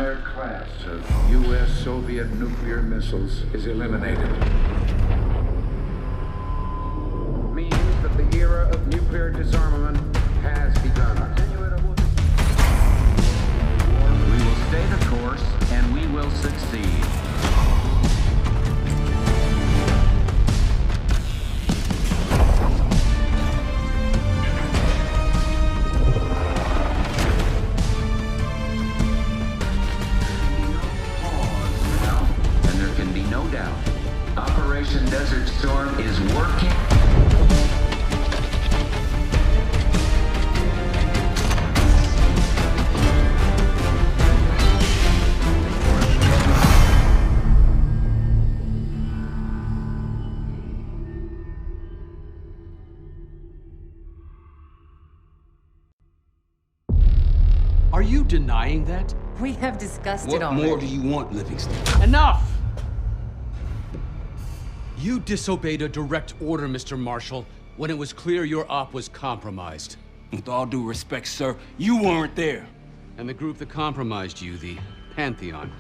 entire class of U.S.-Soviet nuclear missiles is eliminated. Means that the era of nuclear disarmament has begun. We will stay the course, and we will succeed. No doubt. Operation Desert Storm is working. Are you denying that? We have discussed it already. What more do you want, Livingston? Enough! You disobeyed a direct order, Mr. Marshall, when it was clear your op was compromised. With all due respect, sir, you weren't there. And the group that compromised you, the Pantheon,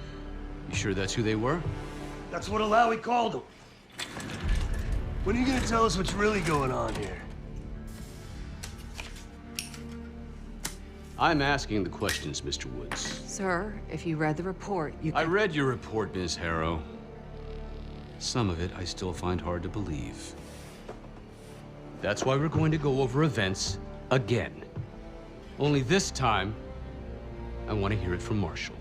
you sure that's who they were? That's what Alawi called them. When are you gonna tell us what's really going on here? I'm asking the questions, Mr. Woods. Sir, if you read the report, you I read your report, Ms. Harrow. Some of it I still find hard to believe. That's why we're going to go over events again. Only this time, I want to hear it from Marshall.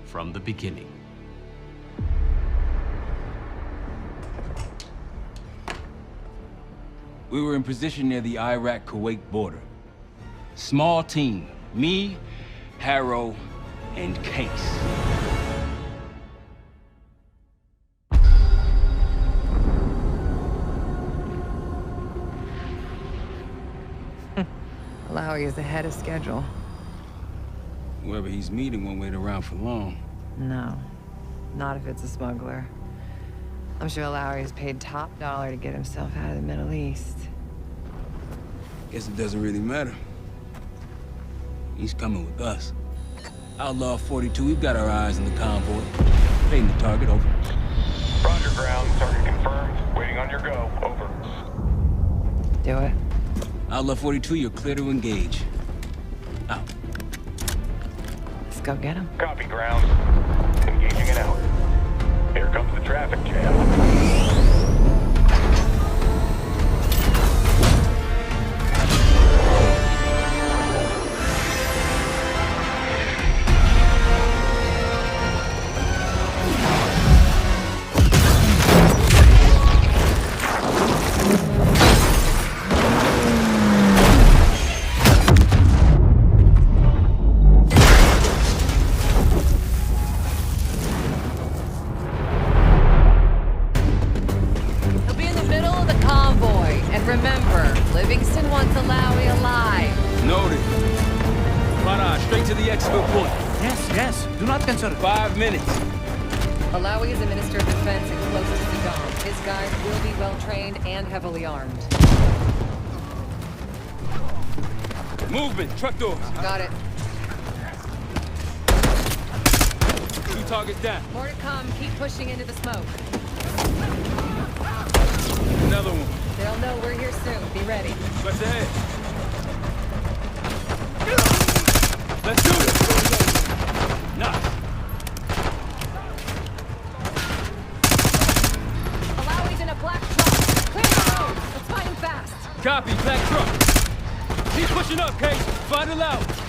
From the beginning. We were in position near the Iraq-Kuwait border. Small team. Me, Harrow, and Case. Alawi is ahead of schedule. Whoever he's meeting won't wait around for long. No, not if it's a smuggler. I'm sure Alawi is paid top dollar to get himself out of the Middle East. Guess it doesn't really matter. He's coming with us. Outlaw 42, we've got our eyes on the convoy. Fading the target, over. Roger, ground. Target confirmed. Waiting on your go. Over. Do it. Outlaw 42, you're clear to engage. Out. Let's go get him. Copy, ground. Engaging and out. Here comes the traffic jam. Remember, Livingston wants Alawi alive. Noted. Farah, straight to the expert point. Yes. Do not consider. 5 minutes. Alawi is a minister of defense and close to Saddam. His guys will be well-trained and heavily armed. Movement, truck doors. Got it. 2 targets down. More to come. Keep pushing into the smoke. Another one. They'll know we're here soon. Be ready. What's ahead? Let's do it! Nice. Alawi's in a black truck. Clear the road. Let's find him fast. Copy, black truck. Keep pushing up, Case. Find Alawi.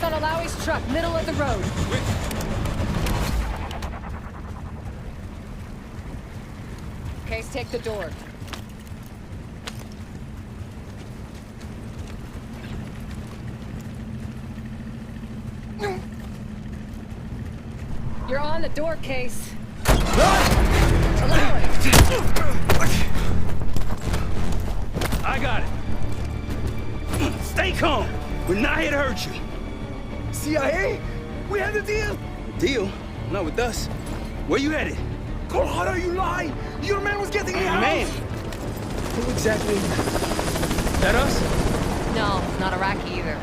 Alawi's truck, middle of the road. Case, take the door. You're on the door case. I got it. Stay calm. We're not here to hurt you. CIA? We had a deal. Deal? Not with us. Where you headed? Colorado, you lie! Your man was getting me out! Man! Who exactly? That us? No, not Iraqi either.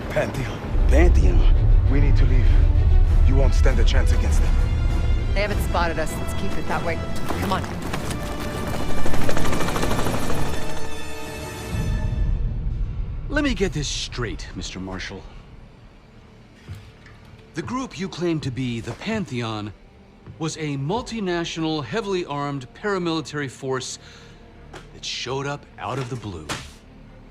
Pantheon. Pantheon. We need to leave. You won't stand a chance against them. They haven't spotted us. Let's keep it that way. Come on. Let me get this straight, Mr. Marshall. The group you claim to be the Pantheon was a multinational, heavily armed paramilitary force that showed up out of the blue.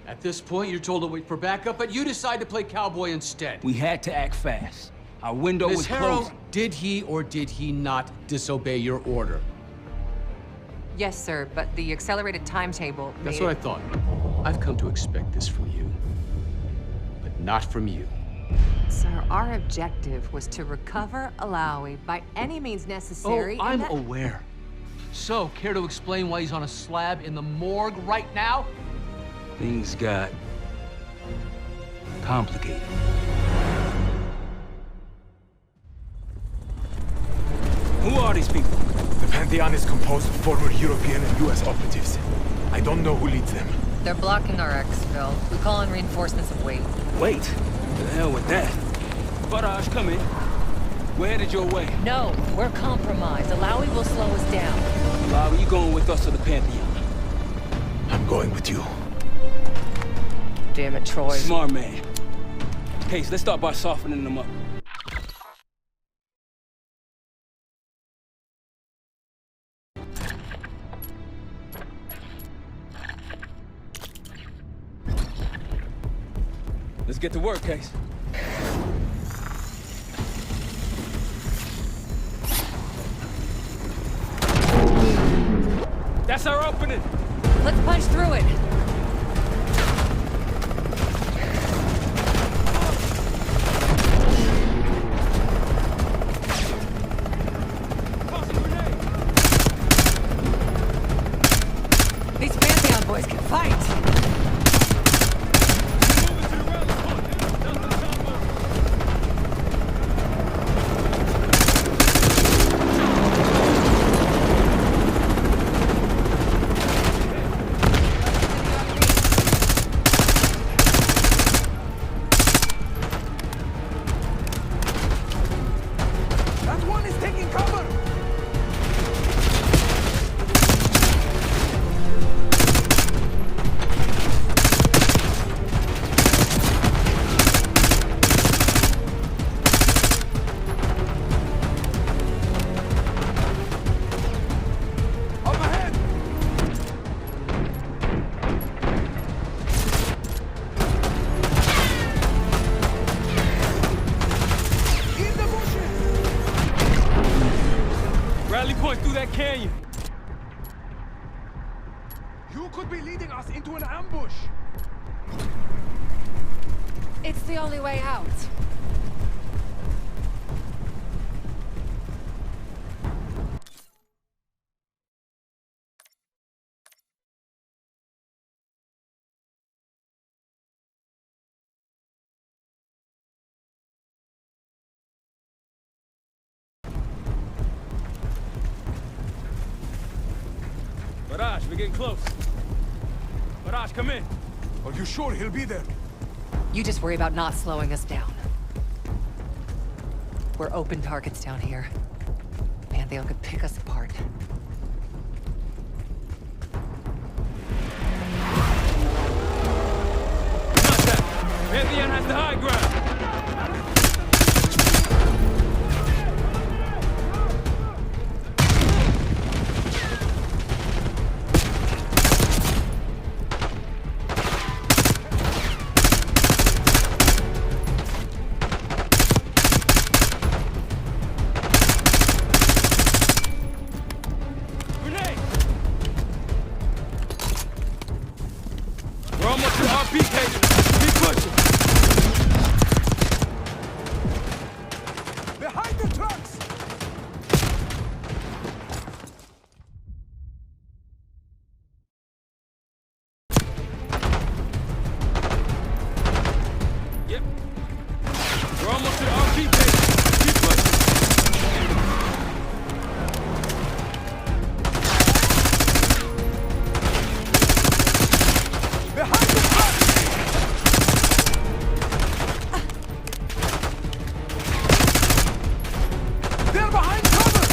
At this point, you're told to wait for backup, but you decide to play cowboy instead. We had to act fast. Our window was Ms. Harrow, closing. did he or did he not disobey your order? Yes, sir, but the accelerated timetable That's what I thought. I've come to expect this from you, but not from you. Sir, our objective was to recover Alawi by any means necessary. Oh, I'm aware. So, care to explain why he's on a slab in the morgue right now? Things got complicated. Who are these people? The Pantheon is composed of former European and US operatives. I don't know who leads them. They're blocking our exfil. We call in reinforcements and wait. Wait. To the hell with that. Barrage, come in. We're headed your way. No, we're compromised. Alawi will slow us down. Bobby, you going with us to the Pantheon? I'm going with you. Damn it, Troy. Smart man. Case, let's start by softening them up. Let's get to work, Case. That's our opening. Let's punch through it. These Pantheon boys can fight. That one is taking cover! Up ahead! In the bushes! Rally point through that canyon. You could be leading us into an ambush! It's the only way out. Barrage, we're getting close. Barrage, come in. Are you sure he'll be there? You just worry about not slowing us down. We're open targets down here. Pantheon could pick us apart. Contact. Pantheon has the high ground. Grenade! We're almost to RP cages. Keep pushing. We're almost to the RP page. Keep pushing. Behind the truck! They're behind cover!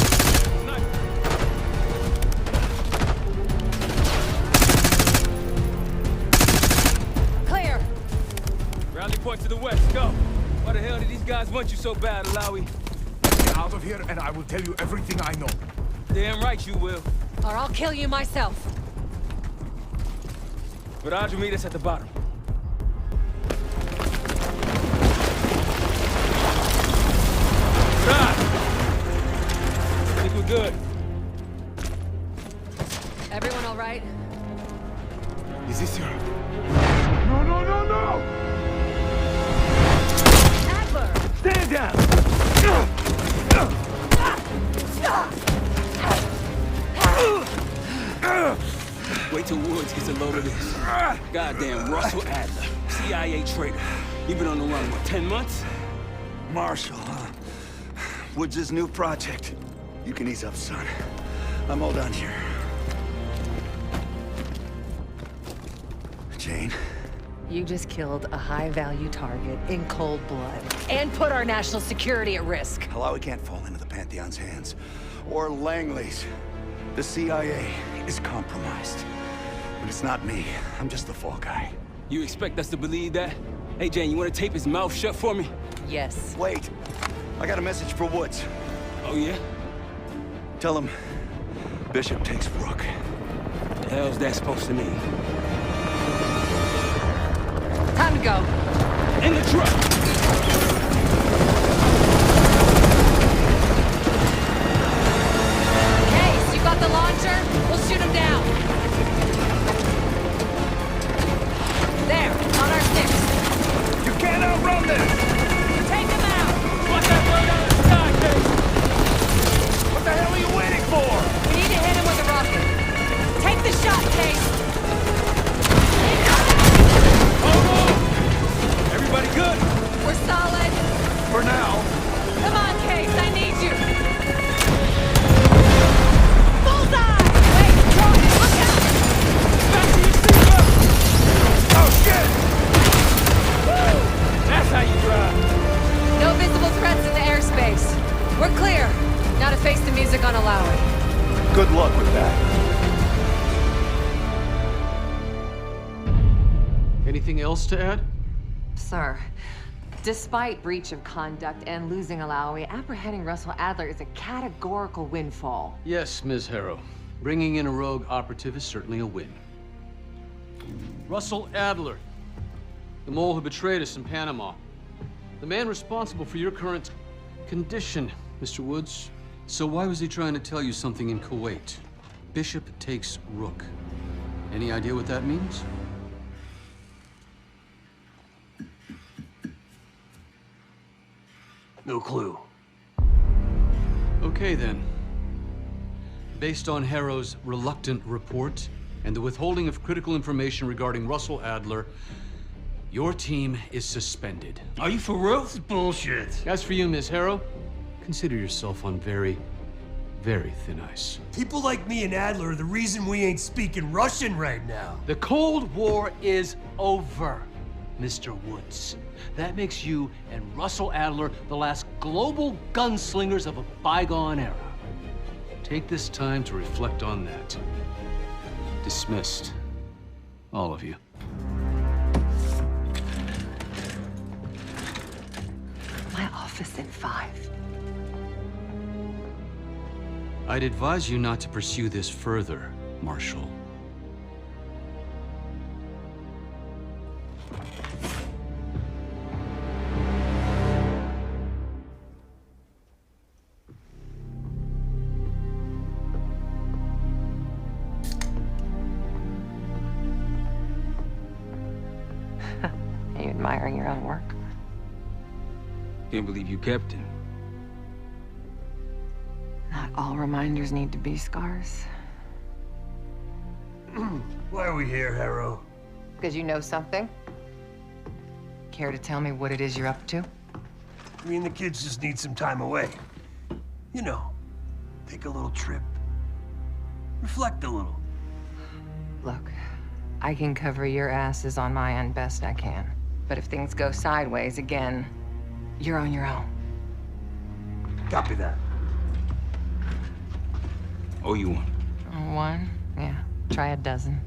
Clear. Rally point to the west, go. Why the hell did these guys want you so bad, Alawi? Get out of here and I will tell you everything I know. Damn right you will. Or I'll kill you myself. But Audrey meet us at the bottom. Ah! I think we're good. Everyone all right? Is this your... No, no, no, no! Adler! Stand down! Wait till Woods gets a load of this. Goddamn Russell Adler, CIA traitor. You been on the run, what, 10 months? Marshall, huh? Woods' new project. You can ease up, son. I'm all done here. Jane? You just killed a high-value target in cold blood and put our national security at risk. Alawi can't fall into the Pantheon's hands. Or Langley's. The CIA is compromised. But it's not me. I'm just the fall guy. You expect us to believe that? Hey, Jane, you want to tape his mouth shut for me? Yes. Wait. I got a message for Woods. Oh, yeah? Tell him Bishop takes Rook. The hell's that supposed to mean? Time to go. In the truck! Case, you got the launcher? We'll shoot him down. There, on our sticks. You can't outrun this! Take him out! Watch that bird out of the sky, Case! What the hell are you waiting for? We need to hit him with a rocket. Take the shot, Case. Hold on! Everybody good? We're solid. For now. Come on, Case, I need you. Bullseye! Wait, drone, look out! Fasten your seatbelt! Oh, shit! That's how you drive. No visible threats in the airspace. We're clear. Now to face the music on Alawi. Good luck with that. Anything else to add? Sir, despite breach of conduct and losing Alawi, apprehending Russell Adler is a categorical windfall. Yes, Ms. Harrow. Bringing in a rogue operative is certainly a win. Russell Adler, the mole who betrayed us in Panama. The man responsible for your current condition, Mr. Woods. So why was he trying to tell you something in Kuwait? Bishop takes Rook. Any idea what that means? No clue. Okay, then. Based on Harrow's reluctant report and the withholding of critical information regarding Russell Adler, your team is suspended. Are you for real? This is bullshit. As for you, Ms. Harrow, consider yourself on very, very thin ice. People like me and Adler are the reason we ain't speaking Russian right now. The Cold War is over, Mr. Woods. That makes you and Russell Adler the last global gunslingers of a bygone era. Take this time to reflect on that. Dismissed. All of you. My office in 5. I'd advise you not to pursue this further, Marshal. Are you admiring your own work? Can't believe you kept him. Not all reminders need to be scars. Why are we here, Harrow? Because you know something? Care to tell me what it is you're up to? Me and the kids just need some time away. You know, take a little trip. Reflect a little. Look, I can cover your asses on my end best I can. But if things go sideways again, you're on your own. Copy that. Oh, you want? One? Yeah. Try a dozen.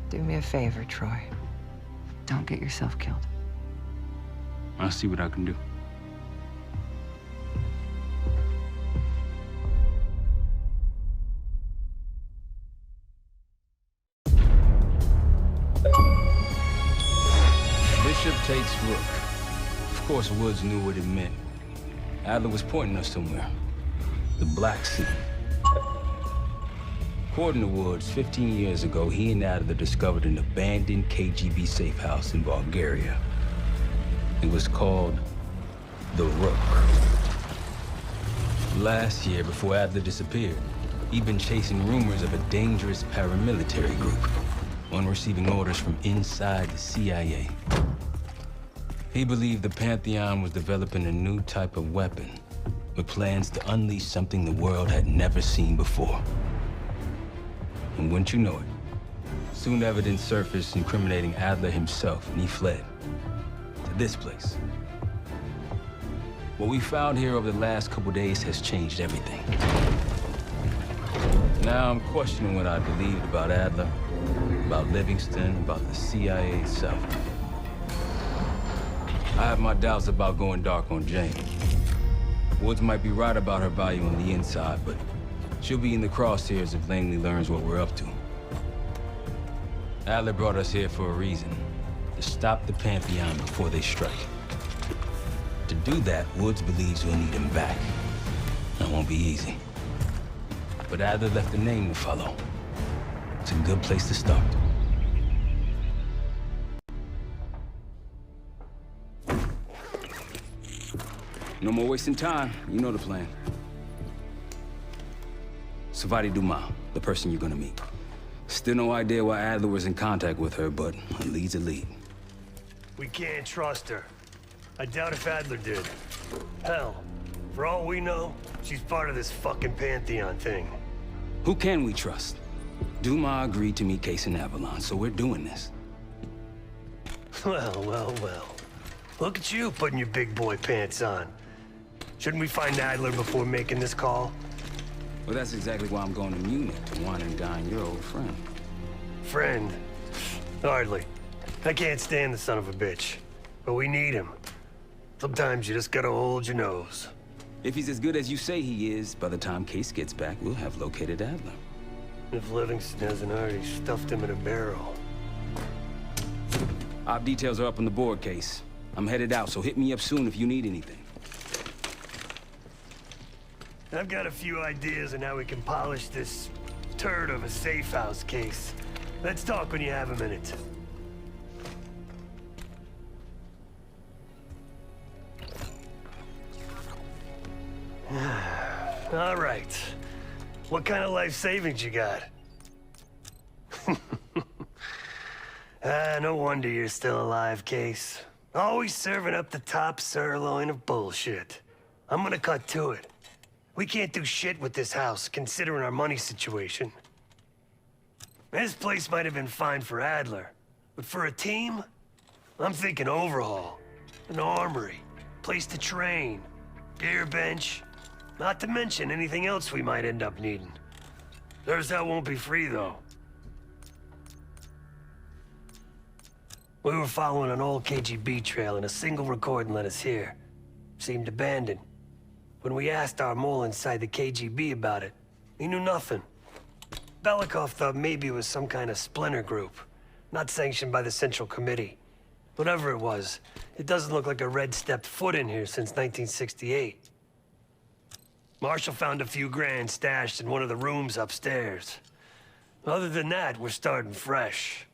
Do me a favor, Troy. Don't get yourself killed. I'll see what I can do. Bishop takes Rook. Of course, Woods knew what it meant. Adler was pointing us somewhere. The Black Sea. According to Woods, 15 years ago, he and Adler discovered an abandoned KGB safe house in Bulgaria. It was called the Rook. Last year, before Adler disappeared, he'd been chasing rumors of a dangerous paramilitary group, one receiving orders from inside the CIA. He believed the Pantheon was developing a new type of weapon, with plans to unleash something the world had never seen before. And wouldn't you know it, soon evidence surfaced incriminating Adler himself, and he fled to this place. What we found here over the last couple days has changed everything. Now I'm questioning what I believed about Adler, about Livingston, about the CIA itself. I have my doubts about going dark on Jane. Woods might be right about her value on the inside, but she'll be in the crosshairs if Langley learns what we're up to. Adler brought us here for a reason, to stop the Pantheon before they strike. To do that, Woods believes we'll need him back. That won't be easy. But Adler left a name to follow. It's a good place to start. No more wasting time. You know the plan. Savati Dumas, the person you're gonna meet. Still no idea why Adler was in contact with her, but a lead's a lead. We can't trust her. I doubt if Adler did. Hell, for all we know, she's part of this fucking Pantheon thing. Who can we trust? Dumas agreed to meet Case in Avalon, so we're doing this. Well, well, well. Look at you putting your big boy pants on. Shouldn't we find Adler before making this call? Well, that's exactly why I'm going to Munich, to wine and dine your old friend. Friend? Hardly. I can't stand the son of a bitch. But we need him. Sometimes you just gotta hold your nose. If he's as good as you say he is, by the time Case gets back, we'll have located Adler. If Livingston hasn't already stuffed him in a barrel. Op details are up on the board, Case. I'm headed out, so hit me up soon if you need anything. I've got a few ideas on how we can polish this turd of a safe house case. Let's talk when you have a minute. All right. What kind of life savings you got? No wonder you're still alive, Case. Always serving up the top sirloin of bullshit. I'm gonna cut to it. We can't do shit with this house, considering our money situation. This place might have been fine for Adler, but for a team, I'm thinking overhaul. An armory, place to train, gear bench, not to mention anything else we might end up needing. There's that won't be free, though. We were following an old KGB trail and a single recording led us here. Seemed abandoned. When we asked our mole inside the KGB about it, he knew nothing. Belikov thought maybe it was some kind of splinter group, not sanctioned by the Central Committee. Whatever it was, it doesn't look like a red stepped foot in here since 1968. Marshall found a few grand stashed in one of the rooms upstairs. Other than that, we're starting fresh.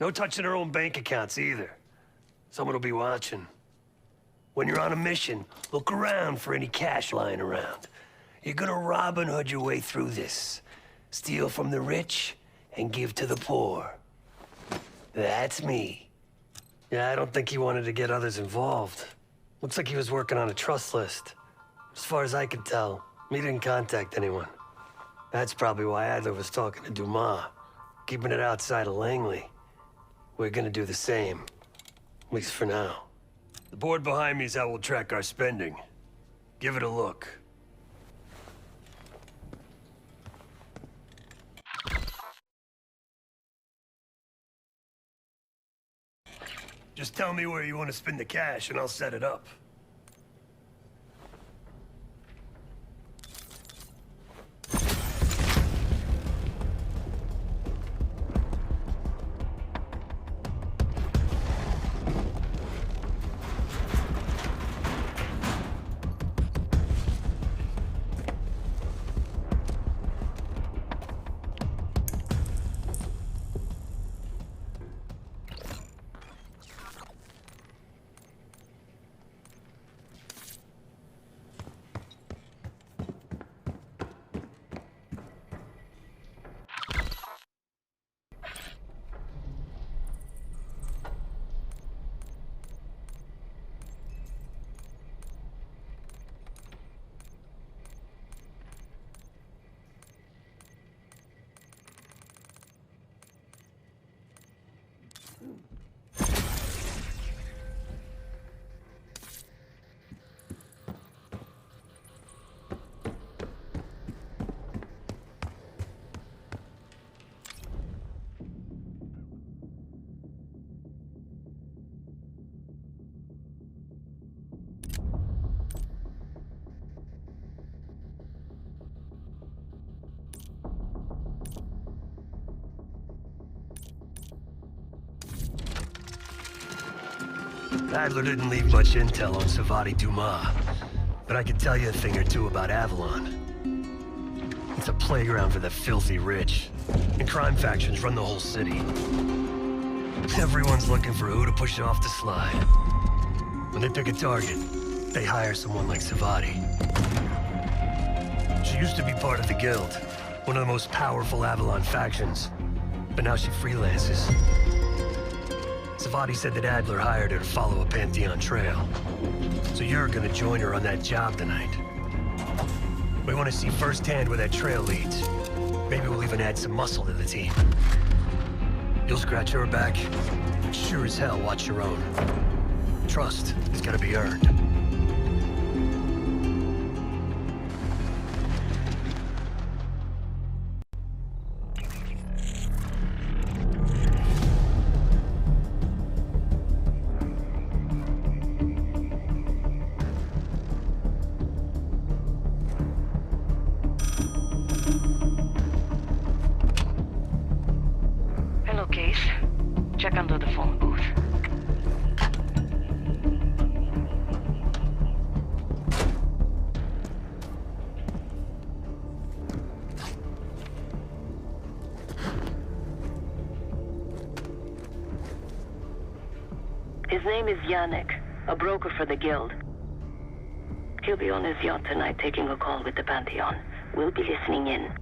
No touching our own bank accounts either. Someone will be watching. When you're on a mission, look around for any cash lying around. You're gonna Robin Hood your way through this. Steal from the rich and give to the poor. That's me. Yeah, I don't think he wanted to get others involved. Looks like he was working on a trust list. As far as I could tell, he didn't contact anyone. That's probably why Adler was talking to Dumas, keeping it outside of Langley. We're gonna do the same, at least for now. The board behind me is how we'll track our spending. Give it a look. Just tell me where you want to spend the cash and I'll set it up. Adler didn't leave much intel on Savati Dumas, but I could tell you a thing or two about Avalon. It's a playground for the filthy rich, and crime factions run the whole city. Everyone's looking for who to push off the slide. When they pick a target, they hire someone like Savati. She used to be part of the Guild, one of the most powerful Avalon factions, but now she freelances. Savati said that Adler hired her to follow a Pantheon trail. So you're gonna join her on that job tonight. We want to see firsthand where that trail leads. Maybe we'll even add some muscle to the team. You'll scratch her back, but sure as hell watch your own. Trust has gotta be earned. Check under the phone booth. His name is Yannick, a broker for the Guild. He'll be on his yacht tonight taking a call with the Pantheon. We'll be listening in.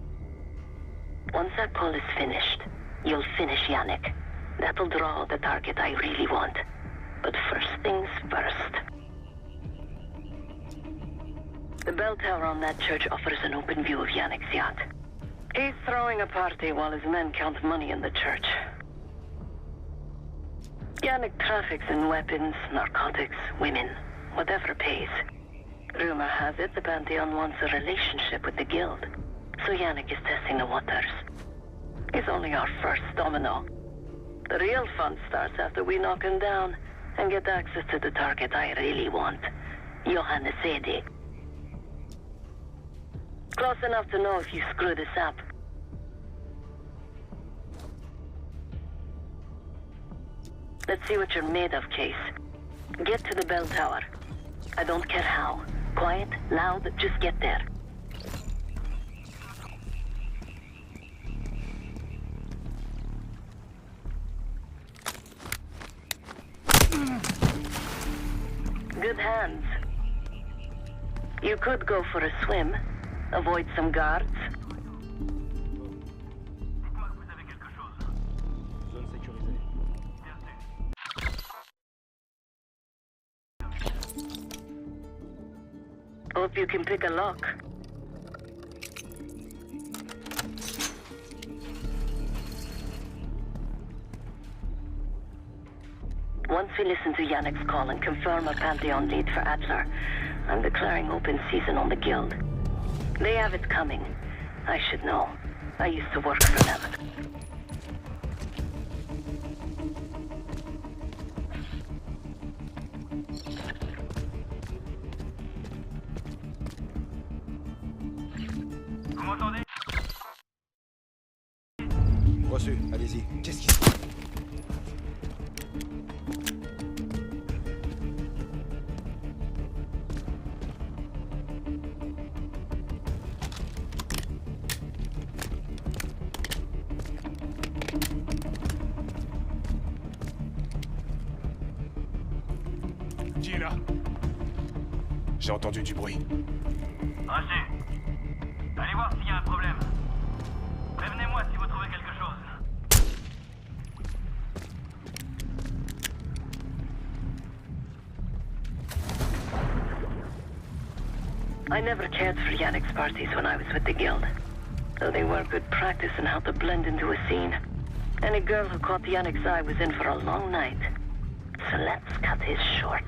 Once that call is finished, you'll finish Yannick. That'll draw the target I really want. But first things first. The bell tower on that church offers an open view of Yannick's yacht. He's throwing a party while his men count money in the church. Yannick traffics in weapons, narcotics, women, whatever pays. Rumor has it the Pantheon wants a relationship with the Guild, so Yannick is testing the waters. He's only our first domino. The real fun starts after we knock him down and get access to the target I really want, Johannes Edi. Close enough to know if you screw this up. Let's see what you're made of, Case. Get to the bell tower. I don't care how. Quiet, loud, just get there. Good hands. You could go for a swim, avoid some guards. Hope you can pick a lock. Once we listen to Yannick's call and confirm a Pantheon lead for Adler, I'm declaring open season on the Guild. They have it coming. I should know. I used to work for them. Vous m'entendez? Reçu, allez-y. Qu'est-ce qui se passe? Qui est là? J'ai entendu du bruit. Reçu. Allez voir s'il y a un problème. Prévenez-moi si vous trouvez quelque chose. I never cared for Yannick's parties when I was with the Guild, though they were good practice in how to blend into a scene. Any girl who caught Yannick's eye was in for a long night. So let's cut his short.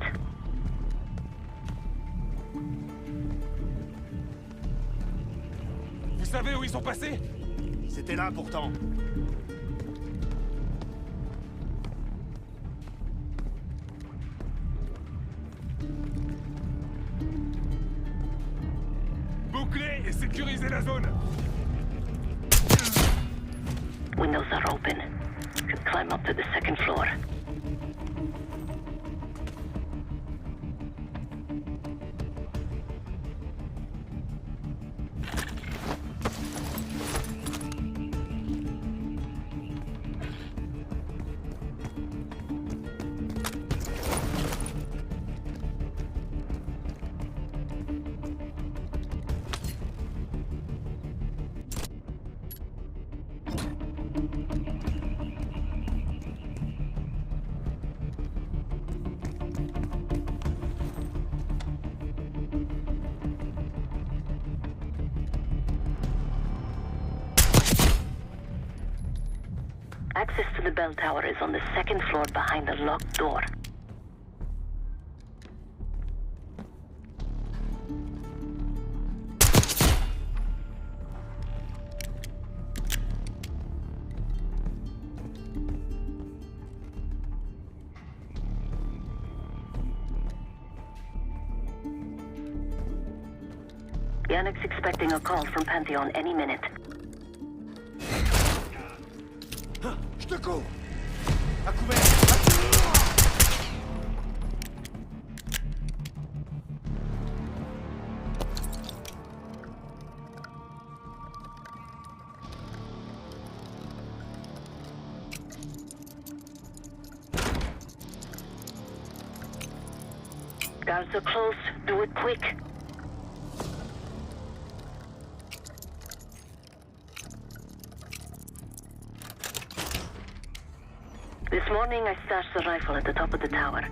Vous savez où ils sont passés? C'était là pourtant. Bouclez et sécurisez la zone. Windows are open. Could climb up to the second floor. Access to the bell tower is on the second floor behind a locked door. Yannick's expecting a call from Pantheon any minute. Je te cours! À couvert! Guards are close. Do it quick. This morning I stashed the rifle at the top of the tower.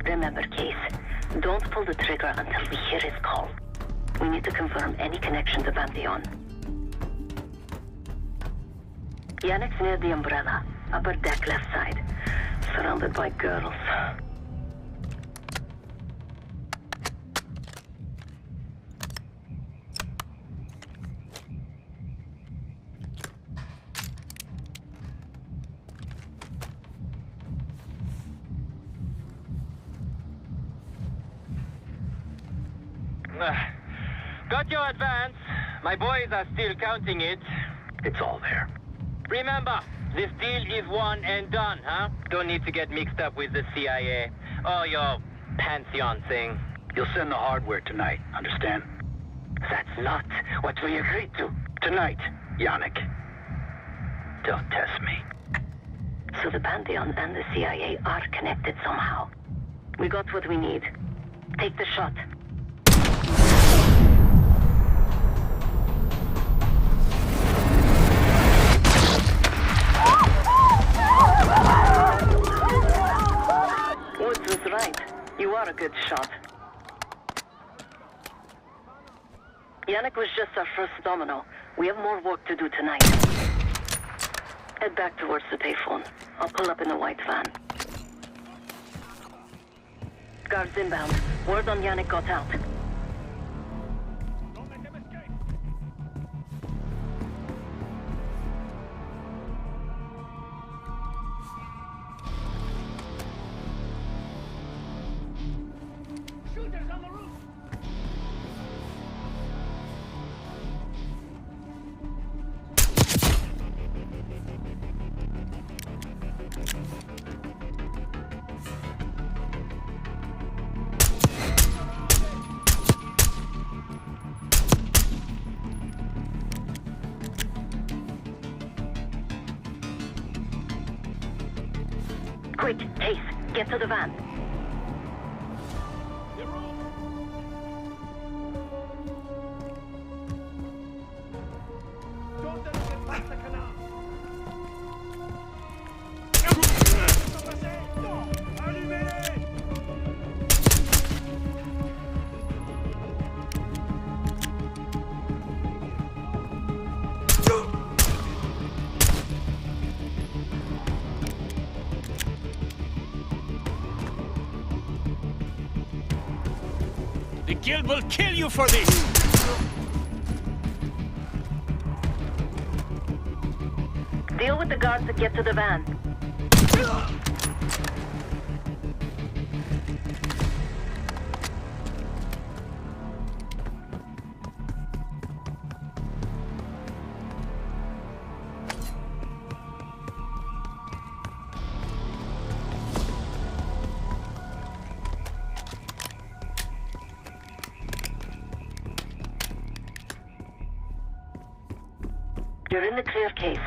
Remember, Case, don't pull the trigger until we hear his call. We need to confirm any connection to Pantheon. Yannick's near the umbrella, upper deck left side, surrounded by girls. Got your advance. My boys are still counting it. It's all there. Remember, this deal is one and done, huh? Don't need to get mixed up with the CIA or your Pantheon thing. You'll send the hardware tonight, understand? That's not what we agreed to. Tonight, Yannick. Don't test me. So the Pantheon and the CIA are connected somehow. We got what we need. Take the shot. Woods was right. You are a good shot. Yannick was just our first domino. We have more work to do tonight. Head back towards the payphone. I'll pull up in the white van. Guards inbound. Word on Yannick got out. Quick, Ace, get to the van. The guild will kill you for this! Deal with the guards that get to the van. You're in the clear, Case.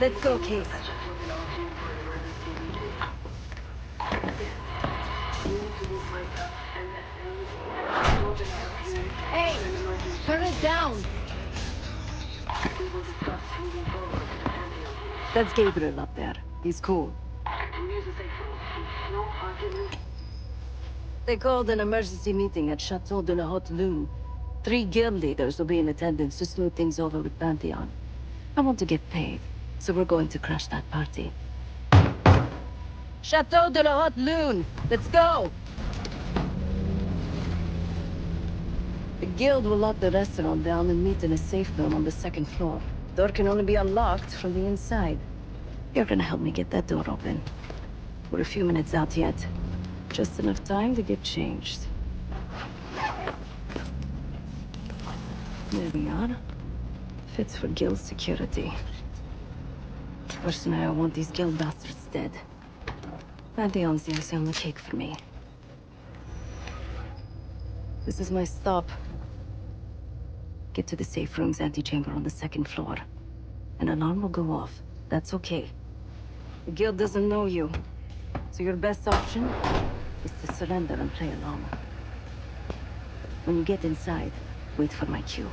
Let's go, Case. Hey, turn it down. That's Gabriel up there. He's cool. They called an emergency meeting at Chateau de la Haute Lune. 3 guild leaders will be in attendance to smooth things over with Pantheon. I want to get paid, so we're going to crash that party. Chateau de la Haute Lune! Let's go! The guild will lock the restaurant down and meet in a safe room on the 2nd floor. Door can only be unlocked from the inside. You're gonna help me get that door open. We're a few minutes out yet. Just enough time to get changed. There we are. Fits for guild security. Personally, I want these guild bastards dead. Pantheon's the icing on the cake for me. This is my stop. Get to the safe room's antechamber on the 2nd floor. An alarm will go off. That's okay. The guild doesn't know you. So your best option is to surrender and play along. When you get inside, wait for my cue.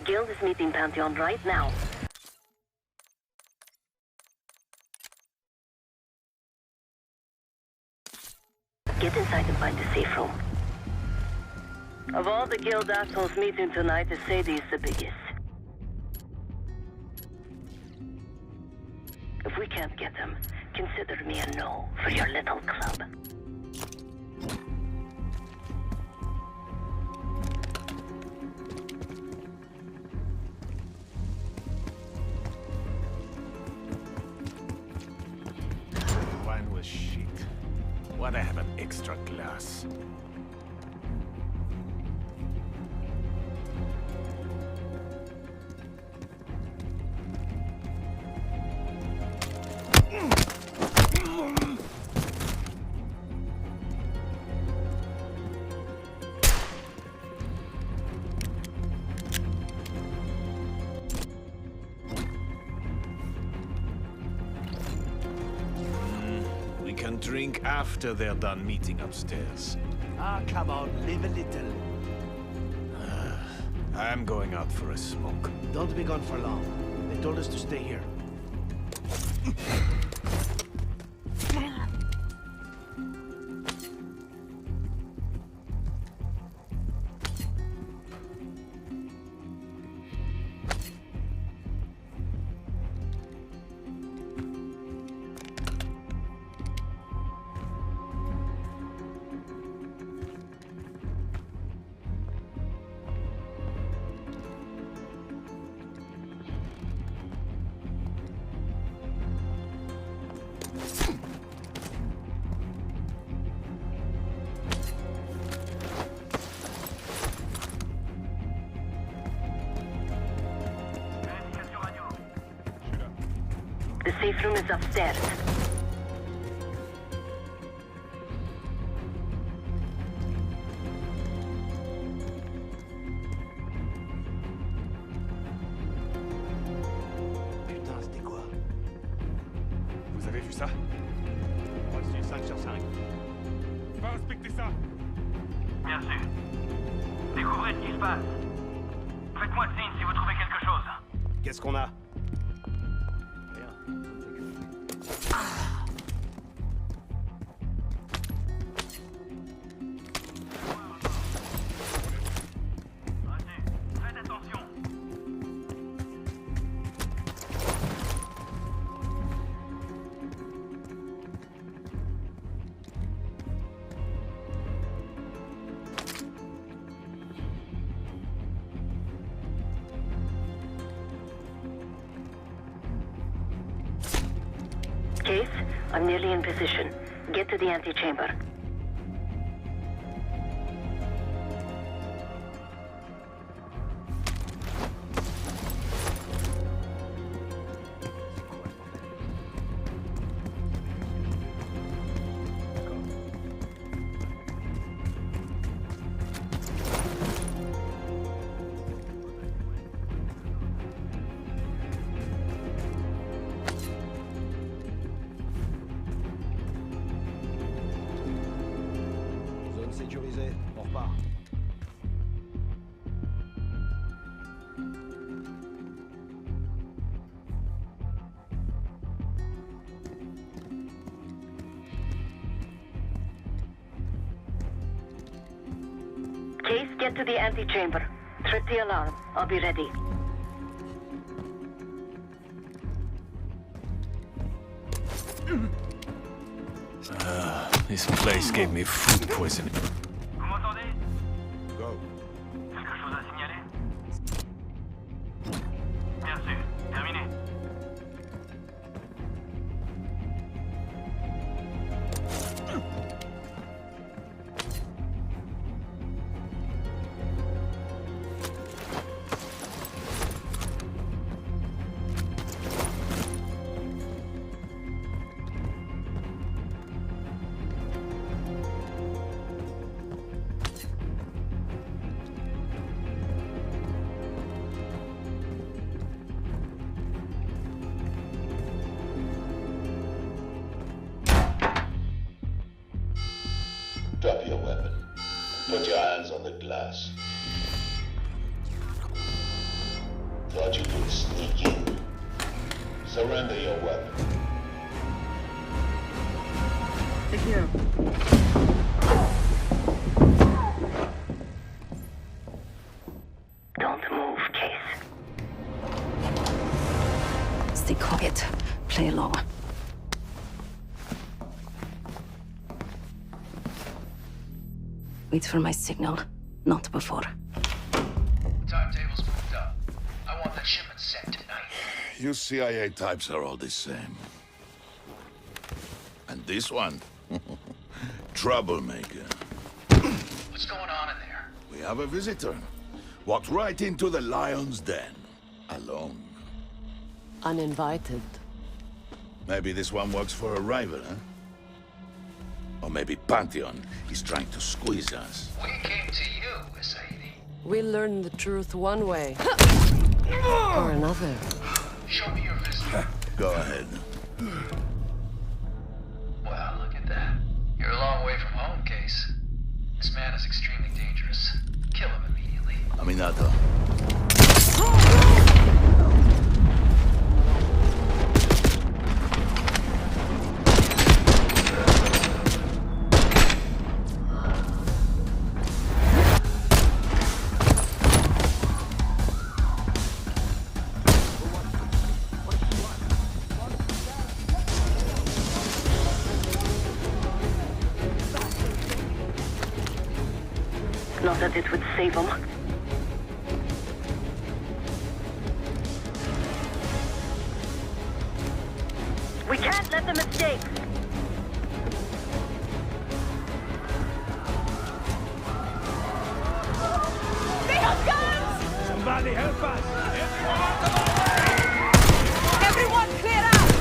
Guild is meeting Pantheon right now. Get inside and find the safe room. Of all the Guild assholes meeting tonight, Sadie's the biggest. If we can't get them, consider me a no for your little club. Wine was shit. Why'd I have an extra glass? We can drink after they're done meeting upstairs. Ah, come on, live a little. I'm going out for a smoke. Don't be gone for long. They told us to stay here. The safe room is upstairs. Putain, c'était quoi? Vous avez vu ça? Moi, je suis 5 sur 5. Va inspecter ça! Bien sûr. Découvrez ce qui se passe. Faites-moi signe si vous trouvez quelque chose. Qu'est-ce qu'on a? Faites attention. Case, I'm nearly in position. Get to the antechamber. Zone sécurisée, on repart. Case, get to the antechamber. Trip the alarm. I'll be ready. This place gave me food poisoning. Vous m'entendez? Go. Quelque chose à signaler? Bien sûr. Terminé. Drop your weapon. Put your hands on the glass. Thought you could sneak in. Surrender your weapon. Secure. Don't move, Case. Stay quiet. Play along. Wait for my signal, not before. Timetable's moved up. I want that shipment sent tonight. You CIA types are all the same. And this one? Troublemaker. What's going on in there? We have a visitor. Walked right into the lion's den. Alone. Uninvited. Maybe this one works for a rival, huh? Or maybe Pantheon is trying to squeeze us. We came to you, Sadie. We learn the truth one way. Or another. Show me your visitor. Go ahead. Wow, look at that. You're a long way from home, Case. This man is extremely dangerous. Kill him immediately. Aminata. Not that it would save him. We can't let them escape. They have guns! Somebody help us! Everyone clear out!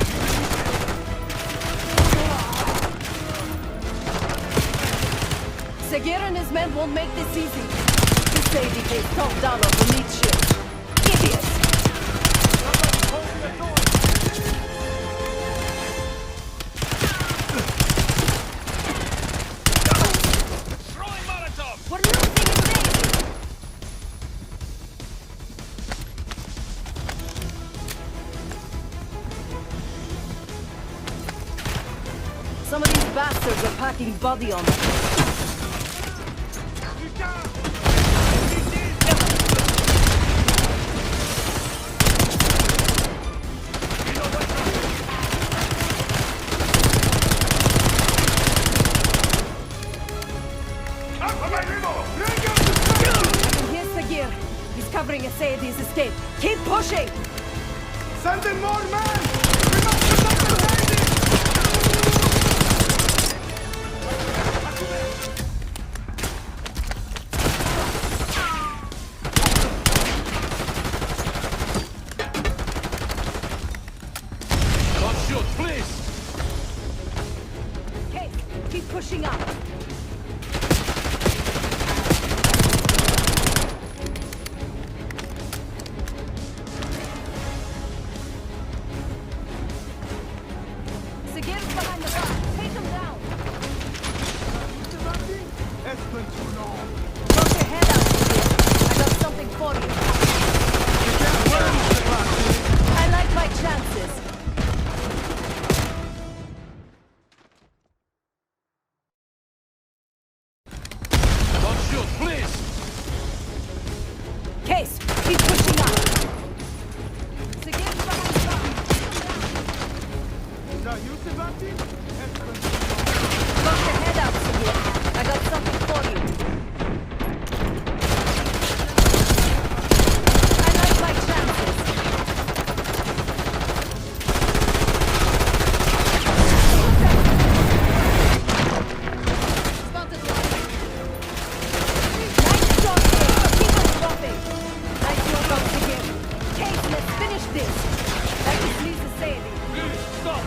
Segir and his men won't make this easy. He said he gave top dollar for meat ship. Idiots! We're losing his name! Some of these bastards are packing body on them. Here's Sagir. He's covering Sadie's escape. Keep pushing! Send in more men! We must protect the lady! Don't shoot, please! Okay, keep pushing up. Sagir's behind the bar. Take him down. It's been too long. Put your head out, Sagir. I got something for you. I like my chances. Don't shoot, please! Case, keep pushing up. Sagir's behind the bar. Is that you, Sebastian? Put your head out, Sagir. I got something for you. I like my chances. Spotted one. Nice shot, Case. Keep on dropping. Nice work out, Sagir. Case, let's finish this. That is Lisa Sadie. Stop!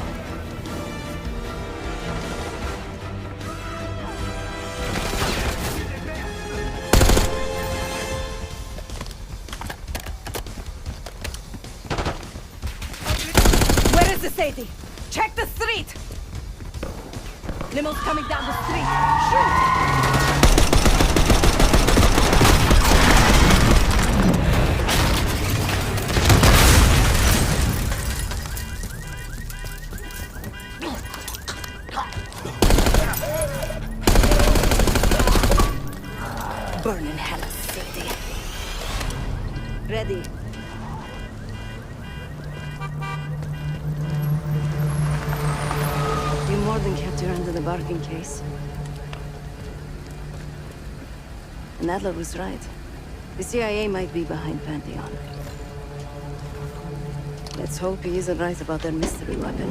Where is the Sadie? Check the street! Limo's coming down the street. Shoot! dirty. Ready. You more than kept your end of the bargain, Case. And Adler was right. The CIA might be behind Pantheon. Let's hope he isn't right about their mystery weapon.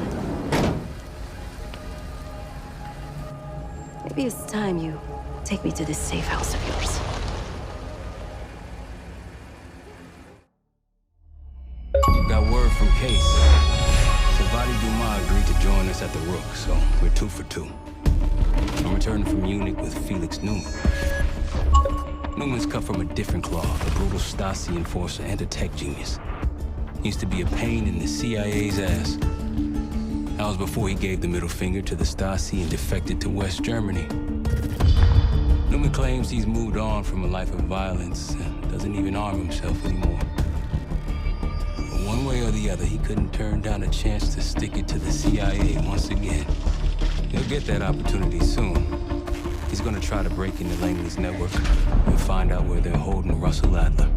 Maybe it's time you take me to this safe house of yours. Got word from Case. Savati Dumas agreed to join us at the Rook, so we're 2 for 2. I'm returning from Munich with Felix Newman. Newman's cut from a different cloth, a brutal Stasi enforcer and a tech genius. He used to be a pain in the CIA's ass. That was before he gave the middle finger to the Stasi and defected to West Germany. Newman claims he's moved on from a life of violence and doesn't even arm himself anymore. But one way or the other, he couldn't turn down a chance to stick it to the CIA once again. He'll get that opportunity soon. He's gonna try to break into Langley's network and find out where they're holding Russell Adler.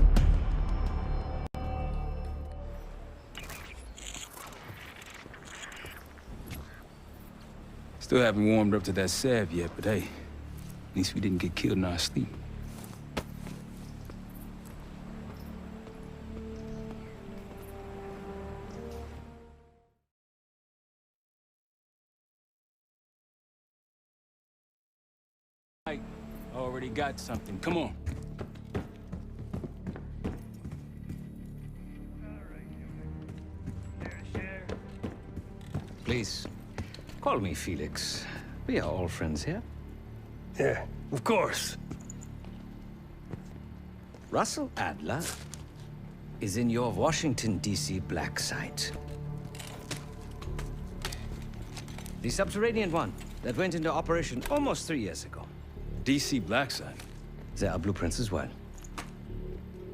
Still haven't warmed up to that salve yet, but hey, at least we didn't get killed in our sleep. I already got something. Come on. Please, call me Felix. We are all friends here. Yeah, of course. Russell Adler is in your Washington, D.C. black site. The subterranean one that went into operation almost 3 years ago. D.C. black site? There are blueprints as well.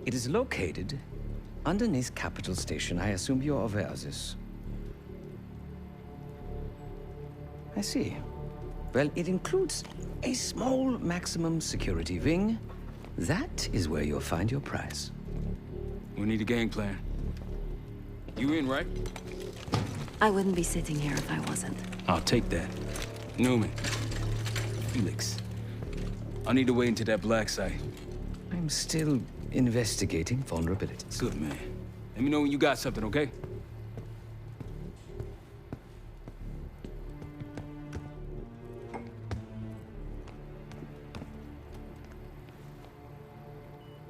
It is located underneath Capitol Station. I assume you're aware of this. I see. Well, it includes a small maximum security wing. That is where you'll find your prize. We need a game plan. You in, right? I wouldn't be sitting here if I wasn't. I'll take that. Newman. Felix. I need to wait into that black site. I'm still investigating vulnerabilities. Good, man. Let me know when you got something, okay?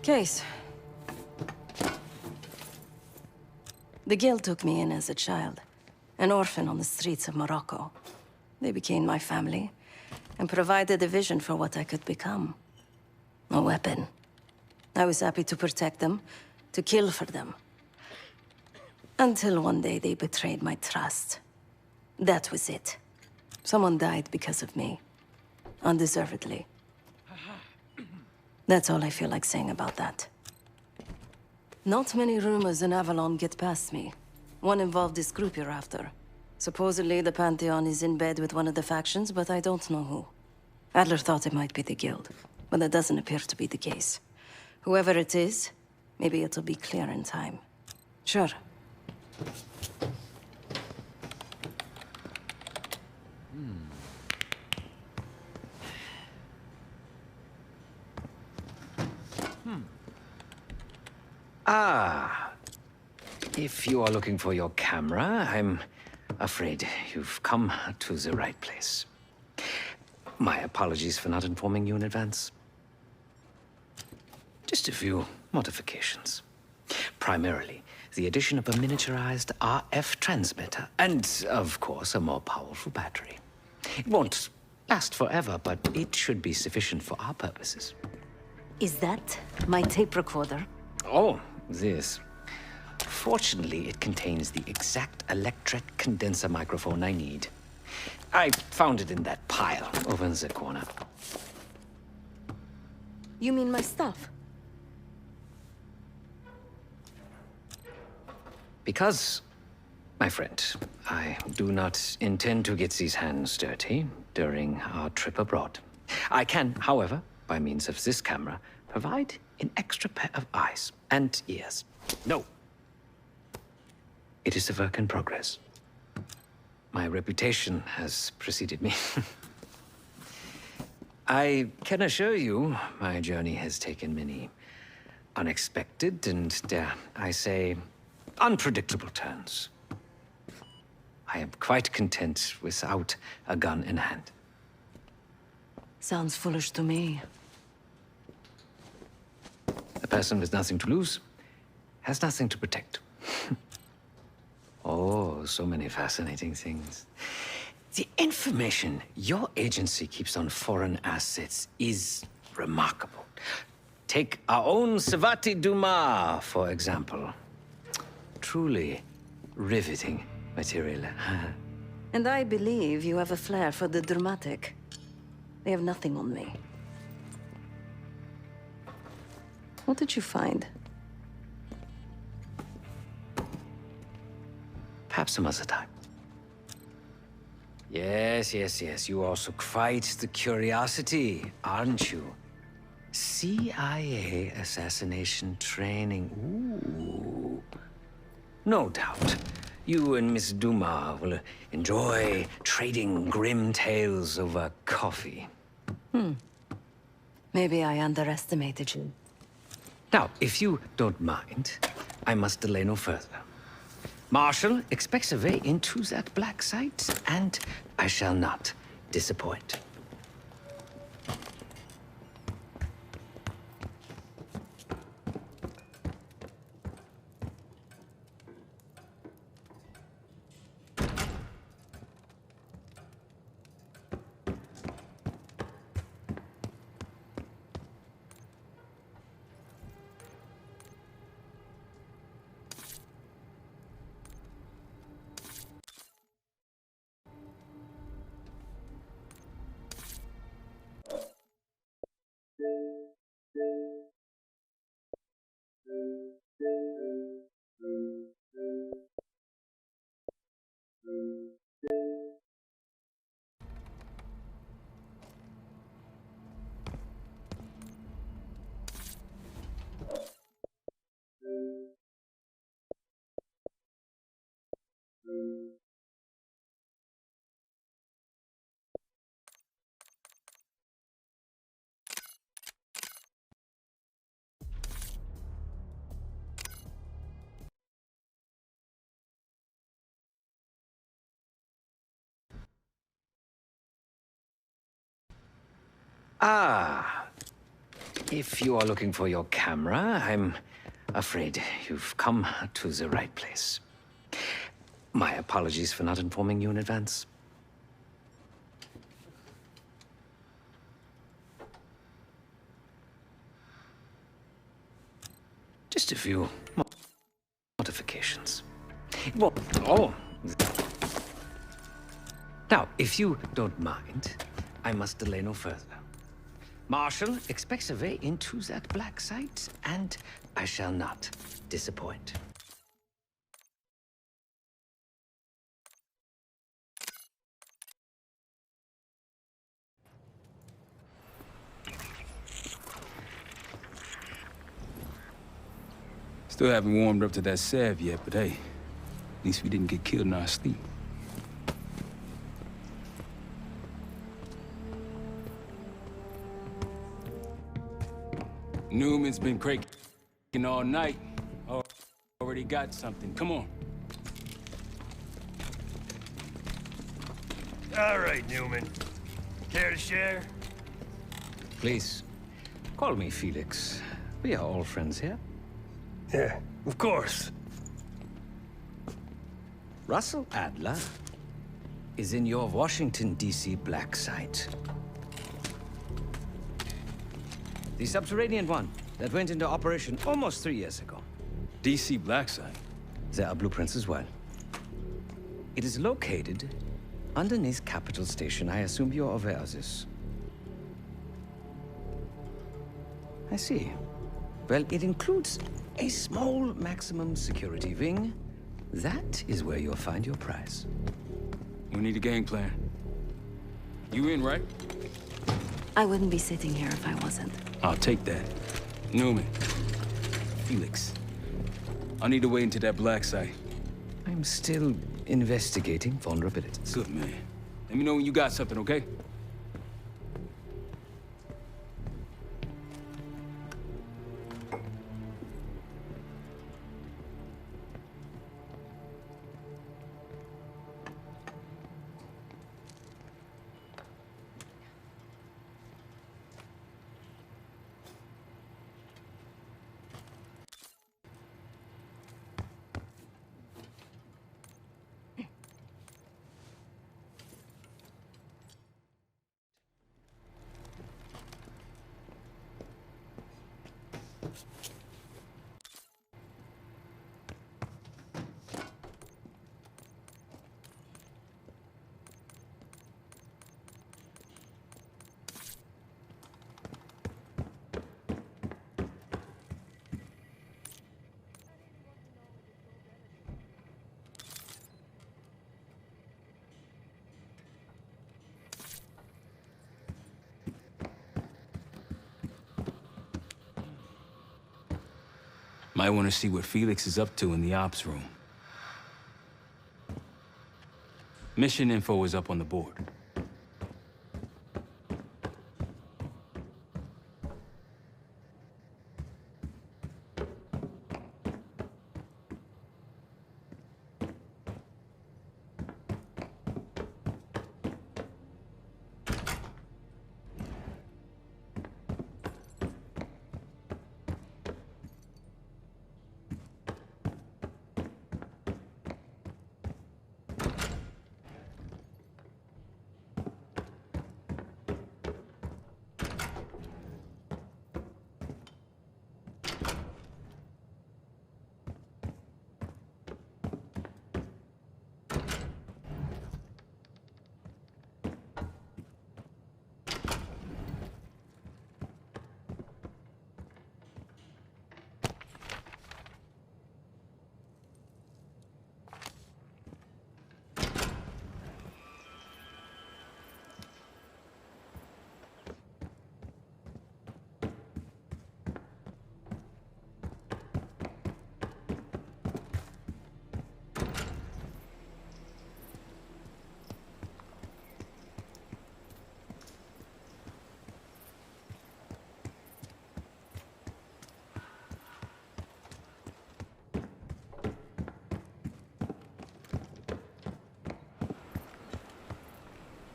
Case. The Guild took me in as a child, an orphan on the streets of Morocco. They became my family and provided a vision for what I could become. A weapon. I was happy to protect them, to kill for them. Until one day they betrayed my trust. That was it. Someone died because of me. Undeservedly. That's all I feel like saying about that. Not many rumors in Avalon get past me. One involved this group you're after. Supposedly, the Pantheon is in bed with one of the factions, but I don't know who. Adler thought it might be the Guild, but that doesn't appear to be the case. Whoever it is, maybe it'll be clear in time. Sure. Ah. If you are looking for your camera, I'm afraid you've come to the right place. My apologies for not informing you in advance. Just a few modifications. Primarily, the addition of a miniaturized RF transmitter, and, of course, a more powerful battery. It won't last forever, but it should be sufficient for our purposes. Is that my tape recorder? Oh, this. Fortunately, it contains the exact electret condenser microphone I need. I found it in that pile over in the corner. You mean my stuff? Because, my friend, I do not intend to get these hands dirty during our trip abroad. I can, however, by means of this camera, provide an extra pair of eyes and ears. No. It is a work in progress. My reputation has preceded me. I can assure you, my journey has taken many unexpected and, dare I say, unpredictable turns. I am quite content without a gun in hand. Sounds foolish to me. A person with nothing to lose has nothing to protect. Oh, so many fascinating things. The information your agency keeps on foreign assets is remarkable. Take our own Savati Dumas, for example. Truly riveting material. And I believe you have a flair for the dramatic. They have nothing on me. What did you find? Perhaps some other time. Yes, yes, yes. You also quite the curiosity, aren't you? CIA assassination training. Ooh. No doubt. You and Miss Dumas will enjoy trading grim tales over coffee. Maybe I underestimated you. Now, if you don't mind, I must delay no further. Marshall expects a way into that black site, and I shall not disappoint. Ah, if you are looking for your camera, I'm afraid you've come to the right place. My apologies for not informing you in advance. Just a few modifications. Well, oh. Now, if you don't mind, I must delay no further. Marshall expects a way into that black site, and I shall not disappoint. Still haven't warmed up to that salve yet, but hey, at least we didn't get killed in our sleep. Newman's been cranking all night. Already got something. Come on. All right, Newman. Care to share? Please, call me Felix. We are all friends here. Yeah, of course. Russell Adler is in your Washington, D.C. black site. The subterranean one that went into operation almost 3 years ago. D.C. black site? There are blueprints as well. It is located underneath Capitol Station. I assume you're aware of this. I see. Well, it includes a small maximum security wing. That is where you'll find your prize. We need a game plan. You in, right? I wouldn't be sitting here if I wasn't. I'll take that. Newman. Felix. I need to wait into that black site. I'm still investigating vulnerabilities. Good, man. Let me know when you got something, okay? Might want to see what Felix is up to in the ops room. Mission info is up on the board.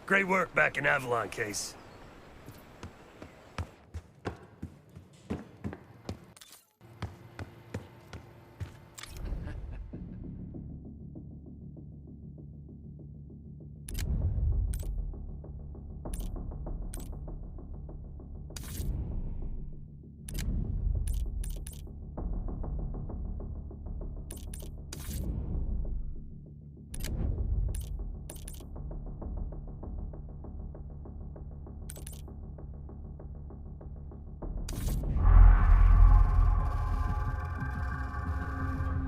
Great work back in Avalon, Case.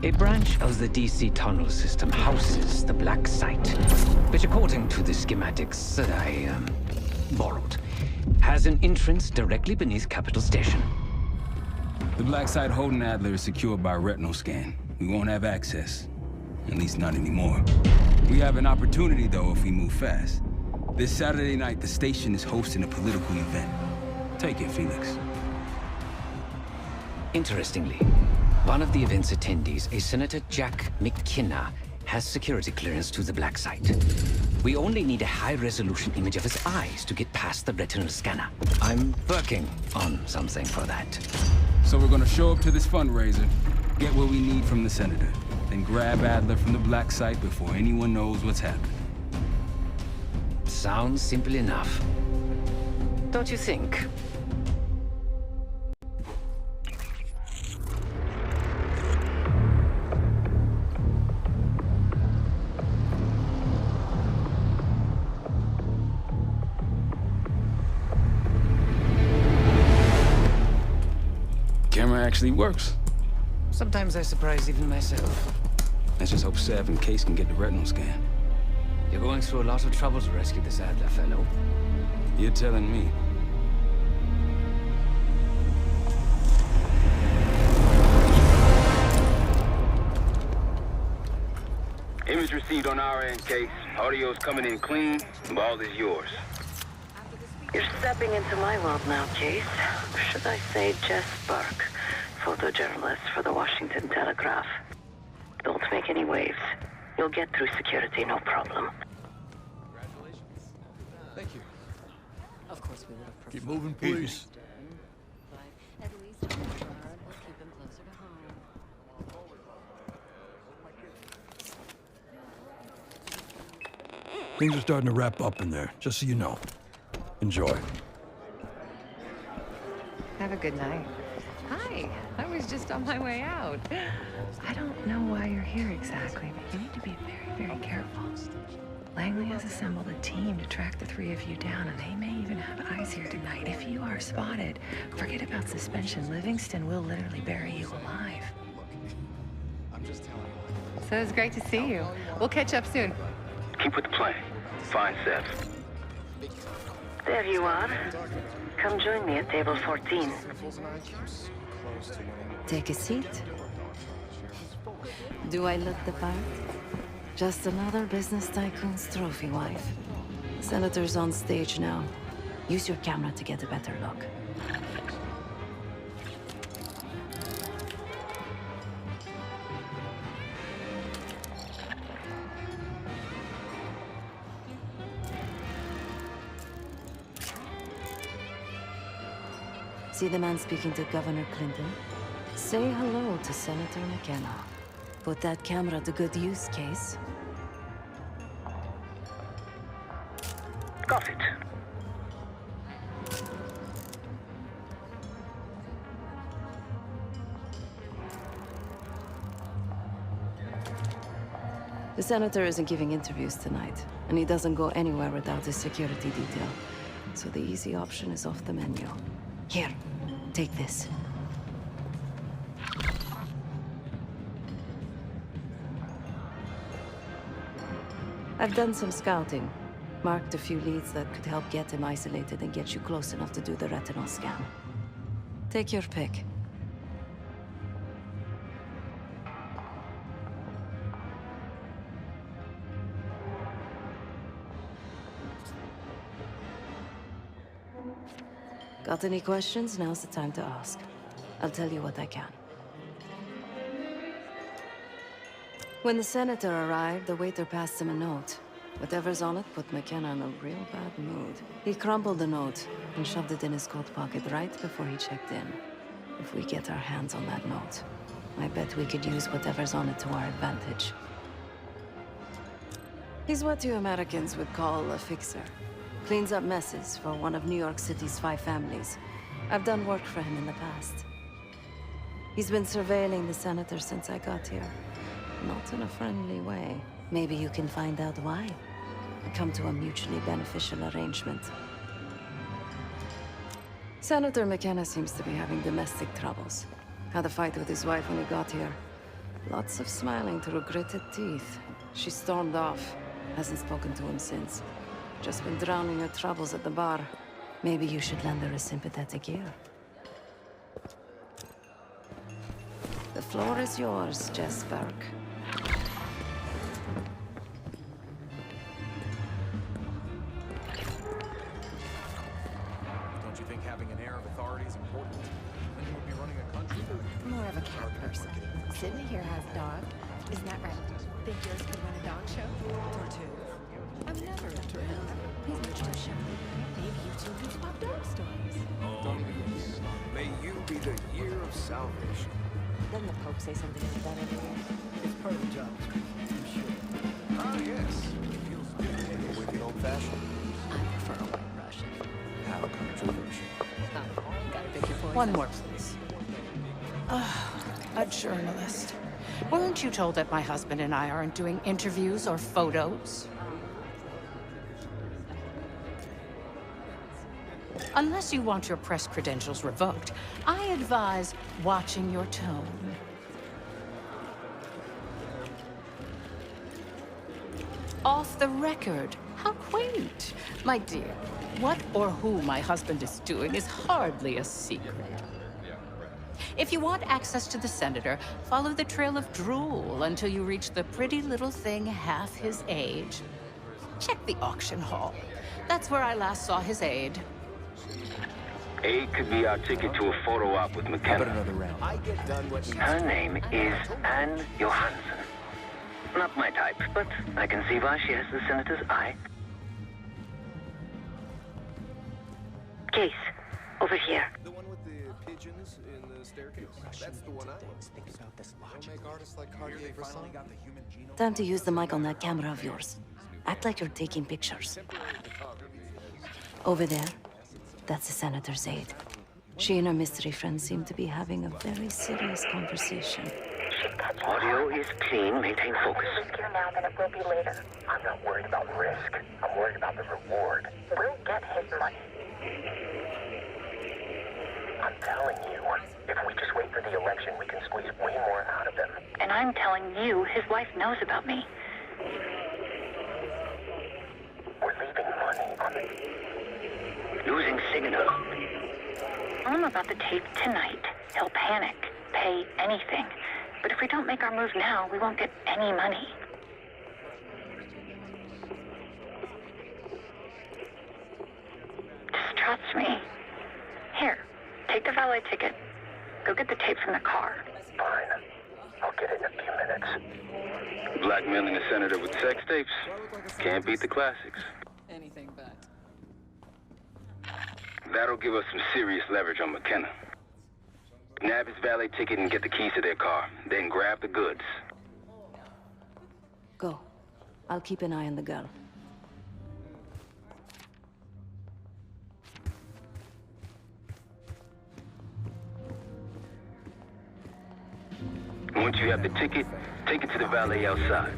A branch of the DC tunnel system houses the Black Site, which according to the schematics that I, borrowed, has an entrance directly beneath Capital Station. The Black Site holding Adler is secured by retinal scan. We won't have access. At least not anymore. We have an opportunity, though, if we move fast. This Saturday night, the station is hosting a political event. Take it, Felix. Interestingly, one of the event's attendees, a Senator Jack McKenna, has security clearance to the Black Site. We only need a high-resolution image of his eyes to get past the retinal scanner. I'm working on something for that. So we're gonna show up to this fundraiser, get what we need from the Senator, then grab Adler from the Black Site before anyone knows what's happening. Sounds simple enough. Don't you think? Camera actually works. Sometimes I surprise even myself. Let's just hope Sav and Case can get the retinal scan. You're going through a lot of trouble to rescue this Adler fellow. You're telling me. received on our end, Case. Audio's coming in clean. Ball is yours. You're stepping into my world now, Case. Should I say Jess Burke, photojournalist for the Washington Telegraph. Don't make any waves. You'll get through security, no problem. Thank you. Of course we would have preferred. Keep moving, please. At least in the yard, we'll keep him closer to home. Things are starting to wrap up in there, just so you know. Enjoy. Have a good night. Hi, I was just on my way out. I don't know why you're here exactly, but you need to be very, very careful. Langley has assembled a team to track the three of you down, and they may even have eyes here tonight. If you are spotted, forget about suspension. Livingston will literally bury you alive. I'm just telling you. So it's great to see you. We'll catch up soon. Keep with the plan. Fine, Seth. There you are. Come join me at table 14. Take a seat. Do I look the part? Just another business tycoon's trophy wife. Senator's on stage now. Use your camera to get a better look. See the man speaking to Governor Clinton? Say hello to Senator McKenna. Put that camera to good use, Case. Got it. The senator isn't giving interviews tonight, and he doesn't go anywhere without his security detail. So the easy option is off the menu. Here, take this. I've done some scouting. Marked a few leads that could help get him isolated and get you close enough to do the retinal scan. Take your pick. Got any questions? Now's the time to ask. I'll tell you what I can. When the senator arrived, the waiter passed him a note. Whatever's on it put McKenna in a real bad mood. He crumpled the note and shoved it in his coat pocket right before he checked in. If we get our hands on that note, I bet we could use whatever's on it to our advantage. He's what you Americans would call a fixer. Cleans up messes for one of New York City's 5 families. I've done work for him in the past. He's been surveilling the senator since I got here. Not in a friendly way. Maybe you can find out why. Come to a mutually beneficial arrangement. Senator McKenna seems to be having domestic troubles. Had a fight with his wife when he got here. Lots of smiling through gritted teeth. She stormed off. Hasn't spoken to him since. Just been drowning her troubles at the bar. Maybe you should lend her a sympathetic ear. The floor is yours, Jess Burke. Don't you think having an air of authority is important? Then you would be running a country. More of a cat person. Sydney here has a dog. Isn't that right? Think yours could win a dog show? Or 2. I'm never into him. He's much too shy. Maybe you two can swap dog stories. Oh, yes. May you be the year of salvation. Doesn't the Pope say something like that every year? It's part of the job description, I'm sure. Ah, yes. Feels good to take a wicked old-fashioned. I prefer a white Russian. How controversial. Gotta pick your poison. One more, please. A journalist. Weren't you told that my husband and I aren't doing interviews or photos? Unless you want your press credentials revoked, I advise watching your tone. Off the record. How quaint. My dear, what or who my husband is doing is hardly a secret. If you want access to the senator, follow the trail of drool until you reach the pretty little thing half his age. Check the auction hall. That's where I last saw his aide. Aide could be our ticket to a photo op with McKenna. Her name is Anne Johansson. Not my type, but I can see why she has the senator's eye. Case, over here. The one with the pigeons in the staircase? That's the one I want. Don't make artists like Cartier-Bresson. Time to use the mic on that camera of yours. Act like you're taking pictures. Over there, that's the senator's aide. She and her mystery friend seem to be having a very serious conversation. Audio is clean. Maintain focus. Easier now than it will be later. I'm not worried about risk. I'm worried about the reward. We'll get his money. I'm telling you, if we just wait for the election, we can squeeze way more out of them. And I'm telling you, his wife knows about me. We're leaving money on the... Losing signal. Tell him about the tape tonight. He'll panic, pay anything. But if we don't make our move now, we won't get any money. Just trust me. Here, take the valet ticket. Go get the tape from the car. Fine. I'll get it in a few minutes. Blackmailing a senator with sex tapes. Can't beat the classics. Anything but. That'll give us some serious leverage on McKenna. Nab his valet ticket and get the keys to their car. Then grab the goods. Go. I'll keep an eye on the girl. Once you have the ticket, take it to the valet outside.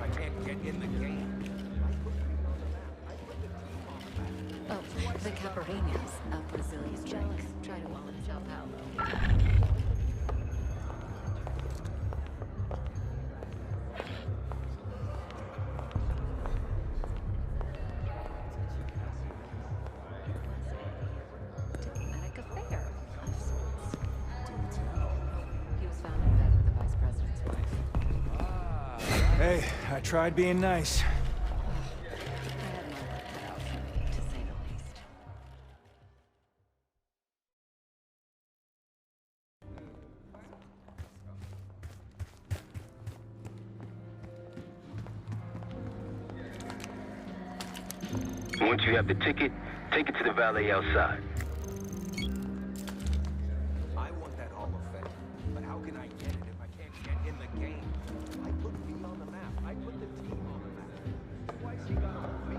Oh, the Caparinias, a Brazilian drink. Try to while in Sao Paulo. Diplomatic affair of sorts. He was found in bed with the vice president's wife. Hey, I tried being nice. Once you have the ticket, take it to the valet outside. I want that Hall of Fame, but how can I get it if I can't get in the game? I put me on the map. I put the team on the map. Twice he got on me.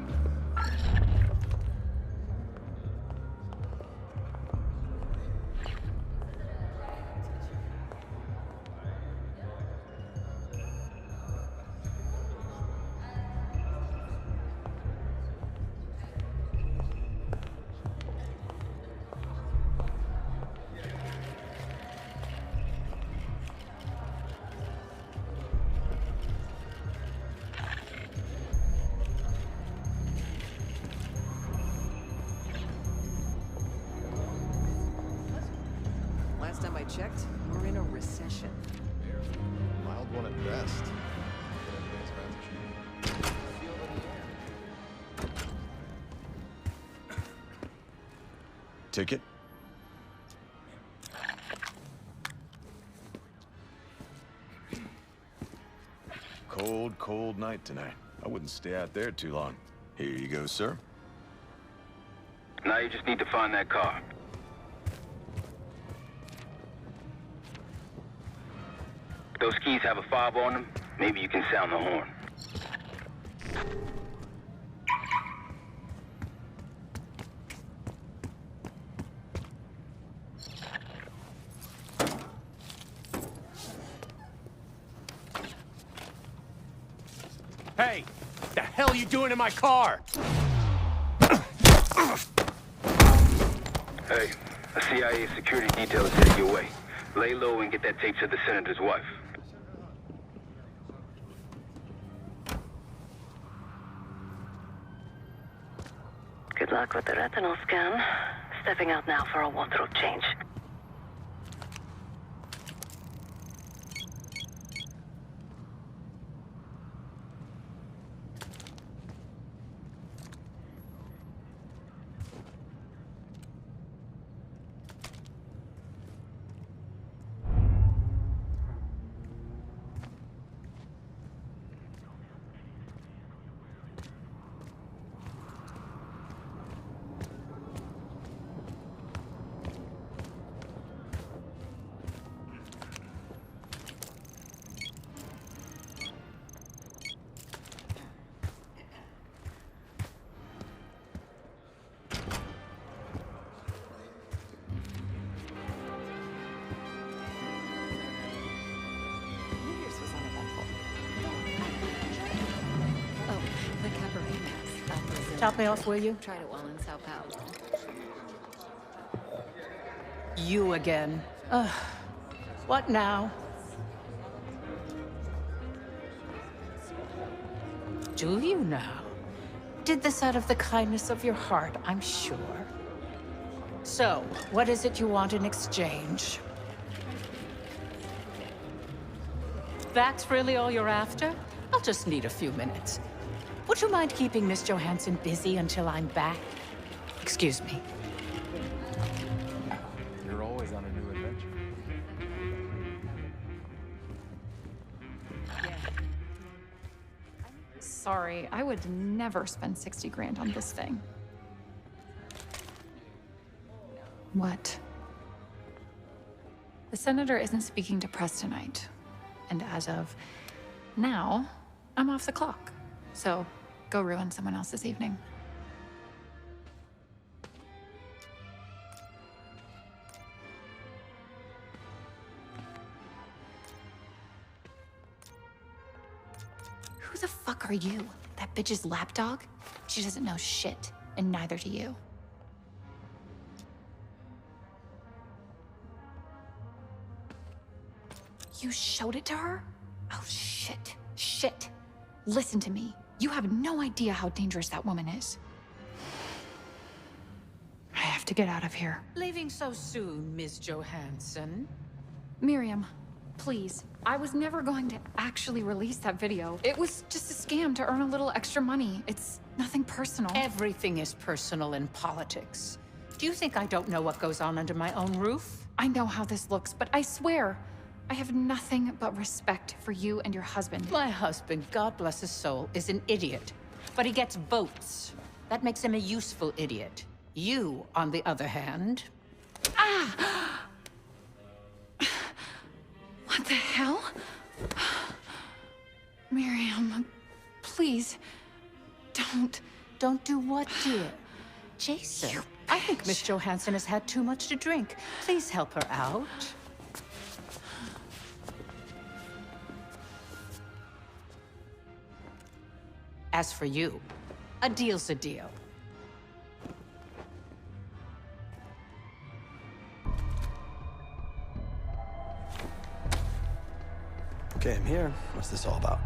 Last time I checked, we're in a recession. Mild one at best. Ticket? Cold, cold night tonight. I wouldn't stay out there too long. Here you go, sir. Now you just need to find that car. Those keys have a fob on them. Maybe you can sound the horn. Hey! The hell are you doing in my car? Hey, a CIA security detail is headed your way. Lay low and get that tape to the senator's wife. Good luck with the retinal scan. Stepping out now for a wardrobe change. Top me off, will you? Tried it while in Sao Paulo. You again. Ugh. What now? Do you now? Did this out of the kindness of your heart, I'm sure. So, what is it you want in exchange? That's really all you're after? I'll just need a few minutes. Would you mind keeping Miss Johansson busy until I'm back? Excuse me. You're always on a new adventure. Sorry, I would never spend 60 grand on this thing. What? The senator isn't speaking to press tonight. And as of now, I'm off the clock. So go ruin someone else's evening. Who the fuck are you? That bitch's lapdog? She doesn't know shit, and neither do you. You showed it to her? Oh, shit. Shit. Listen to me. You have no idea how dangerous that woman is. I have to get out of here. Leaving so soon, Miss Johansson? Miriam, please. I was never going to actually release that video. It was just a scam to earn a little extra money. It's nothing personal. Everything is personal in politics. Do you think I don't know what goes on under my own roof? I know how this looks, but I swear, I have nothing but respect for you and your husband. My husband, God bless his soul, is an idiot. But he gets votes. That makes him a useful idiot. You, on the other hand... Ah! What the hell? Miriam, please, don't... Don't do what, dear? Jason, I think Miss Johansson has had too much to drink. Please help her out. As for you, a deal's a deal. Okay, I'm here. What's this all about?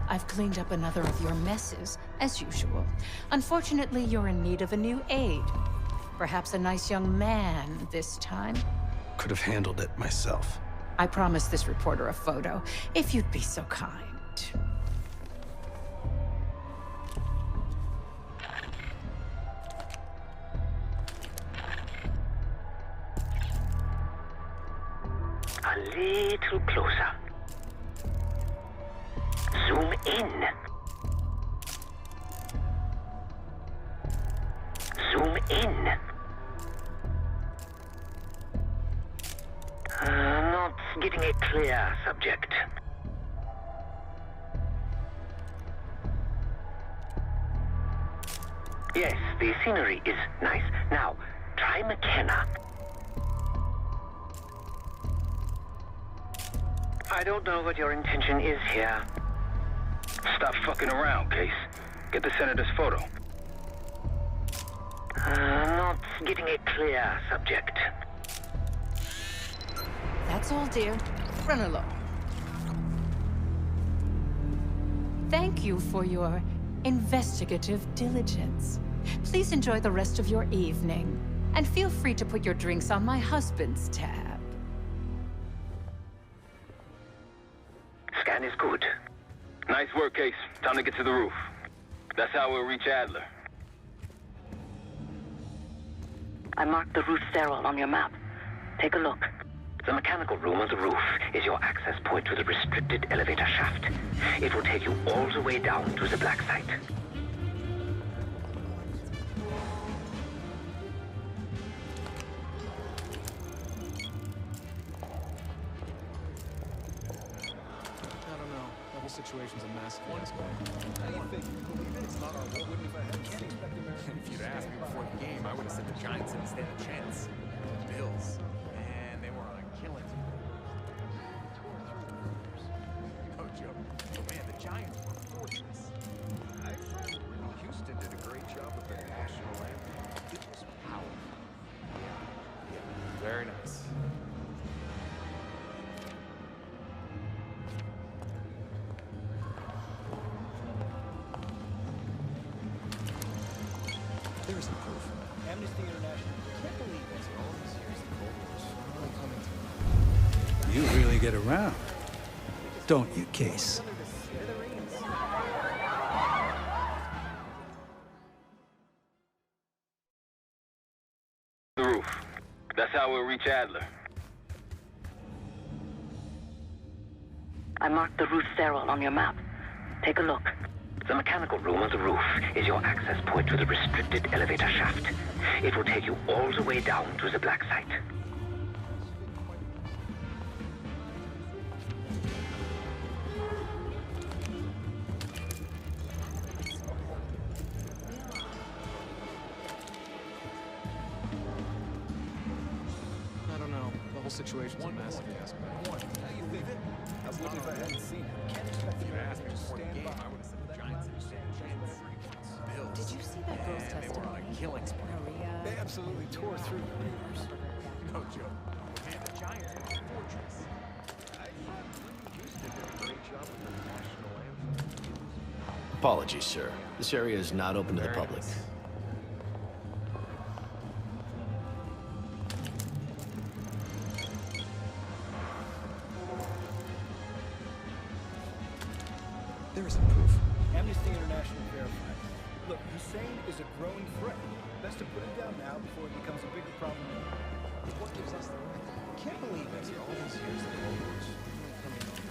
I've cleaned up another of your messes, as usual. Unfortunately, you're in need of a new aide. Perhaps a nice young man this time. Could have handled it myself. I promised this reporter a photo, if you'd be so kind. A little closer. Zoom in. Zoom in. Not getting a clear subject. Yes, the scenery is nice. Now, try McKenna. I don't know what your intention is here. Stop fucking around, Case. Get the senator's photo. Not getting a clear subject. That's all, dear. Run along. Thank you for your investigative diligence. Please enjoy the rest of your evening. And feel free to put your drinks on my husband's tab. Scan is good. Nice work, Case. Time to get to the roof. That's how we'll reach Adler. I marked the roof sterile on your map. Take a look. The mechanical room on the roof is your access point to the restricted elevator shaft. It will take you all the way down to the black site. I don't know. The whole situation's a mess. How do you think? Believe it? It's not our war. Wouldn't have had can't expect Americans. If you'd asked me before the game, I would have said the Giants didn't stand a chance. The Bills, man, they were on a killing team. No joke. Oh man, the Giants were fortress. Houston did a great job of There's proof. Amnesty International. Can't believe it's all these years the Cold War's finally coming to. You really get around, don't you, Case? The roof. That's how we'll reach Adler. I marked the roof stairwell on your map. Take a look. The mechanical room on the roof is your access point to the restricted elevator shaft. It will take you all the way down to the black site. I don't know. The whole situation's a mess. One. Now you leave it. I wouldn't if I hadn't seen it. Can't expect you to ask me before the game. I would have said the Giants had a chance. Bills. Did you see that girl's Man, they were on testimony? a killing spree. Maria. They absolutely tore through the Raiders. No joke. And the Giants were a fortress. I thought Houston did a great job with the national anthem. Apologies, sir. This area is not open to the public. There isn't proof. Amnesty International verified. Look, Hussein is a growing threat. Best to put him down now before it becomes a bigger problem later. It's what gives us the right. Can't believe after all these years the Cold War's finally coming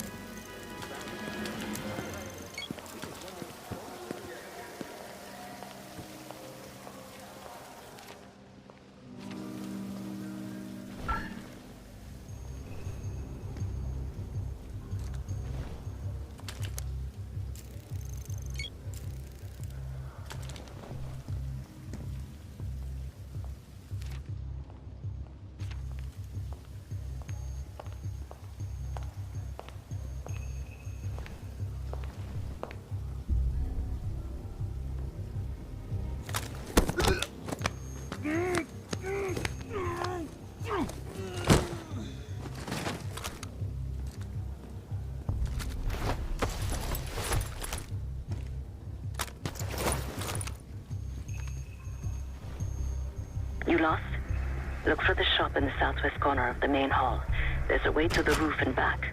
You lost? Look for the shop in the southwest corner of the main hall. There's a way to the roof and back.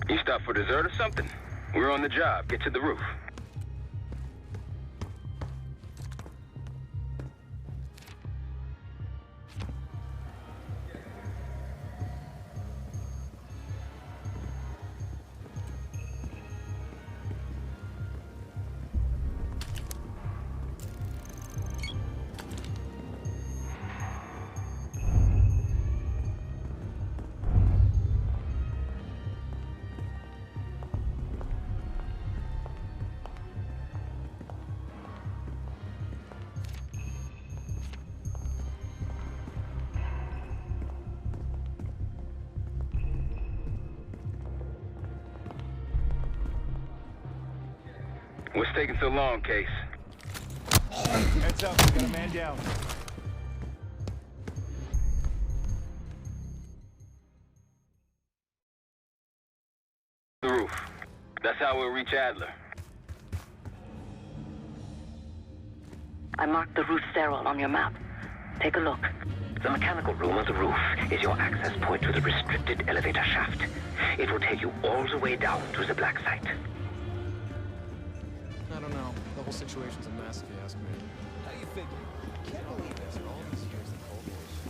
You stopped for dessert or something? We're on the job. Get to the roof. What's taking so long, Case? Heads up, we got a man down. The roof. That's how we'll reach Adler. I marked the roof stairwell on your map. Take a look. The mechanical room on the roof is your access point to the restricted elevator shaft. It will take you all the way down to the black site. I don't know. The whole situation's a mess, if you ask me. How you figure? Can't believe after all these years the Cold War's.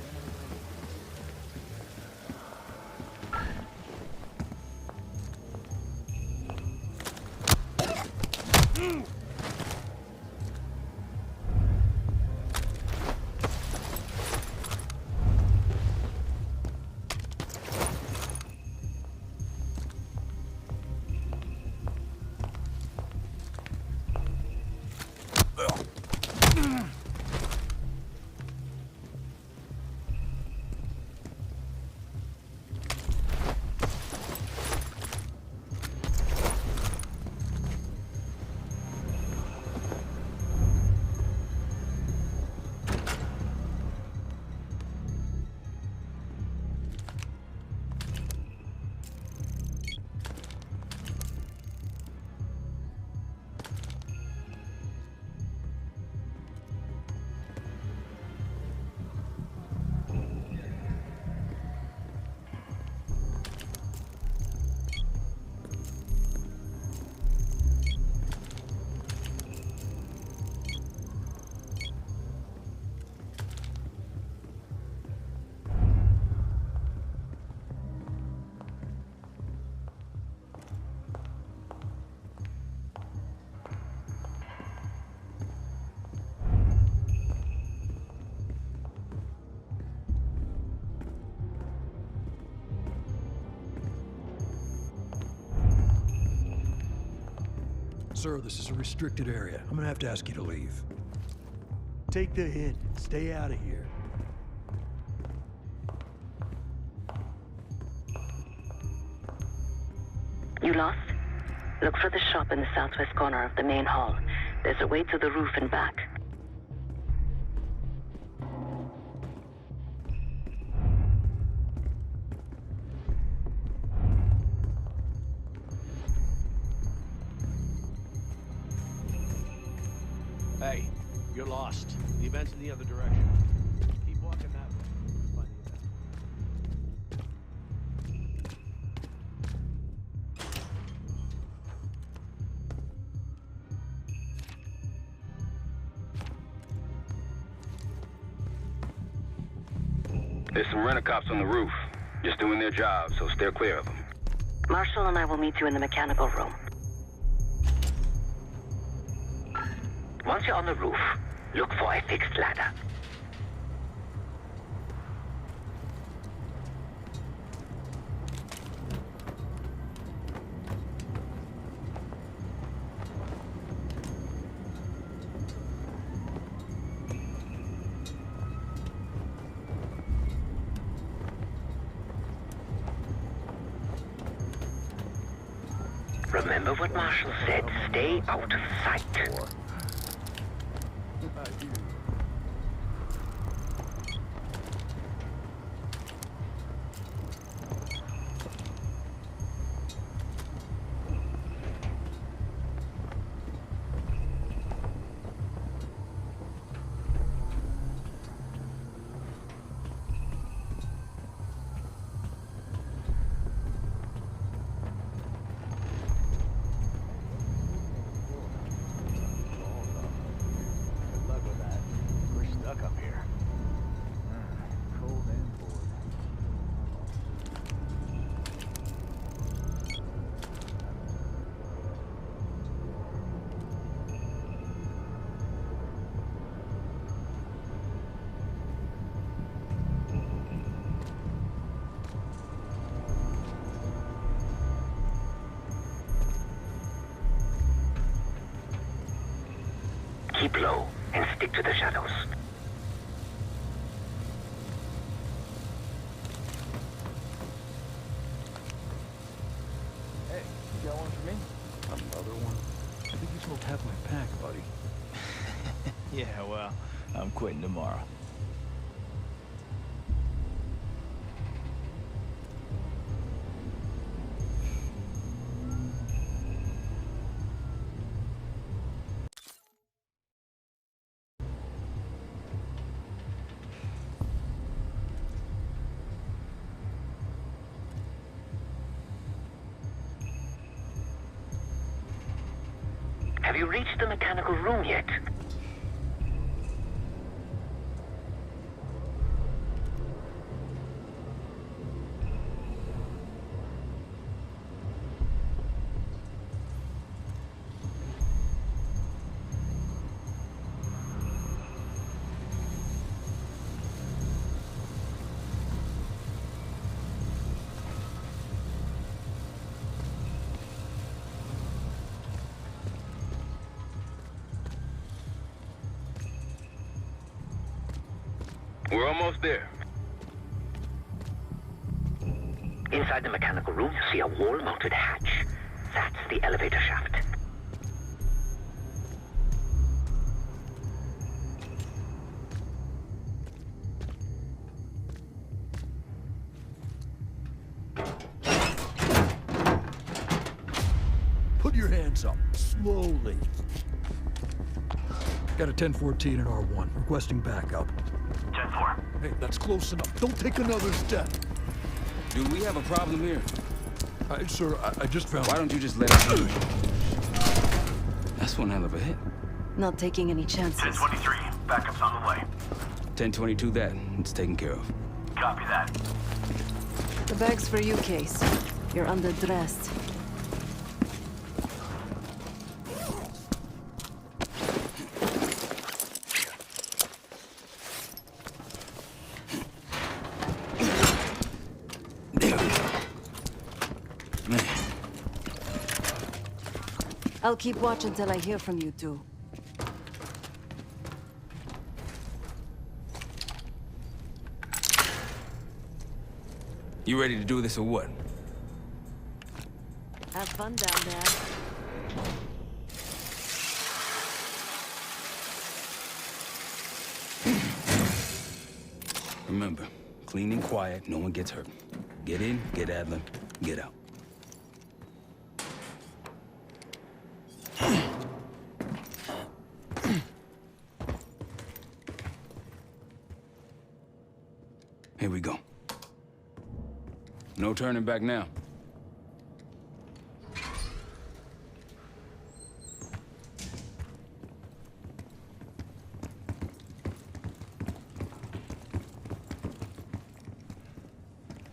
Sir, this is a restricted area. I'm gonna have to ask you to leave. Take the hint. Stay out of here. You lost? Look for the shop in the southwest corner of the main hall. There's a way to the roof and back. Hey, you're lost. The event's in the other direction. Keep walking that way. You'll find the event. There's some rent-a-cops on the roof. Just doing their job, so steer clear of them. Marshall and I will meet you in the mechanical room. Once you're on the roof, look for a fixed ladder. Remember what Marshall said, stay out of sight. Keep low and stick to the shadows. Hey, you got one for me? Another one? I think you smoked half my pack, buddy. Yeah, well, I'm quitting tomorrow. Have you reached the mechanical room yet? We're almost there. Inside the mechanical room, you see a wall-mounted hatch. That's the elevator shaft. Put your hands up, slowly. Got a 1014 and R1, requesting backup. 10-4. Hey, that's close enough. Don't take another step. Do we have a problem here? Sir, I just found... Why don't you just let us... That's one hell of a hit. Not taking any chances. 1023. Backup's on the way. 1022 that. It's taken care of. Copy that. The bag's for you, Case. You're underdressed. I'll keep watch until I hear from you two. You ready to do this or what? Have fun down there. Remember, clean and quiet, no one gets hurt. Get in, get Adler, get out. Here we go. No turning back now.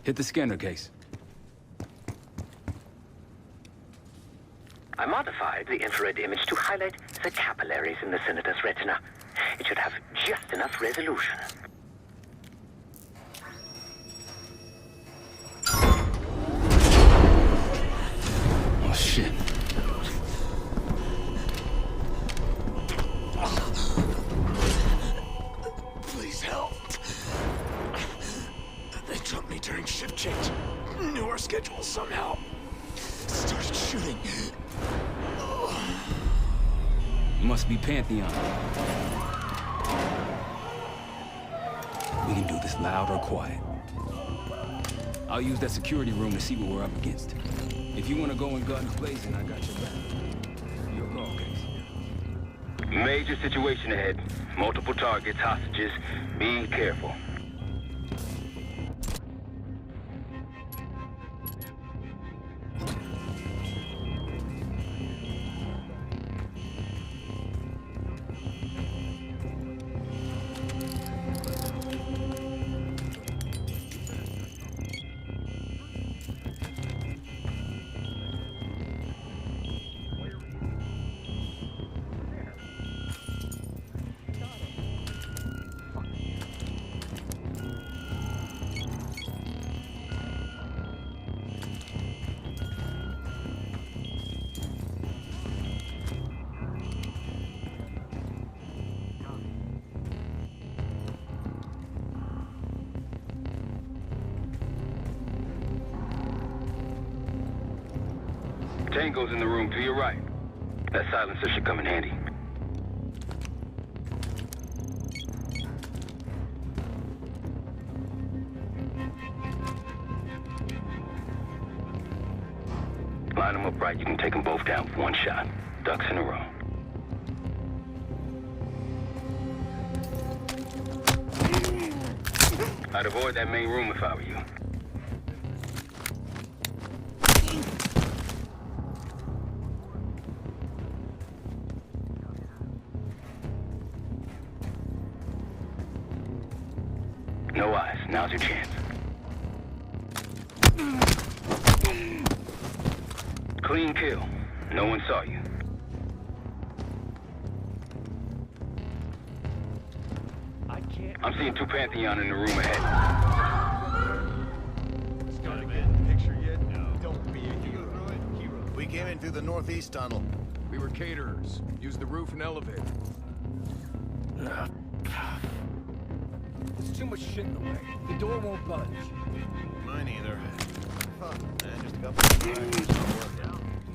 Hit the scanner case. I modified the infrared image to highlight the capillaries in the Senator's retina. It should have just enough resolution. Oh, shit. Please help. They took me during shift change. Knew our schedule somehow. Started shooting. Must be Pantheon. We can do this loud or quiet. I'll use that security room to see what we're up against. If you want to go in guns blazing, I got your back. Your call, Case. Major situation ahead. Multiple targets, hostages. Be careful. Tango's in the room to your right. That silencer should come in handy. Line them up right. You can take them both down with one shot. Ducks in a row. I'd avoid that main room if I were you. No eyes. Now's your chance. Clean kill. No one saw you. I'm seeing two Pantheon in the room ahead. Gotta get the picture yet? No. Don't be a hero. We came in through the northeast tunnel. We were caterers. Used the roof and elevator. There's too much shit in the way. The door won't budge. Mine either. Huh. Just a couple of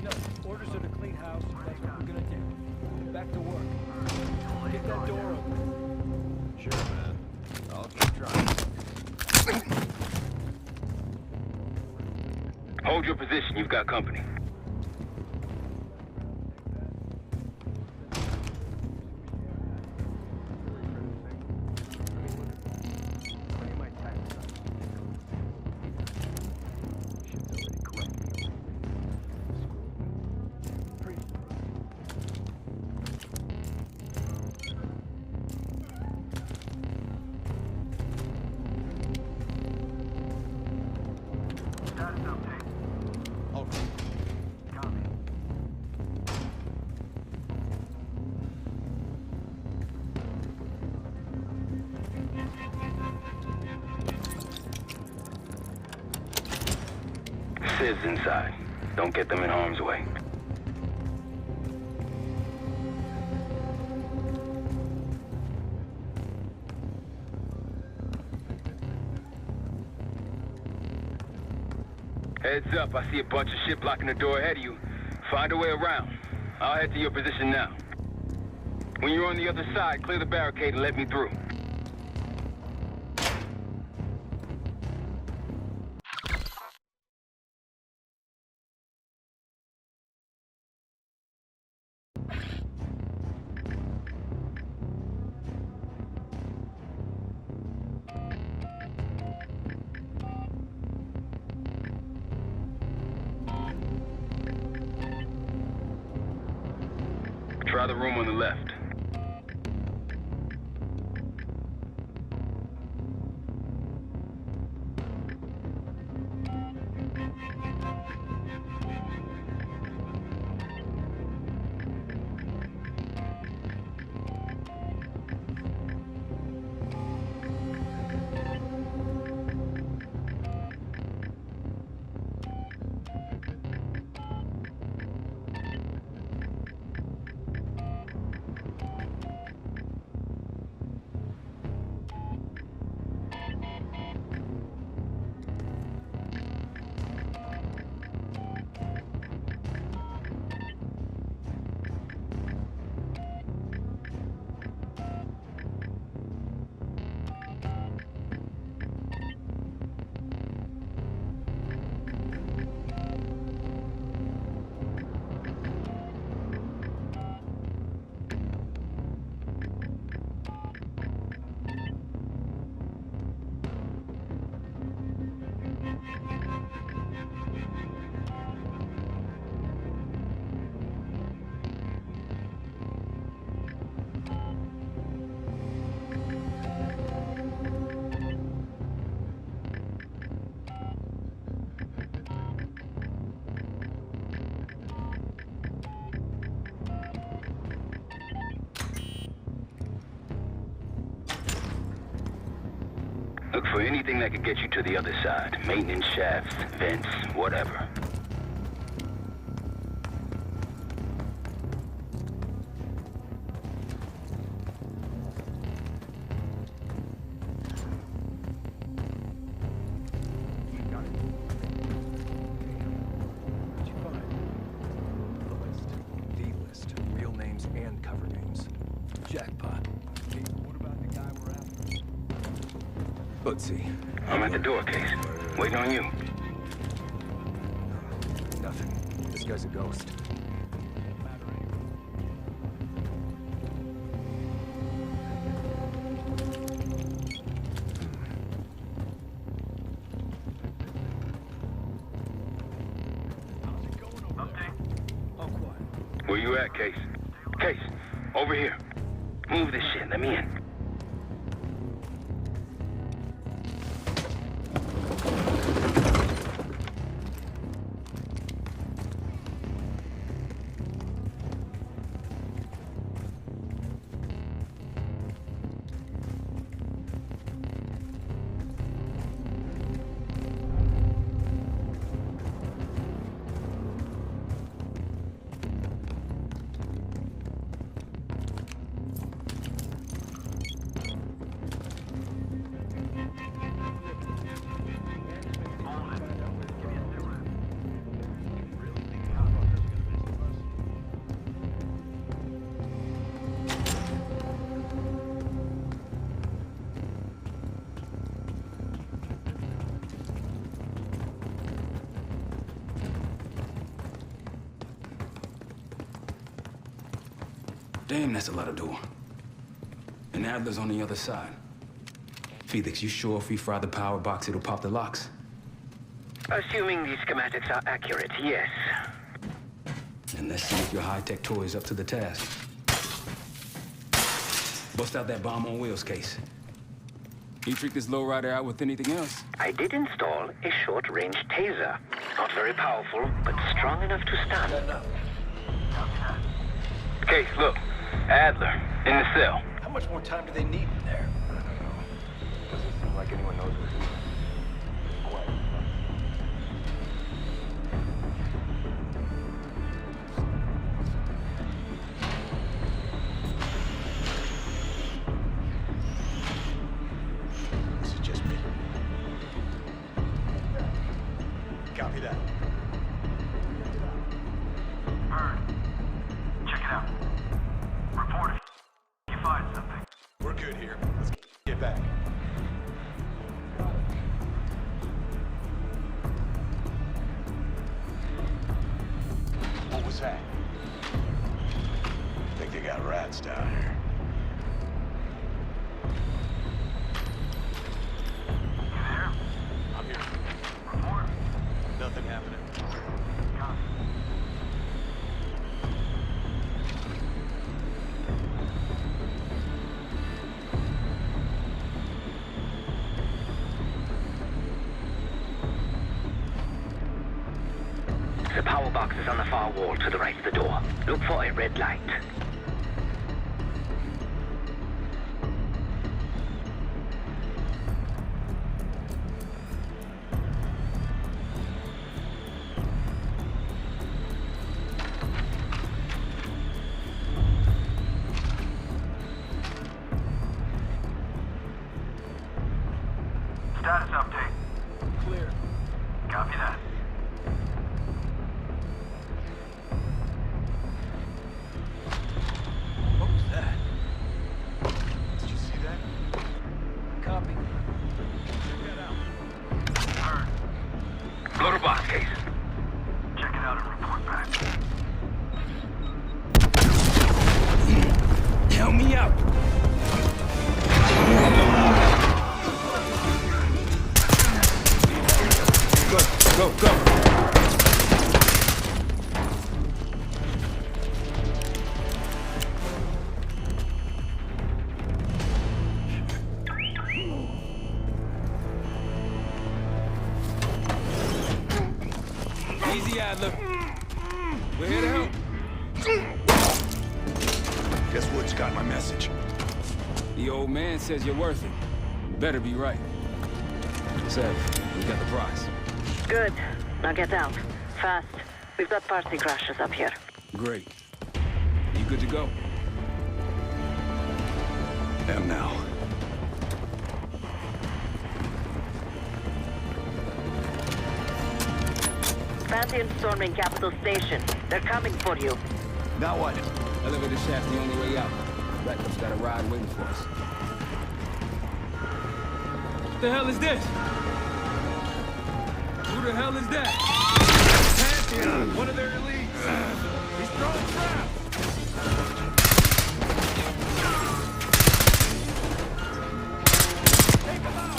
No, orders are to clean house. That's what we're gonna do. Back to work. Get that door open. Sure, man. I'll keep trying. Hold your position. You've got company. Sid's inside. Don't get them in harm's way. Heads up, I see a bunch of shit blocking the door ahead of you. Find a way around. I'll head to your position now. When you're on the other side, clear the barricade and let me through. Try the room on the left. Look for anything that could get you to the other side. Maintenance shafts, vents, whatever. Let's see. I'm at the door, Case. Waiting on you. Nothing. This guy's a ghost. Where you at, Case? Case, over here. Move this shit. Let me in. Damn, that's a lot of door. And Adler's on the other side. Felix, you sure if we fry the power box, it'll pop the locks? Assuming these schematics are accurate, yes. And let's see if your high-tech toy is up to the task. Bust out that bomb on wheels, Case. You trick this lowrider out with anything else? I did install a short-range taser. Not very powerful, but strong enough to stand. Case, look. Adler, in the cell. How much more time do they need in there? I don't know. Doesn't seem like anyone knows what to do. This is just me. Copy that. What's that? Think they got rats down here. You there? I'm here. Report. Nothing happening. Copy. The power box is on the far wall to the right of the door. Look for a red light. Status update. Clear. Copy that. What was that? Did you see that? Copy. Check that out. Heard. Go to boss case. Check it out and report back. Help me out. Go, go. Easy, Adler. We're here to help. Guess Wood's got my message. The old man says you're worth it. You better be right. Sev, we got the prize. Good. Now get out. Fast. We've got party crashes up here. Great. You good to go? Am now. Pantheon storming Capital Station. They're coming for you. Now what? Elevator shaft's the only way out. Ratcliffe's got a ride waiting for us. What the hell is this? Who the hell is that? Pantheon, one of their elites. He's throwing traps. Take him out.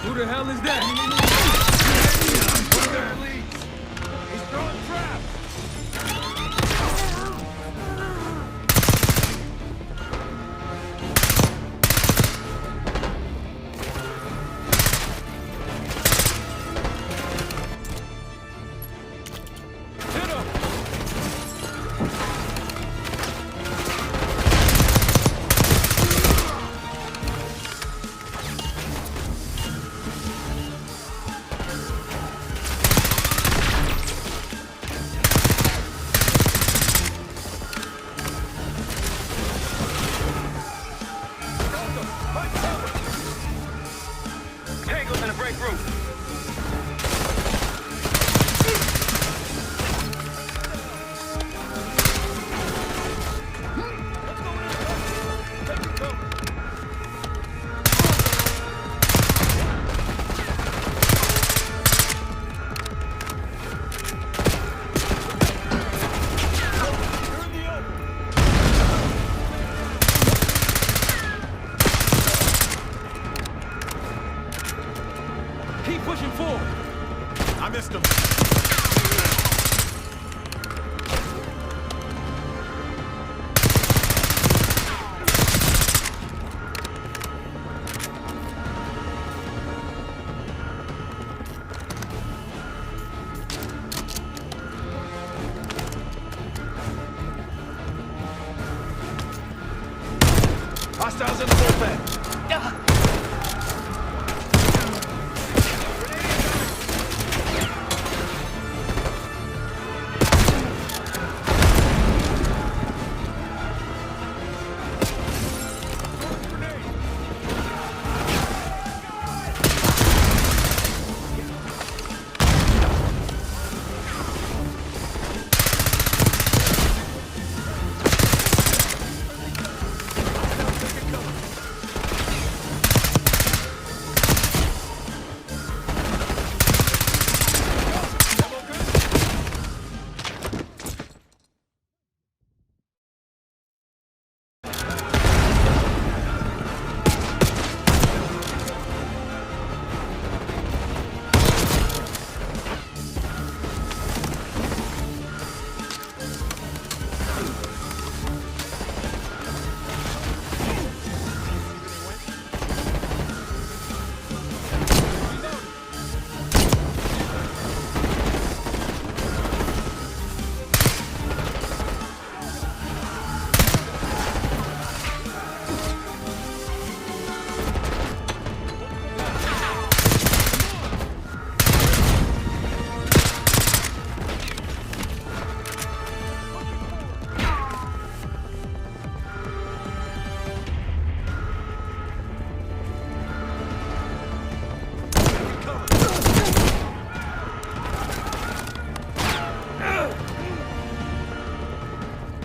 Who the hell is that? One of their elites. He's throwing traps. Hit him! Tango's in the break room. Keep pushing forward. I missed him. Hostiles in the bullpen.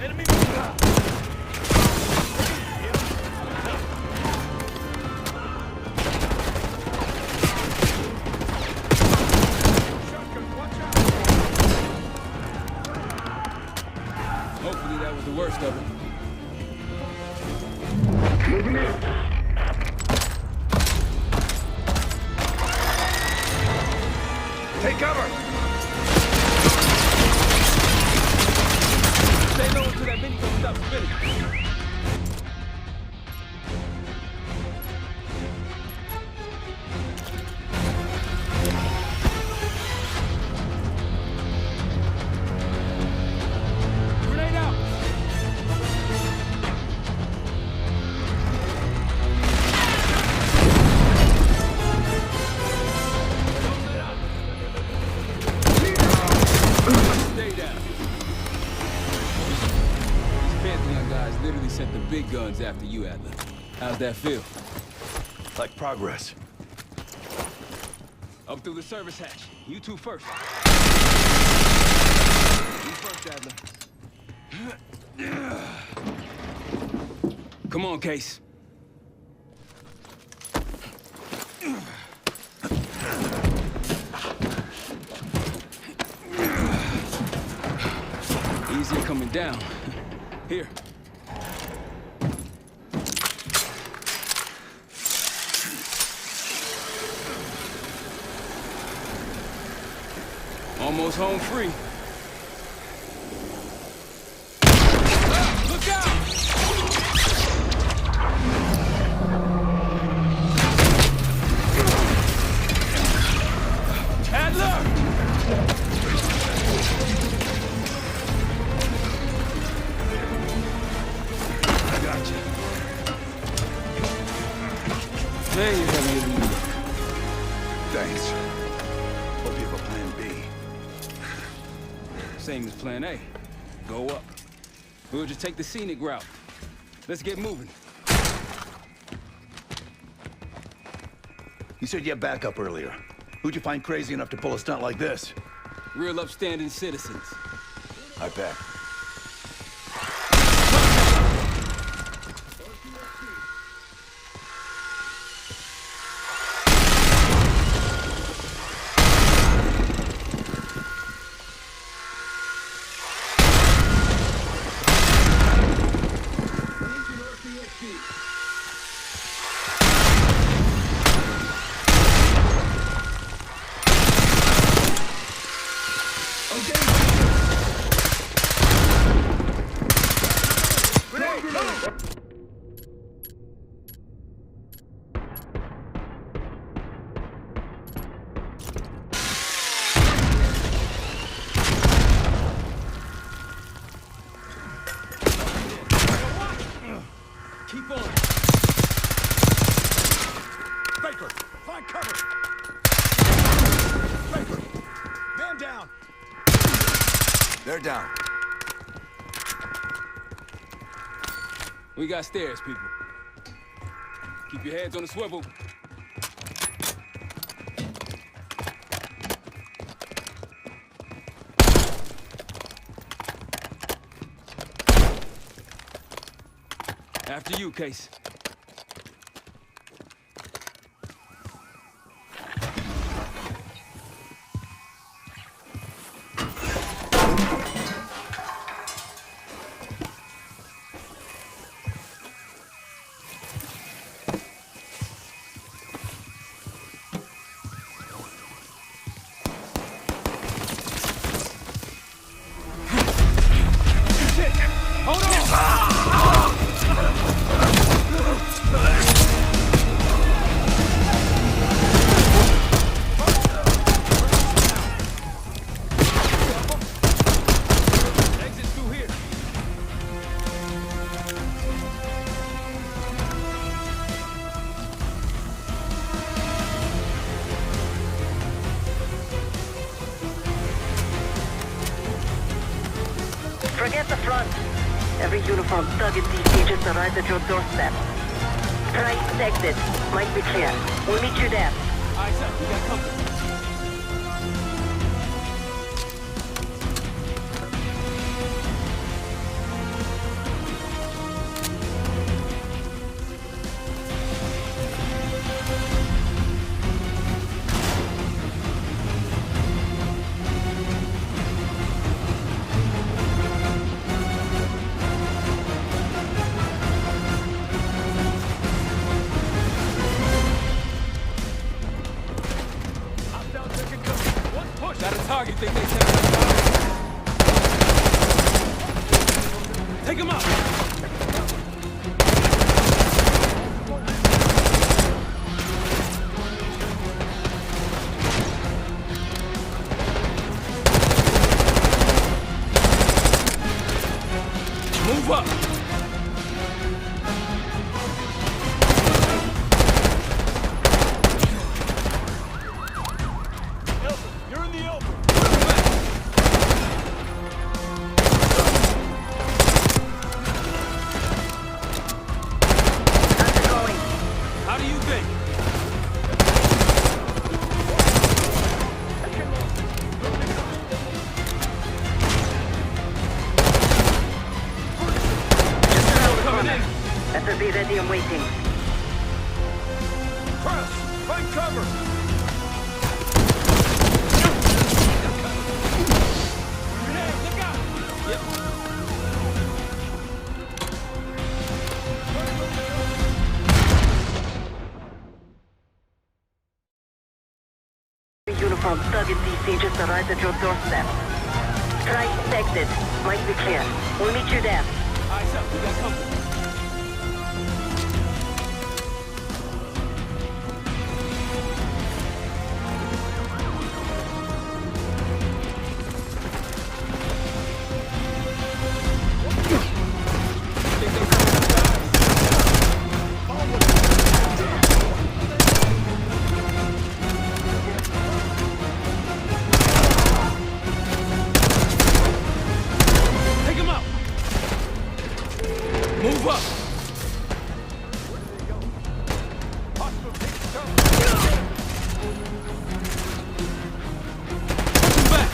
Enemy! Hopefully that was the worst of it. Take cover! Stay low until that minigun stops spinning. Grenade out! Stay down. These Pantheon guys literally sent the big guns after you, Adler. How's that feel? Like progress. Up through the service hatch. You two first. You first, Adler. Come on, Case. Easier coming down. Here. Almost home free. Look out! Adler! I got you. There you have your lead. Thanks. Hope you have a plan B. Same as plan A. Go up. We'll just take the scenic route. Let's get moving. You said you had backup earlier. Who'd you find crazy enough to pull a stunt like this? Real upstanding citizens. I bet. Keep on. Baker, find cover! Baker, man down! They're down. We got stairs, people. Keep your heads on the swivel. After you, Case. Hold on! Exit through here. Forget the front. Every uniform thug in DC just arrived at your doorstep. Try east exit. Might be clear. We'll meet you there. Eyes up, we got company. Move up! You're in the elbow. How do you think? Better be ready and waiting. Cross, find cover. Grenade, look out. Yep. Uniform thug and DC just arrived at your doorstep. Try exit. Might be clear. We'll meet you there. Eyes up, we got company. Take him out! Move up! Push him back!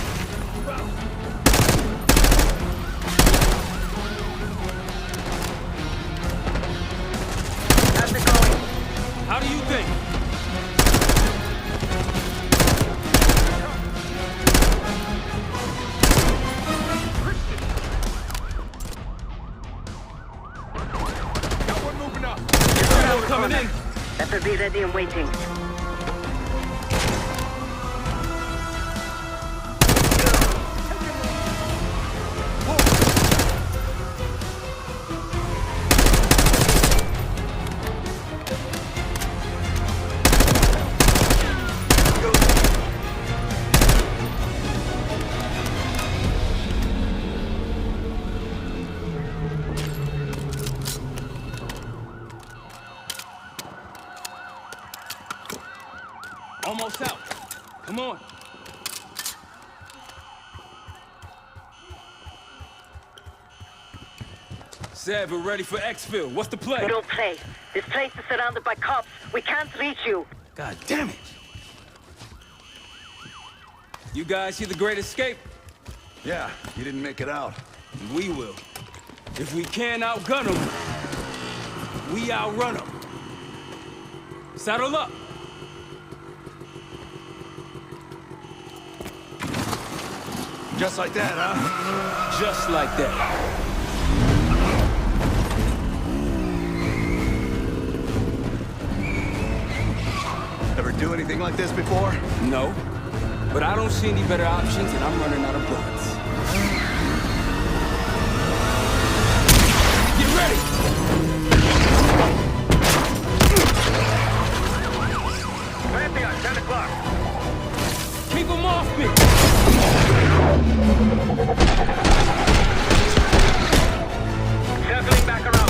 How's it going? How do you think? Got one moving up. Coming in! Better be ready and waiting. Almost out. Come on. Said we're ready for exfil. What's the play? We don't play. This place is surrounded by cops. We can't reach you. God damn it! You guys see the Great Escape? Yeah, you didn't make it out. We will. If we can't outgun them, we outrun them. Saddle up. Just like that, huh? Just like that. Ever do anything like this before? No. But I don't see any better options, and I'm running out of bullets. Get ready! Plan me on 10 o'clock. Keep them off me! Circling back around.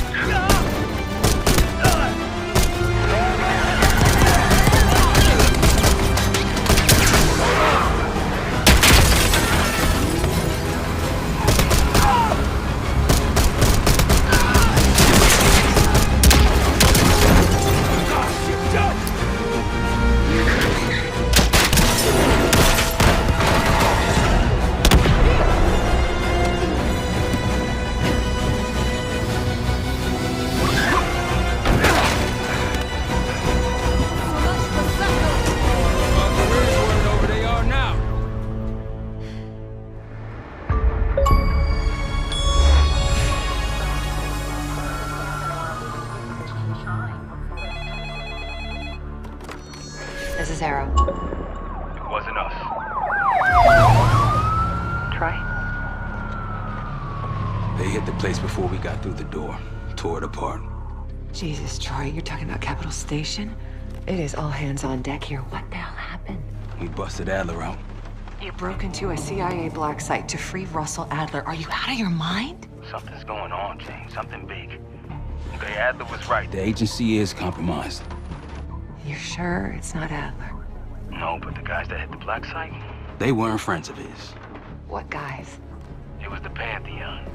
This is Arrow. It wasn't us. Troy? They hit the place before we got through the door. Tore it apart. Jesus, Troy, you're talking about Capital Station? It is all hands on deck here. What the hell happened? We busted Adler out. You broke into a CIA black site to free Russell Adler. Are you out of your mind? Something's going on, James. Something big. Okay, Adler was right. The agency is compromised. You're sure it's not Adler? No, but the guys that hit the black site, they weren't friends of his. What guys? It was the Pantheon.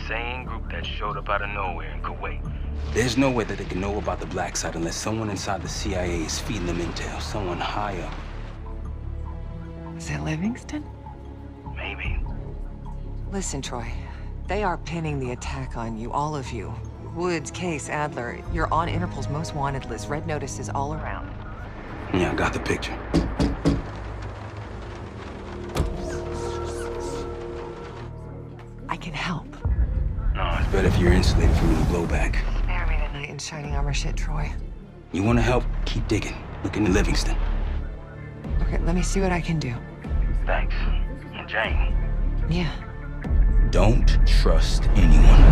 Same group that showed up out of nowhere in Kuwait. There's no way that they can know about the black site unless someone inside the CIA is feeding them intel. Someone high up. Is it Livingston? Maybe. Listen, Troy. They are pinning the attack on you, all of you. Woods, Case, Adler. You're on Interpol's most wanted list. Red notices all around. Yeah, I got the picture. I can help. No, it's better if you're insulated from any blowback. Spare me the knight in shining armor shit, Troy. You want to help? Keep digging. Look into Livingston. Okay, let me see what I can do. Thanks. And Jane. Yeah. Don't trust anyone.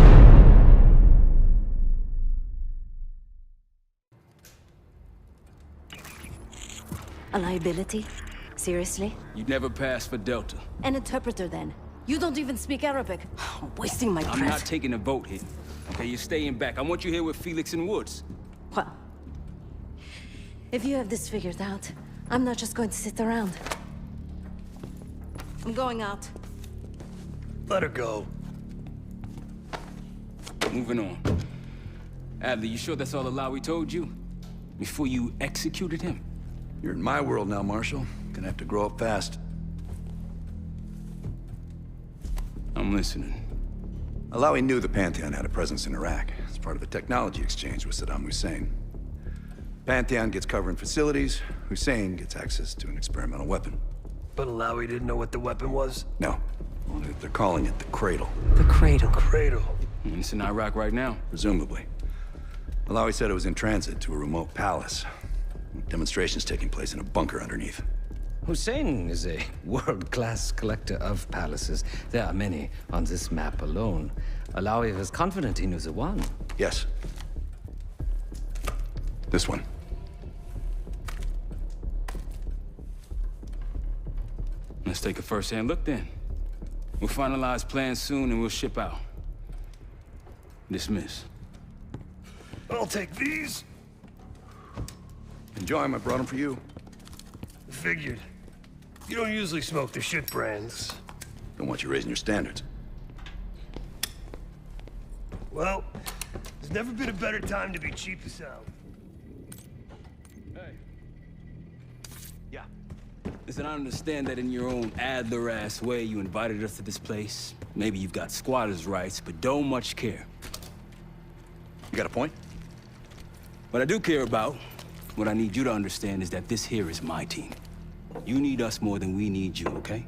A liability? Seriously? You'd never pass for Delta. An interpreter, then. You don't even speak Arabic. I'm wasting my breath. I'm not taking a vote here. Okay, you're staying back. I want you here with Felix and Woods. Well, if you have this figured out, I'm not just going to sit around. I'm going out. Let her go. Moving on. Adler, you sure that's all the lie we told you? Before you executed him? You're in my world now, Marshal. Gonna have to grow up fast. I'm listening. Alawi knew the Pantheon had a presence in Iraq. It's part of a technology exchange with Saddam Hussein. Pantheon gets cover in facilities. Hussein gets access to an experimental weapon. But Alawi didn't know what the weapon was? No. Well, they're calling it the Cradle. The Cradle. Cradle. It's in Iraq right now. Presumably. Alawi said it was in transit to a remote palace. Demonstrations taking place in a bunker underneath. Hussein is a world-class collector of palaces. There are many on this map alone. Alawi was confident he knew the one. Yes. This one. Let's take a first-hand look then. We'll finalize plans soon and we'll ship out. Dismiss. I'll take these. Enjoy them. I brought them for you. Figured. You don't usually smoke the shit brands. Don't want you raising your standards. Well, there's never been a better time to be cheap as hell. Hey. Yeah. Listen, I understand that in your own Adler-ass way, you invited us to this place. Maybe you've got squatters' rights, but don't much care. You got a point? What I do care about, what I need you to understand is that this here is my team. You need us more than we need you, okay?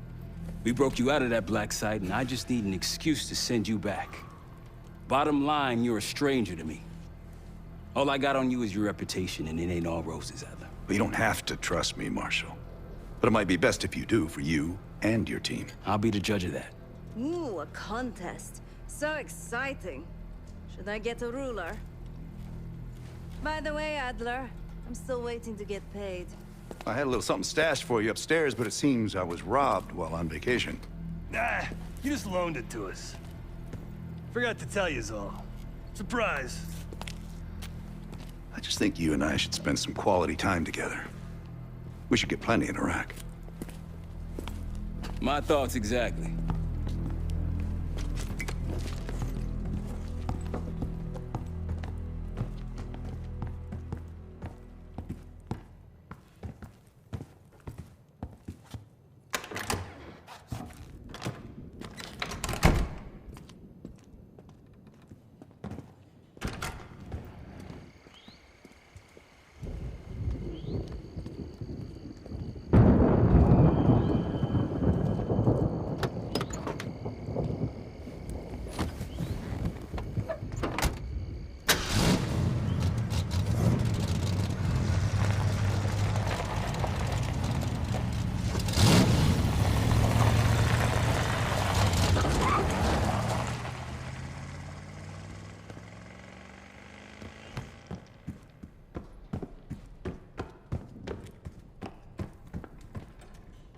We broke you out of that black site, and I just need an excuse to send you back. Bottom line, you're a stranger to me. All I got on you is your reputation, and it ain't all roses, Adler. But you don't have to trust me, Marshal. But it might be best if you do, for you and your team. I'll be the judge of that. Ooh, a contest. So exciting. Should I get a ruler? By the way, Adler, I'm still waiting to get paid. I had a little something stashed for you upstairs, but it seems I was robbed while on vacation. Nah, you just loaned it to us. Forgot to tell yous all. Surprise. I just think you and I should spend some quality time together. We should get plenty in Iraq. My thoughts exactly.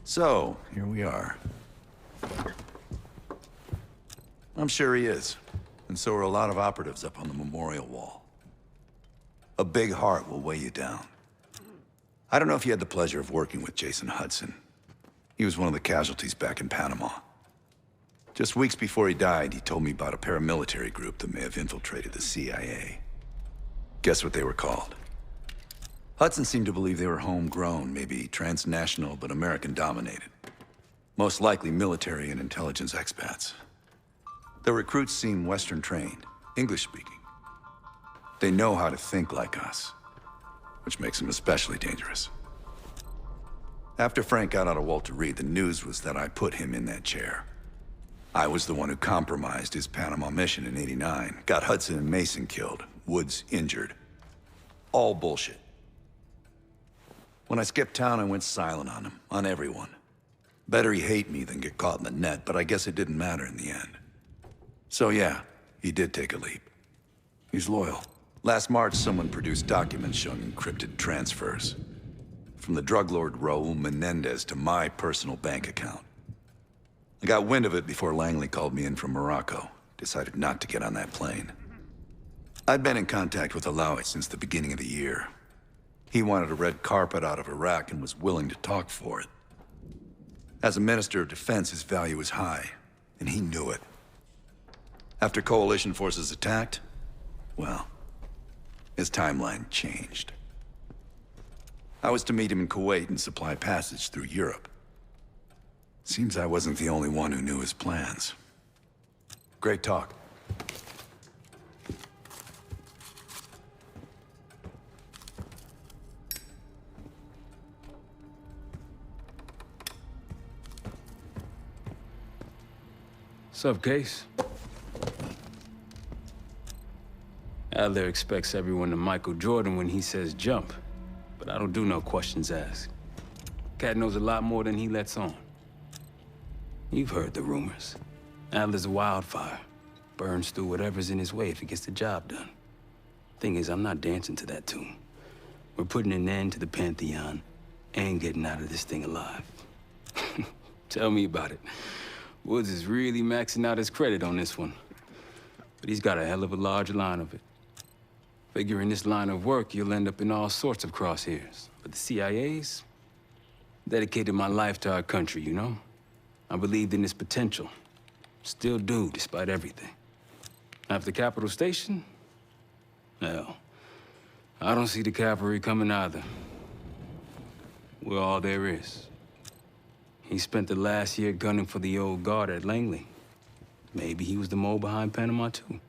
So, here we are. I'm sure he is. And so are a lot of operatives up on the memorial wall. A big heart will weigh you down. I don't know if you had the pleasure of working with Jason Hudson. He was one of the casualties back in Panama. Just weeks before he died, he told me about a paramilitary group that may have infiltrated the CIA. Guess what they were called? Hudson seemed to believe they were homegrown, maybe transnational, but American-dominated. Most likely military and intelligence expats. The recruits seem Western-trained, English-speaking. They know how to think like us, which makes them especially dangerous. After Frank got out of Walter Reed, the news was that I put him in that chair. I was the one who compromised his Panama mission in '89, got Hudson and Mason killed, Woods injured. All bullshit. When I skipped town, I went silent on him, on everyone. Better he hate me than get caught in the net, but I guess it didn't matter in the end. So yeah, he did take a leap. He's loyal. Last March, someone produced documents showing encrypted transfers. From the drug lord Raul Menendez to my personal bank account. I got wind of it before Langley called me in from Morocco. Decided not to get on that plane. I'd been in contact with Alawi since the beginning of the year. He wanted a red carpet out of Iraq and was willing to talk for it. As a Minister of Defense, his value was high, and he knew it. After coalition forces attacked, well, his timeline changed. I was to meet him in Kuwait and supply passage through Europe. Seems I wasn't the only one who knew his plans. Great talk. Sup, Case? Adler expects everyone to Michael Jordan when he says jump, but I don't do no questions asked. Cat knows a lot more than he lets on. You've heard the rumors. Adler's a wildfire. Burns through whatever's in his way if he gets the job done. Thing is, I'm not dancing to that tune. We're putting an end to the Pantheon and getting out of this thing alive. Tell me about it. Woods is really maxing out his credit on this one. But he's got a hell of a large line of it. Figure in this line of work, you'll end up in all sorts of crosshairs. But the CIA's dedicated my life to our country, you know? I believed in its potential. Still do, despite everything. After Capital Station? Hell, I don't see the cavalry coming either. We're all there is. He spent the last year gunning for the old guard at Langley. Maybe he was the mole behind Panama, too.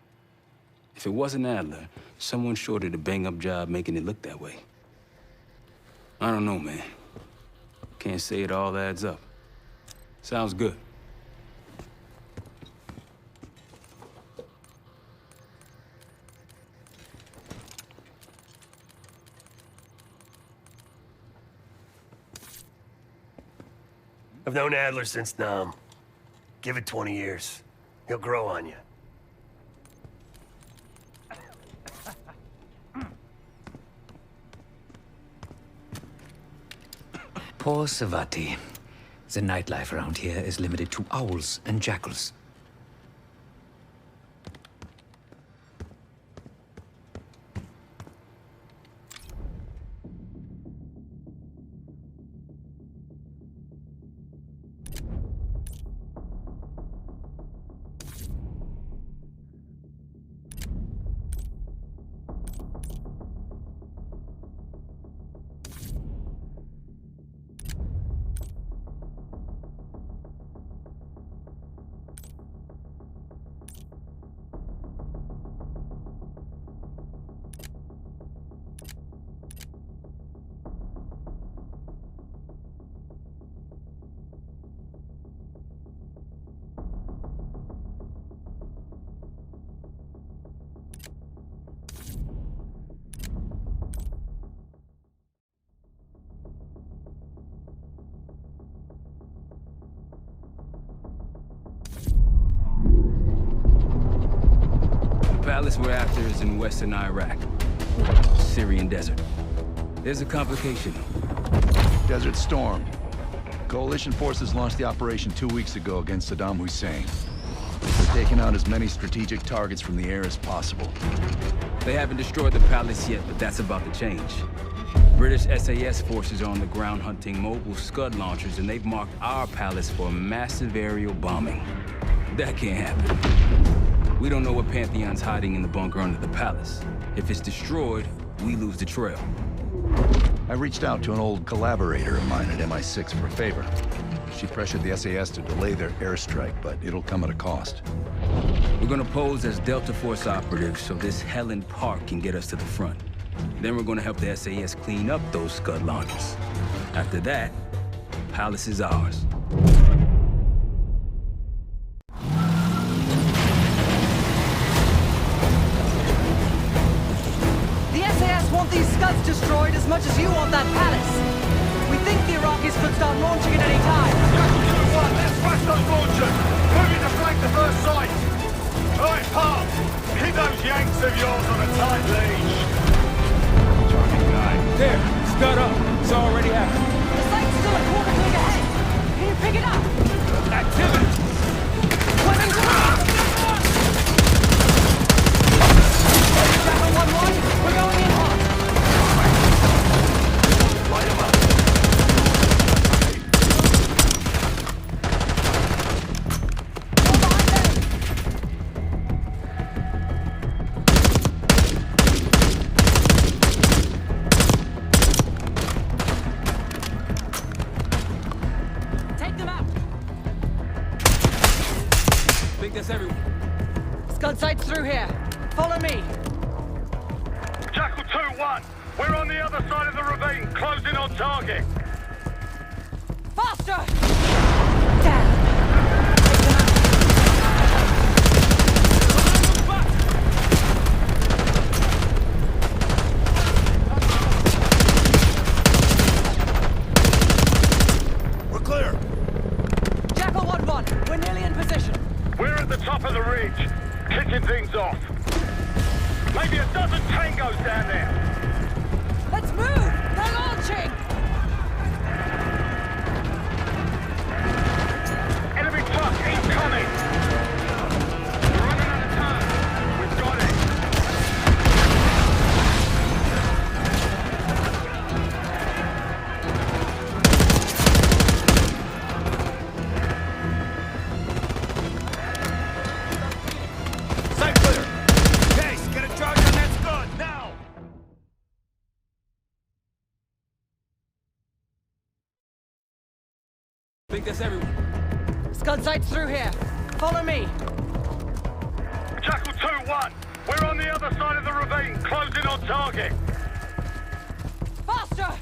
If it wasn't Adler, someone sure did a bang-up job making it look that way. I don't know, man. Can't say it all adds up. Sounds good. I've known Adler since Nam. Give it 20 years. He'll grow on you. Poor Savati. The nightlife around here is limited to owls and jackals. Palace we're after is in western Iraq. Syrian desert. There's a complication. Desert Storm. Coalition forces launched the operation 2 weeks ago against Saddam Hussein. We're taking out as many strategic targets from the air as possible. They haven't destroyed the palace yet, but that's about to change. British SAS forces are on the ground hunting mobile Scud launchers, and they've marked our palace for massive aerial bombing. That can't happen. We don't know what Pantheon's hiding in the bunker under the palace. If it's destroyed, we lose the trail. I reached out to an old collaborator of mine at MI6 for a favor. She pressured the SAS to delay their airstrike, but it'll come at a cost. We're gonna pose as Delta Force operatives so this Helen Park can get us to the front. Then we're gonna help the SAS clean up those Scud launchers. After that, Palace is ours. The SAS want these Scuds destroyed as much as you want that palace. We think the Iraqis could start launching at any time. Let's smash those launchers! Moving to flank the first sight! Alright, Park! Keep those Yanks of yours on a tight leash! Charming guy. There! Scud up! It's already happened. The site's still a quarter click ahead. Can you pick it up? Activity! Weapons around! Jackal 1-1, we're going in hot. Light him up! That's everyone. Scud sights through here. Follow me. Jackal 2-1, we're on the other side of the ravine, closing on target. Faster! We're clear. Jackal 1-1, we're nearly in position. We're at the top of the ridge, kicking things off. Maybe a dozen tangos down there. Let's move! They're launching! Enemy truck incoming! We're running out of time. We've got it. Sight clear! Case, get a charge on that Scud, now! I think that's everyone. Scud sights through here. Follow me. Jackal 2-1, we're on the other side of the ravine, closing on target. Faster!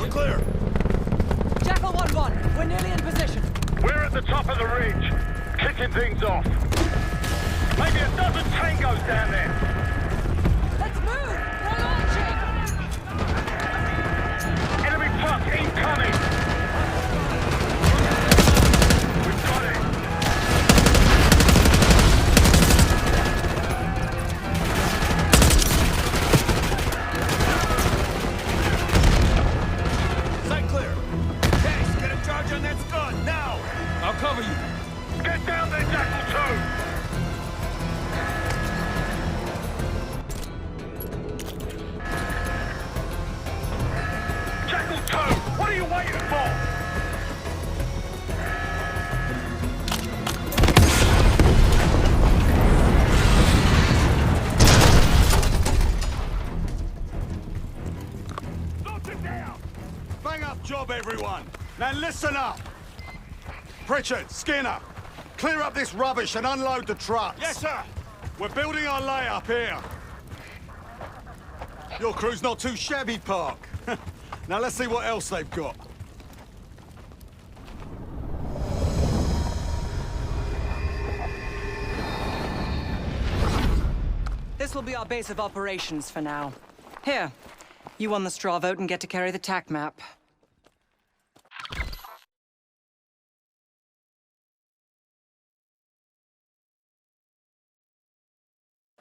We're clear. Jackal 1-1, we're nearly in position. We're at the top of the ridge, kicking things off. Maybe a dozen tangos down there. Let's move! They're launching! Enemy truck incoming! We've got it! Sight clear! Case, get a charge on that Scud, now! I'll cover you. Get down there, Jackal 2! Jackal 2, what are you waiting for? Knock it down! Bang up job, everyone! Now listen up! Pritchard, Skinner, clear up this rubbish and unload the trucks. Yes, sir. We're building our layup here. Your crew's not too shabby, Park. Now let's see what else they've got. This will be our base of operations for now. Here, you won the straw vote and get to carry the TAC map.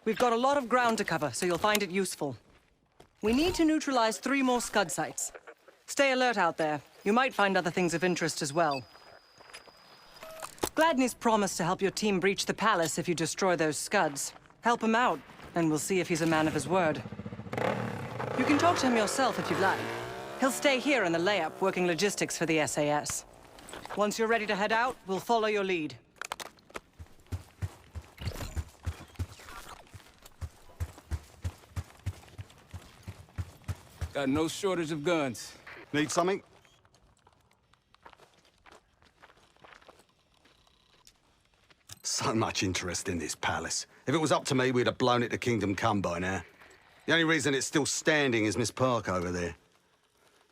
We've got a lot of ground to cover, so you'll find it useful. We need to neutralize 3 more Scud sites. Stay alert out there. You might find other things of interest as well. Gladney's promised to help your team breach the palace if you destroy those Scuds. Help him out, and we'll see if he's a man of his word. You can talk to him yourself if you'd like. He'll stay here in the layup, working logistics for the SAS. Once you're ready to head out, we'll follow your lead. Got no shortage of guns. Need something? So much interest in this palace. If it was up to me, we'd have blown it to Kingdom Come by now. The only reason it's still standing is Miss Park over there.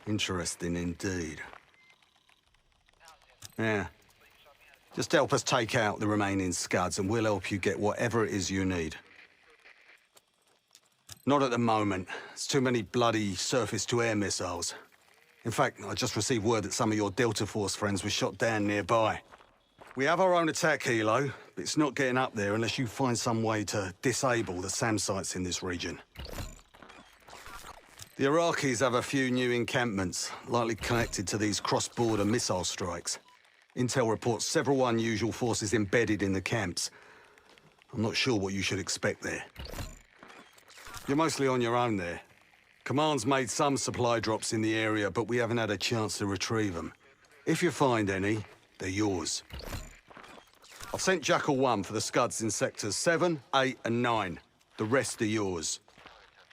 Interesting indeed. Yeah. Just help us take out the remaining Scuds and we'll help you get whatever it is you need. Not at the moment. There's too many bloody surface-to-air missiles. In fact, I just received word that some of your Delta Force friends were shot down nearby. We have our own attack helo, but it's not getting up there unless you find some way to disable the SAM sites in this region. The Iraqis have a few new encampments, likely connected to these cross-border missile strikes. Intel reports several unusual forces embedded in the camps. I'm not sure what you should expect there. You're mostly on your own there. Command's made some supply drops in the area, but we haven't had a chance to retrieve them. If you find any, they're yours. I've sent Jackal 1 for the Scuds in sectors 7, 8, and 9. The rest are yours.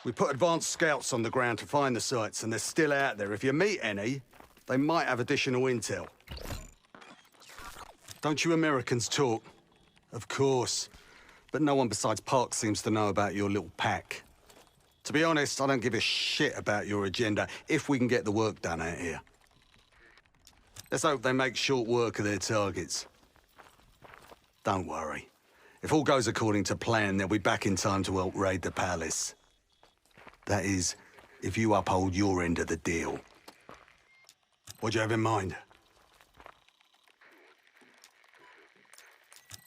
We put advanced scouts on the ground to find the sites, and they're still out there. If you meet any, they might have additional intel. Don't you Americans talk? Of course. But no one besides Park seems to know about your little pack. To be honest, I don't give a shit about your agenda if we can get the work done out here. Let's hope they make short work of their targets. Don't worry. If all goes according to plan, they'll be back in time to help raid the palace. That is, if you uphold your end of the deal. What do you have in mind?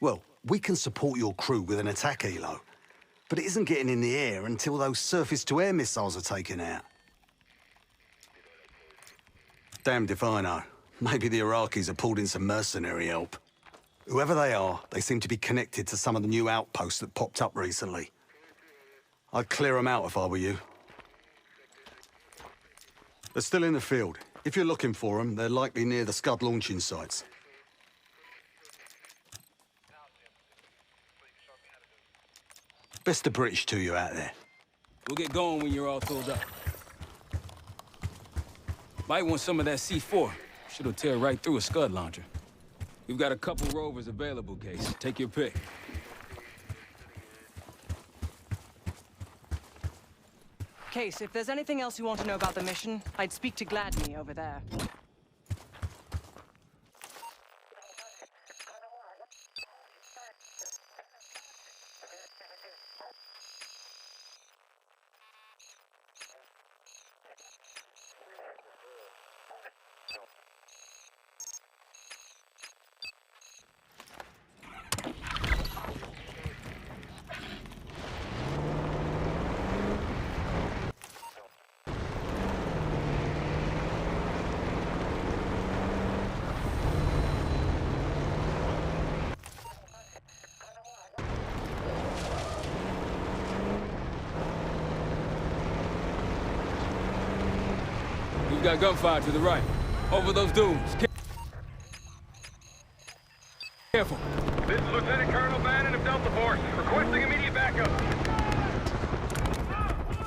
Well, we can support your crew with an attack helo, but it isn't getting in the air until those surface-to-air missiles are taken out. Damned if I know. Maybe the Iraqis have pulled in some mercenary help. Whoever they are, they seem to be connected to some of the new outposts that popped up recently. I'd clear them out if I were you. They're still in the field. If you're looking for them, they're likely near the Scud launching sites. Best of British to you out there. We'll get going when you're all filled up. Might want some of that C4. Shit'll tear right through a Scud launcher. We've got a couple rovers available, Case. Take your pick. Case, if there's anything else you want to know about the mission, I'd speak to Gladney over there. We've got gunfire to the right. Over those dunes. Careful. This is Lieutenant Colonel Bannon of Delta Force, requesting immediate backup.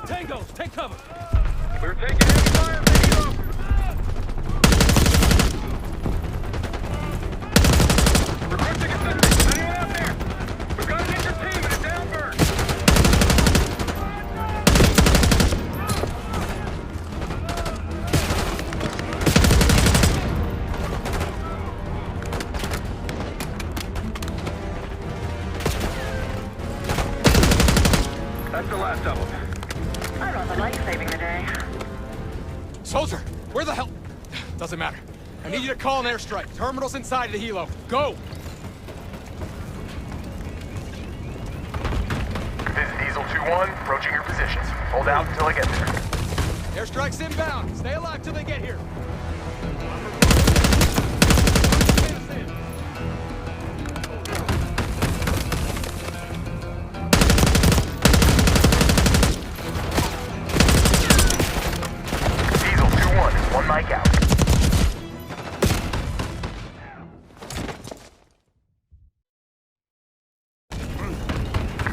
Tangos, take cover. We're taking heavy fire from the helo. Requesting assistance. Anyone out there? We've got an injured team and a down bird. That's the last of them. I run the life saving today. Soldier, where the hell? Doesn't matter. I need you to call an airstrike. Terminal's inside of the helo. Go! This is 2-1, approaching your positions. Hold out until I get there. Airstrike's inbound. Stay alive till they get here. Diesel 2-1, one mic out.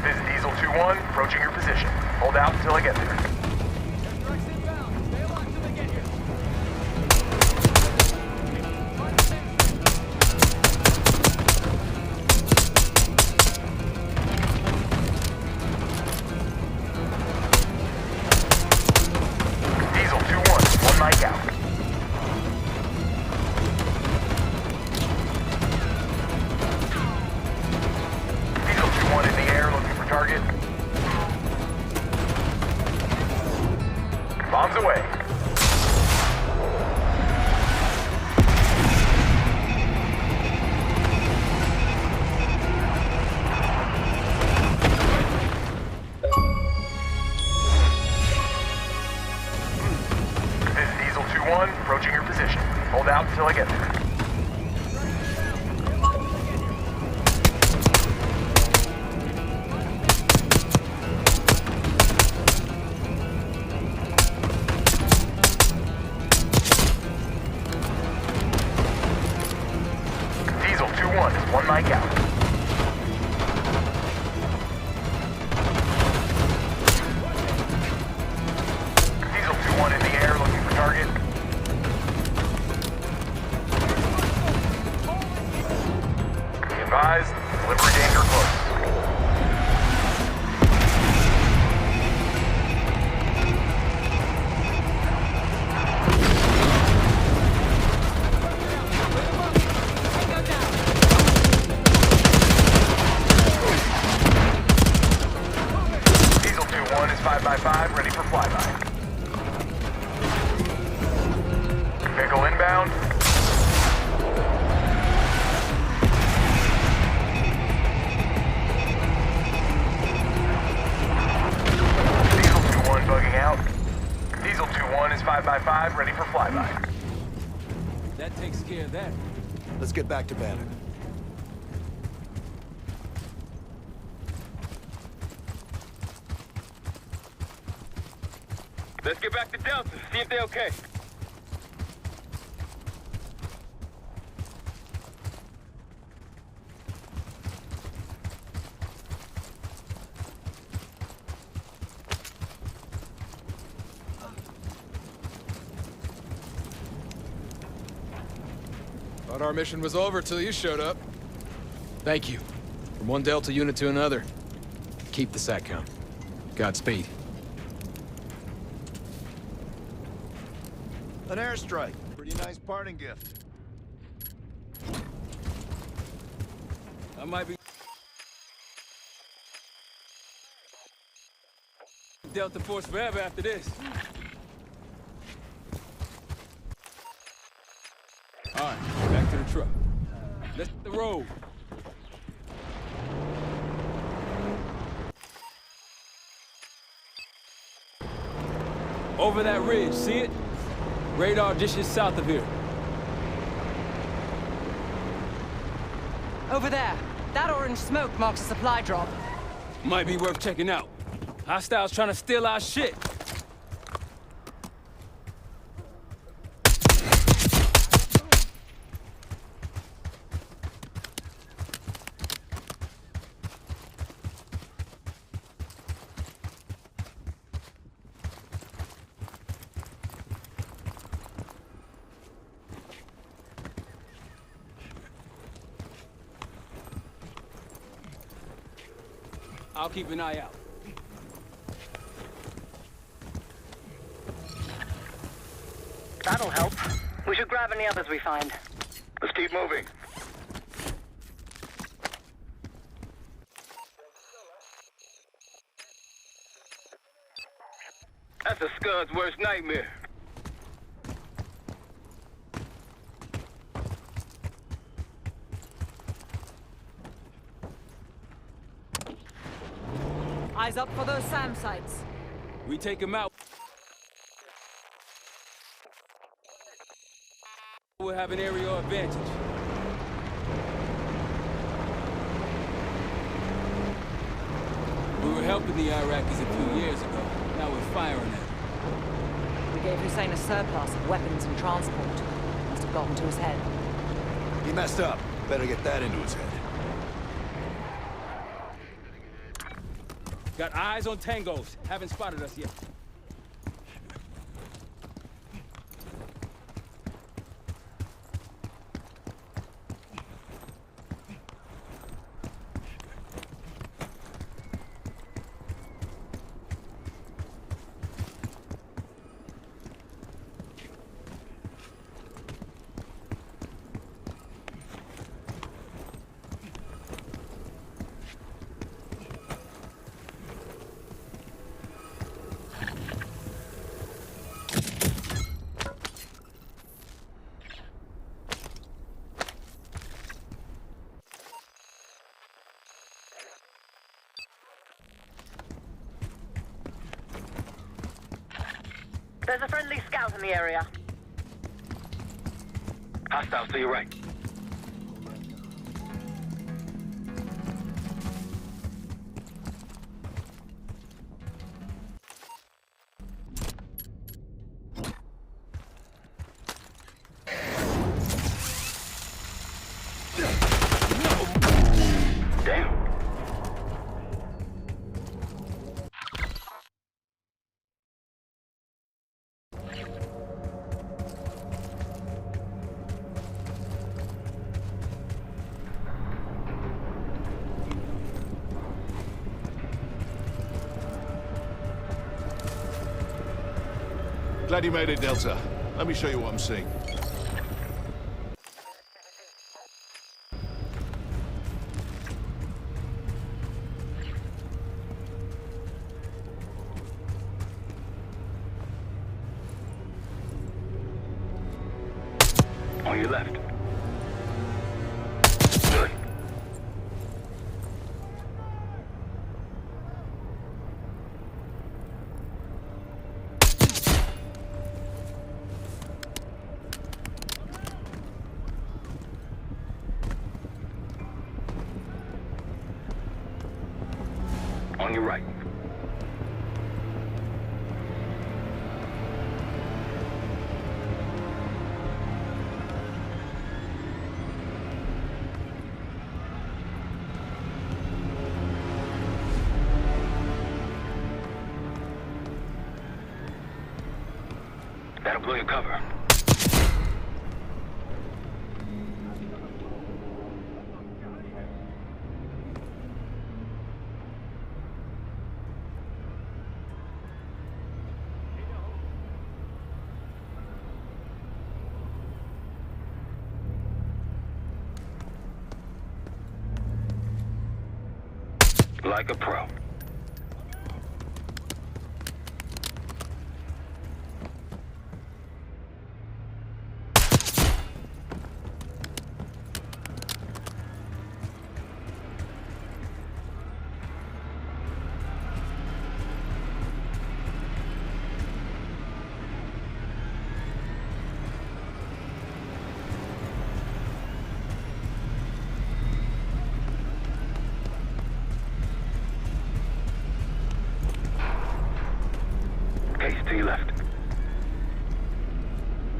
This is Diesel 2-1, approaching your position. Hold out until I get there. Diesel 2-1, one mic out. Diesel 2-1 in the air, looking for target. Bombs away. This is Diesel 2-1, approaching your position. Hold out until I get there. Diesel 2-1, one mic out. Diesel 2-1 in the air, looking for target. Be advised, delivery danger close. Diesel 2-1 is 5x5, ready for flyby. Vehicle inbound. Diesel 2-1 bugging out. Diesel 2-1 is 5x5, ready for flyby. That takes care of that. Let's get back to Bannon. Let's get back to Delta, see if they're okay. Thought our mission was over till you showed up. Thank you. From one Delta unit to another. Keep the sat count. Godspeed. An airstrike. Pretty nice parting gift. I might be Delta Force forever after this. All right, back to the truck. Let's hit the road. Over that ridge, see it? Radar dishes south of here. Over there. That orange smoke marks a supply drop. Might be worth checking out. Hostiles trying to steal our shit. I'll keep an eye out. That'll help. We should grab any others we find. Let's keep moving. That's a Scud's worst nightmare. Eyes up for those SAM sites. We take him out. We'll have an aerial advantage. We were helping the Iraqis a few years ago. Now we're firing them. We gave Hussein a surplus of weapons and transport. Must have gotten to his head. He messed up. Better get that into his head. Got eyes on tangos. Haven't spotted us yet. There's a friendly scout in the area. Hostiles to your right. Damn. Glad you made it, Delta. Let me show you what I'm seeing. On your left. Good. On your right. That'll blow your cover. Like a pro. Case to your left.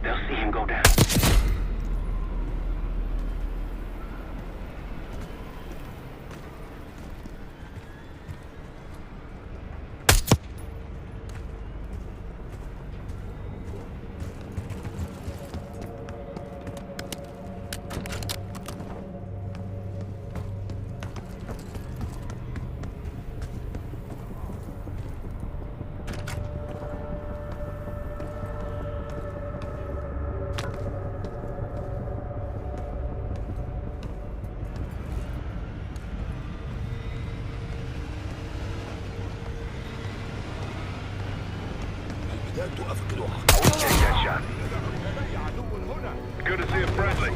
They'll see him go down. Take that shot. Good to see a friendly.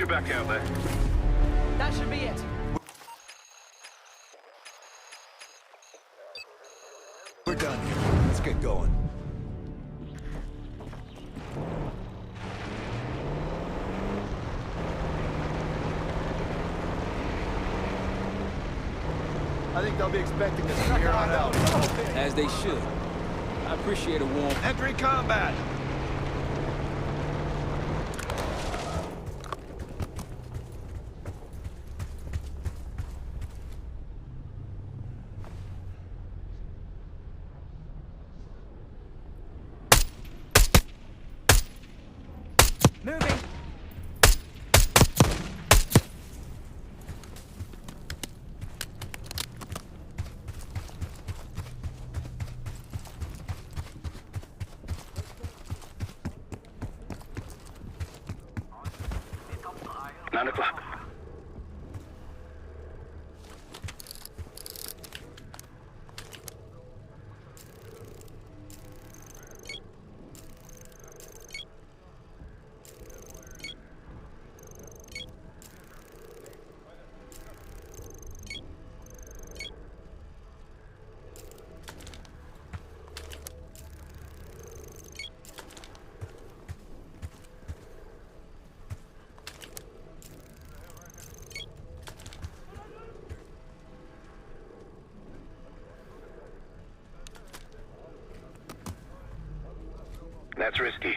you back out there. That should be it. We're done here. Let's get going. I think they'll be expecting us from here on out. As they should. I appreciate a warm... Entry combat! Moving. Nine o'clock. That's risky.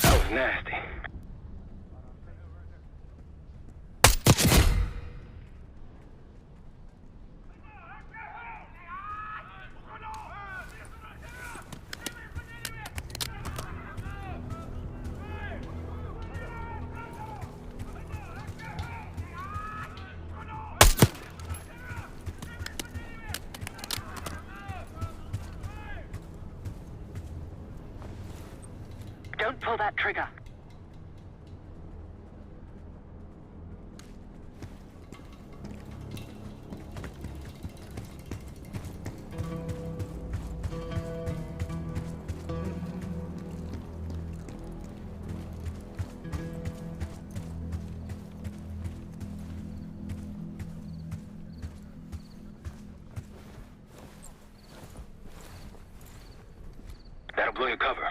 That was nasty. Don't pull that trigger. That'll blow your cover.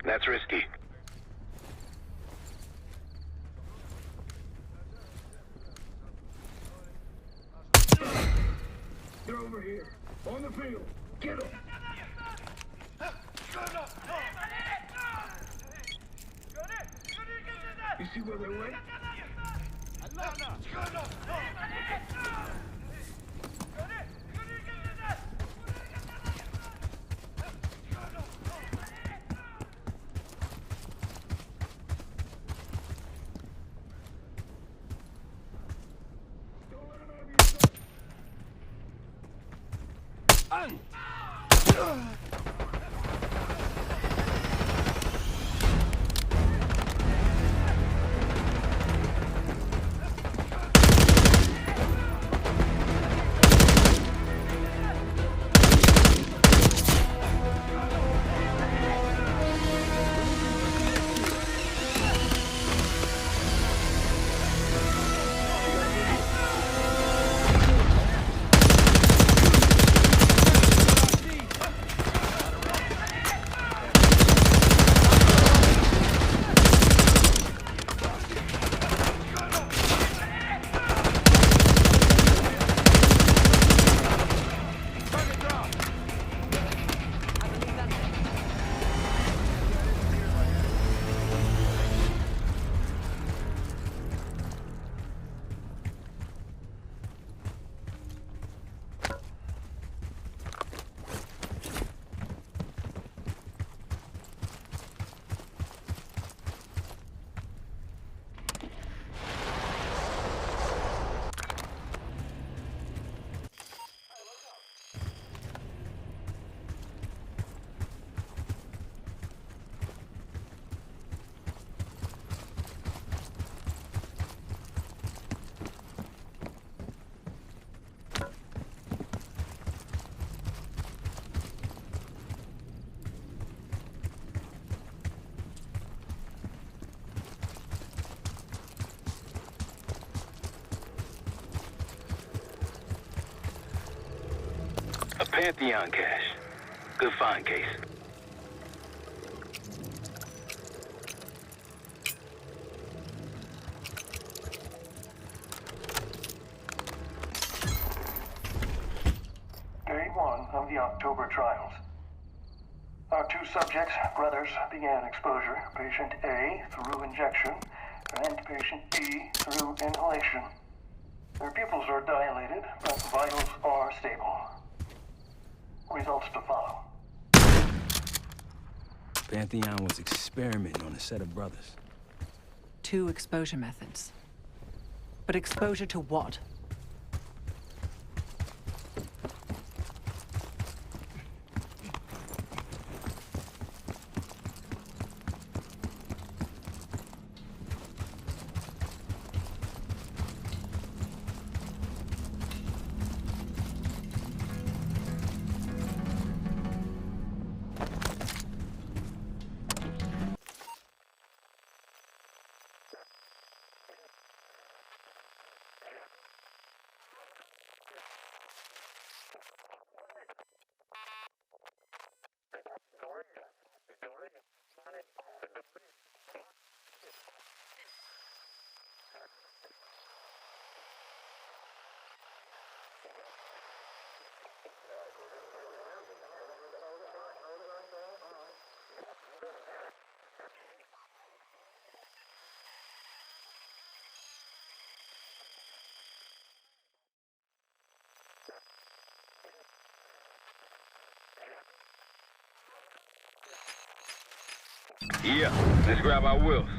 That's risky. They're over here. On the field. Get them. You see where they went? Pantheon cache. Good find, Case. Day 1 of the October trials. Our two subjects, brothers, began exposure. Patient A through injection, and patient B through inhalation. Their pupils are dilated, but vitals are stable. Results to follow. Pantheon was experimenting on a set of brothers. 2 exposure methods. But exposure to what? Yeah, let's grab our wheels.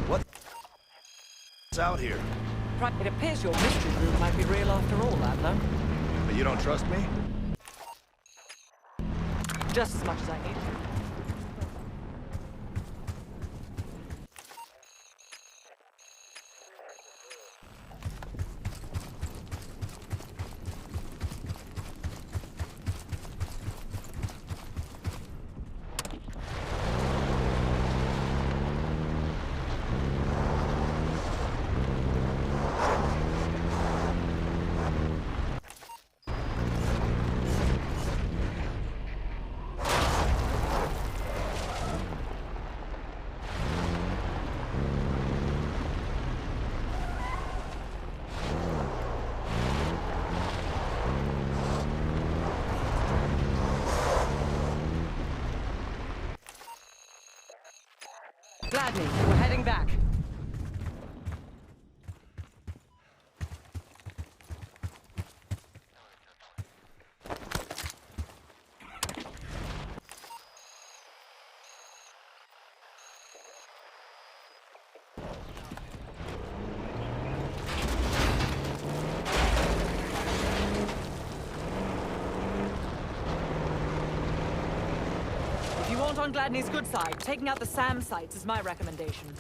What's out here? Right, it appears your mystery room might be real after all, Adler. But you don't trust me? Just as much as I need to. Gladney, we're heading back. If you want on Gladney's good side, taking out the SAM sites is my recommendation.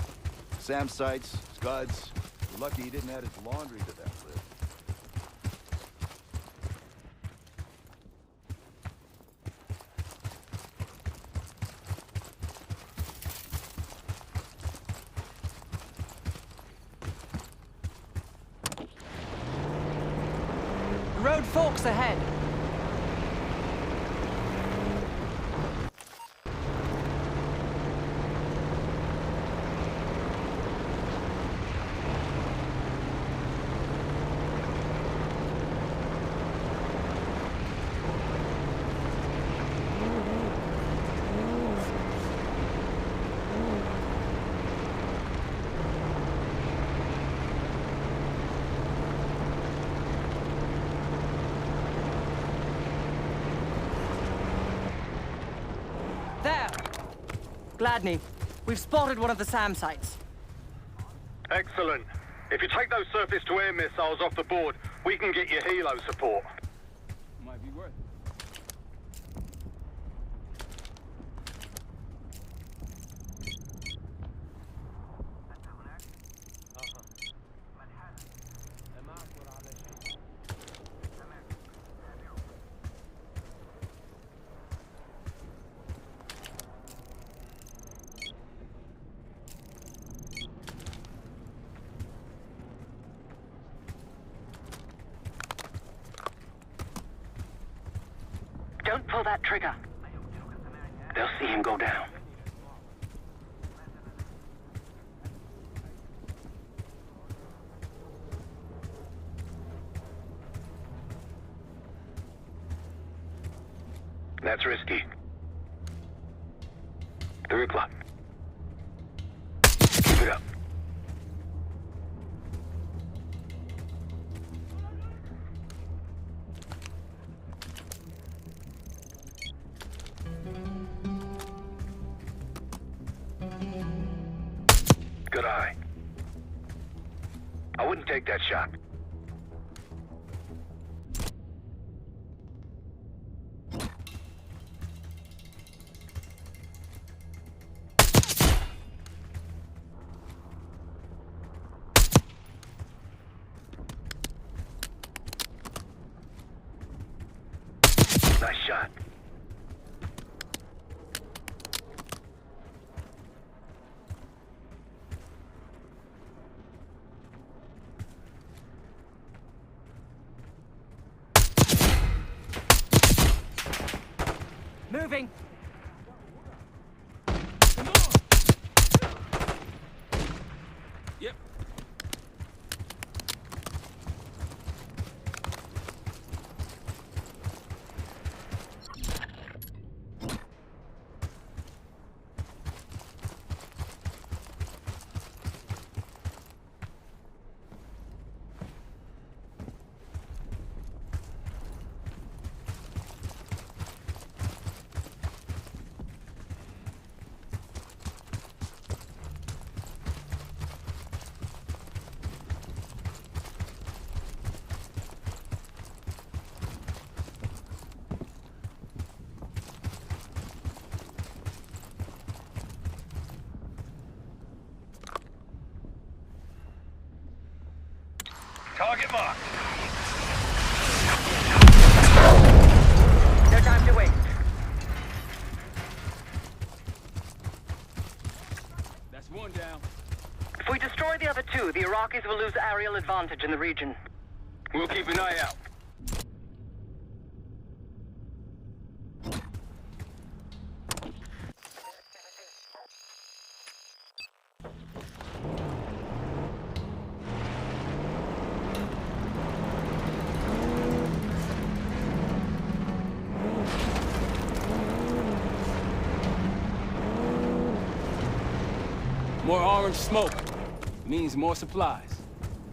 SAM sites, scuds. We're lucky he didn't add his laundry to that list. The road forks ahead. There! Gladney, we've spotted one of the SAM sites. Excellent. If you take those surface-to-air missiles off the board, we can get you helo support. Might be worth it. Don't pull that trigger. They'll see him go down. That's risky. 3 o'clock. Keep it up. Good eye. I wouldn't take that shot. Nice shot. Moving. Yep. Target marked. No time to waste. That's one down. If we destroy the other two, the Iraqis will lose aerial advantage in the region. We'll keep an eye out. More orange smoke means more supplies.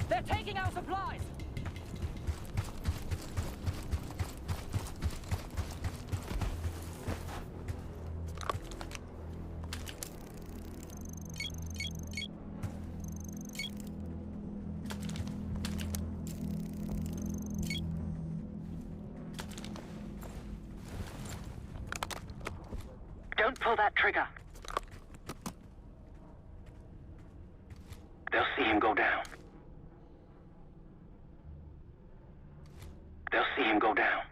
They're taking our supplies! Don't pull that trigger. They'll see him go down. They'll see him go down.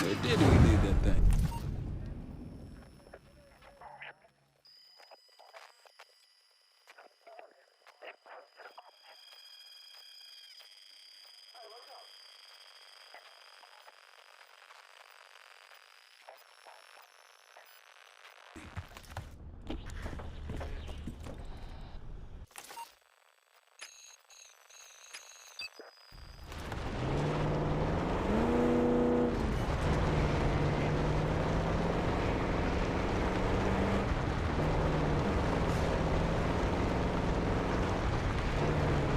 Where did we leave that thing?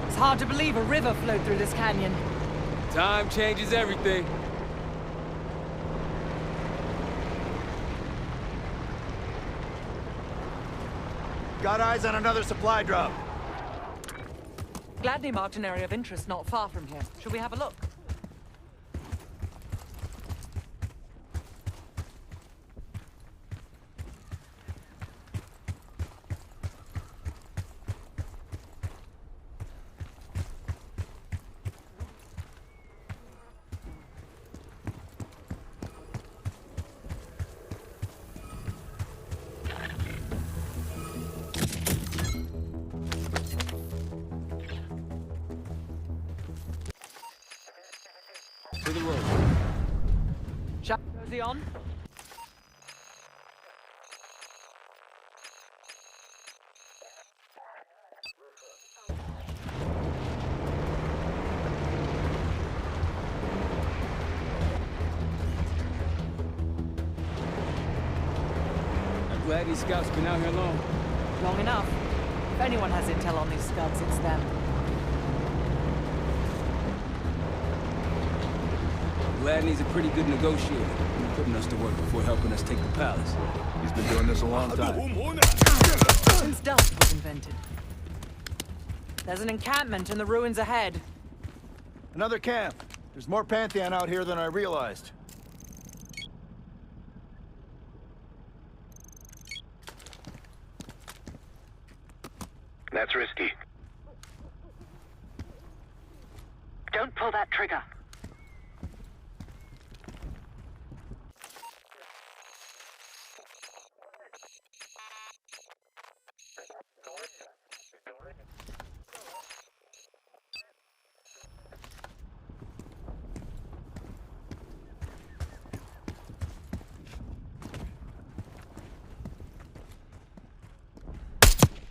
It's hard to believe a river flowed through this canyon. Time changes everything. Got eyes on another supply drop. Gladney marked an area of interest not far from here. Should we have a look? To the road. Shall Cozy on? I'm glad these scouts been out here long. Long enough. If anyone has intel on these scuds, it's them. Gladney's a pretty good negotiator, putting us to work before helping us take the palace. He's been doing this a long time. Since dust was invented. There's an encampment in the ruins ahead. Another camp. There's more Pantheon out here than I realized. That's risky. Don't pull that trigger.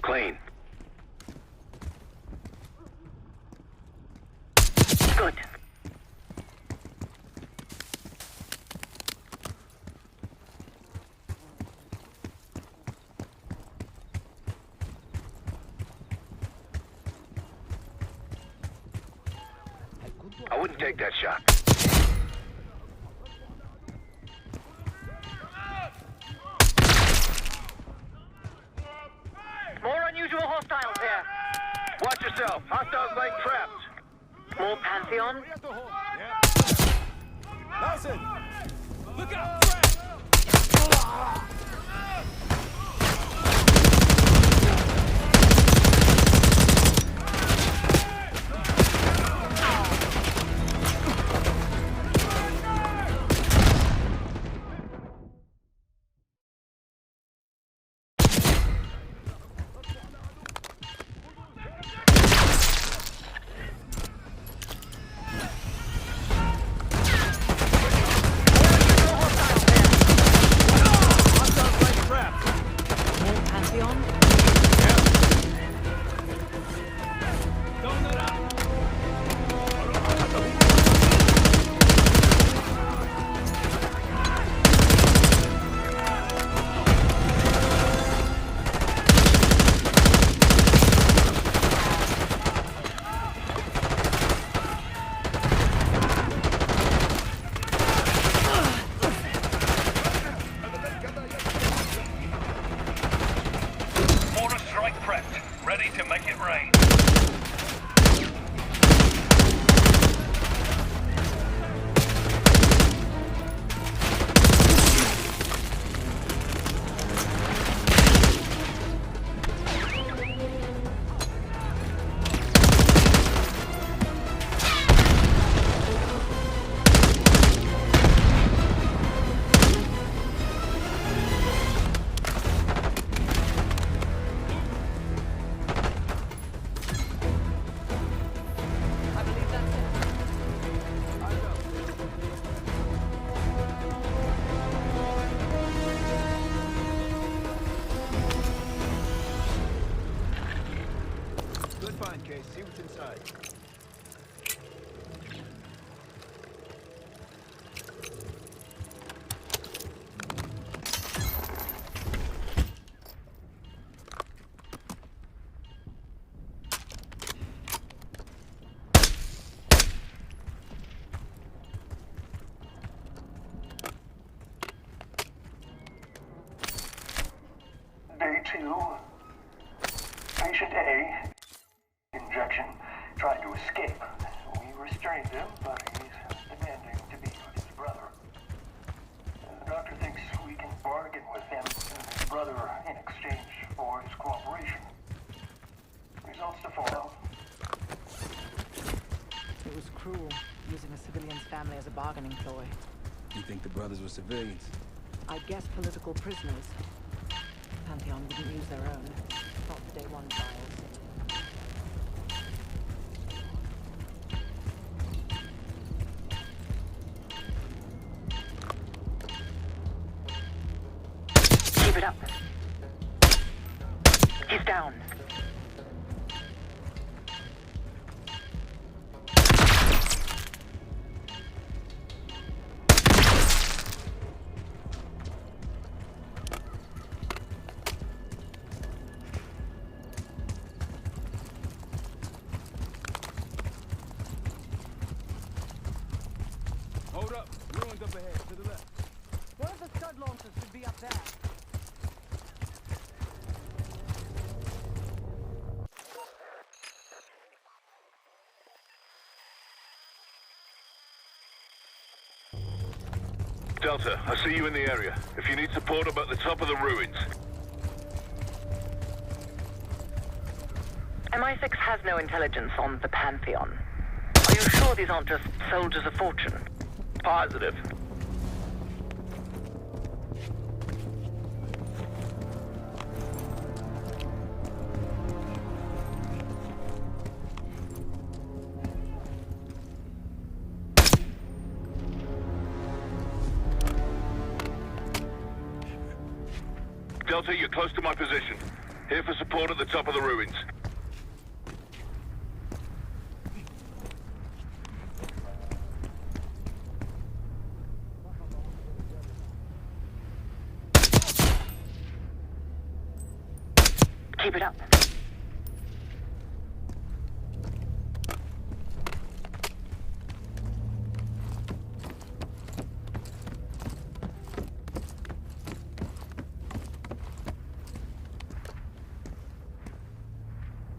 Clean. Good. I wouldn't take that shot. More unusual hostiles here. Watch yourself. Hostiles laying traps. More Pantheon. Nelson! Look out! See what's inside. Day 2. Patient A. Injection. Tried to escape. We restrained him, but he's demanding to be with his brother. The doctor thinks we can bargain with him and his brother in exchange for his cooperation. Results to follow. It was cruel, using a civilian's family as a bargaining ploy. You think the brothers were civilians? I guess political prisoners. Pantheon wouldn't use their own. Not the Day 1 trials. it up. He's down. Hold up. Ruins up ahead, to the left. One of the scud launchers should be up there. Delta, I see you in the area. If you need support, I'm at the top of the ruins. MI6 has no intelligence on the Pantheon. Are you sure these aren't just soldiers of fortune? Positive. Delta, you're close to my position. Here for support at the top of the ruins. Keep it up.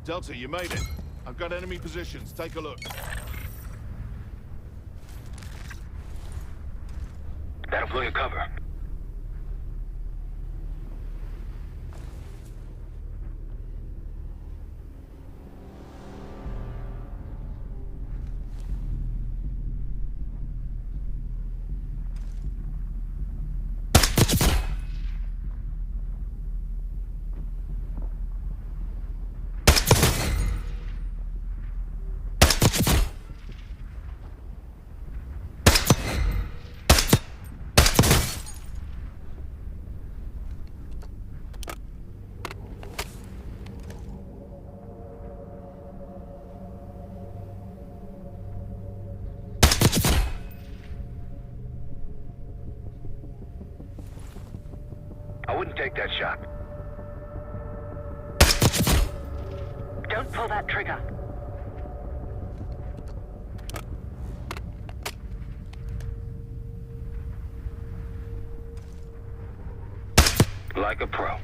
Delta, you made it. I've got enemy positions. Take a look. That'll blow your cover. I wouldn't take that shot. Don't pull that trigger. Like a pro.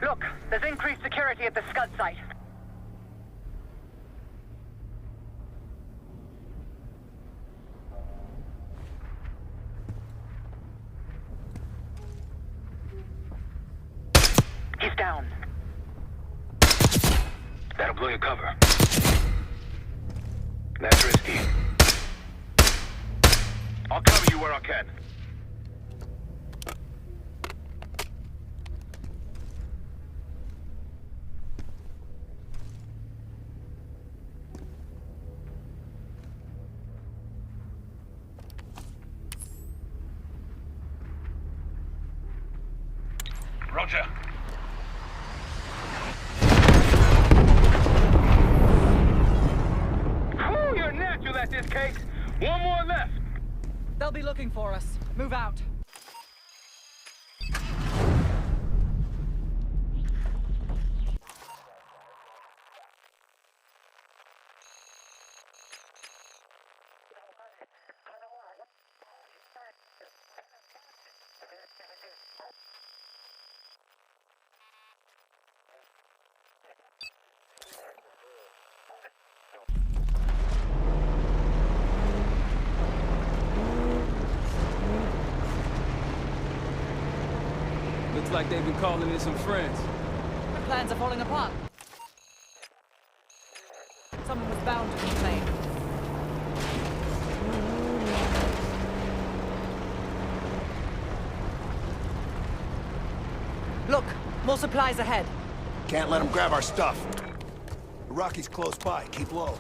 Look, there's increased security at the Scud site. He's down. That'll blow your cover. That's risky. I'll cover you where I can. Roger. Whew, you're natural at this, Kate. One more left. They'll be looking for us. Move out. Looks like they've been calling in some friends. The plans are falling apart. Someone was bound to complain. Look, more supplies ahead. Can't let them grab our stuff. The Rocky's close by. Keep low.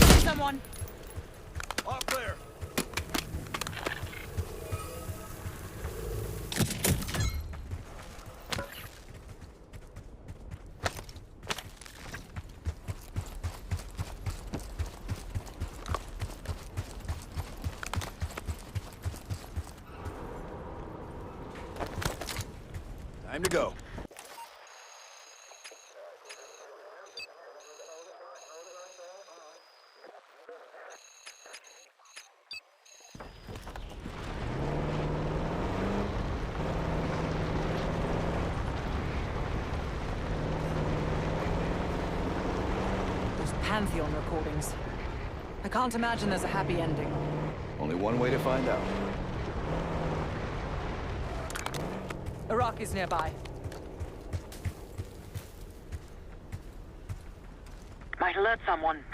See someone. All clear. Time to go. Those Pantheon recordings. I can't imagine there's a happy ending. Only one way to find out. Iraq is nearby. Might alert someone.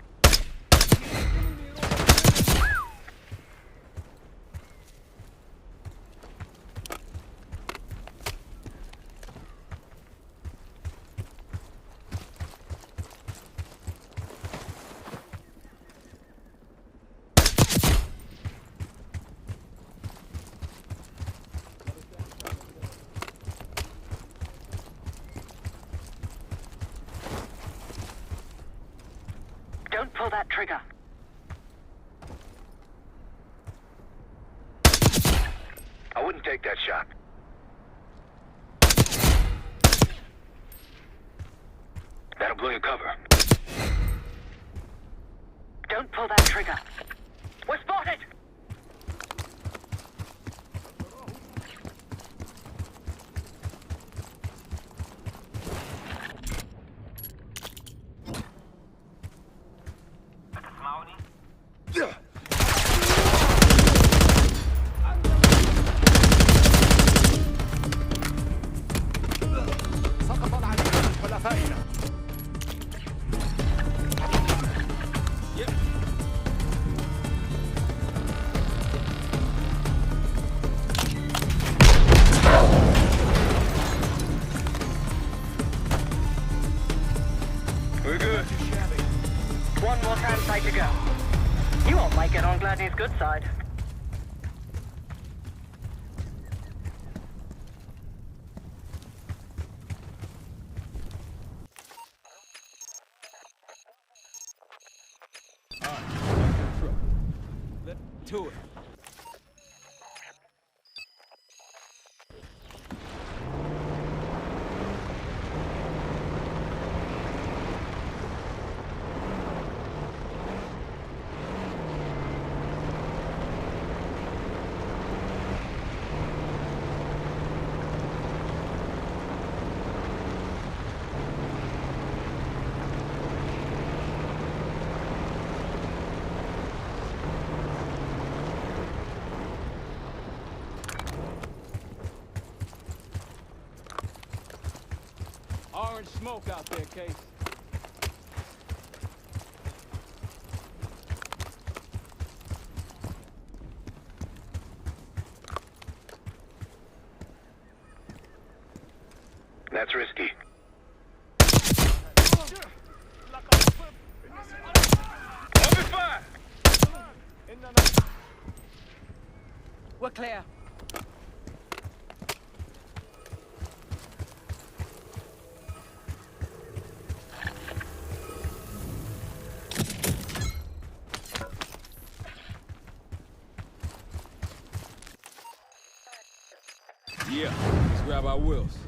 Don't pull that trigger. I wouldn't take that shot. That'll blow your cover. Don't pull that trigger. We're spotted! We're good. One more campsite to go. You all might get on Gladney's good side. Let's to it. Orange smoke out there, Case. That's risky. Open fire! We're clear. Yeah, let's grab our wheels.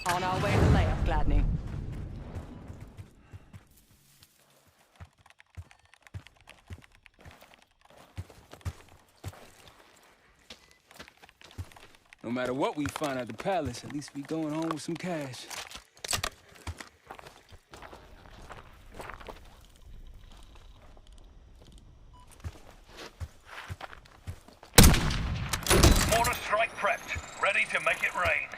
On our way to layup, Gladney. No matter what we find at the palace, at least we going home with some cash. Mortar strike prepped. Ready to make it rain.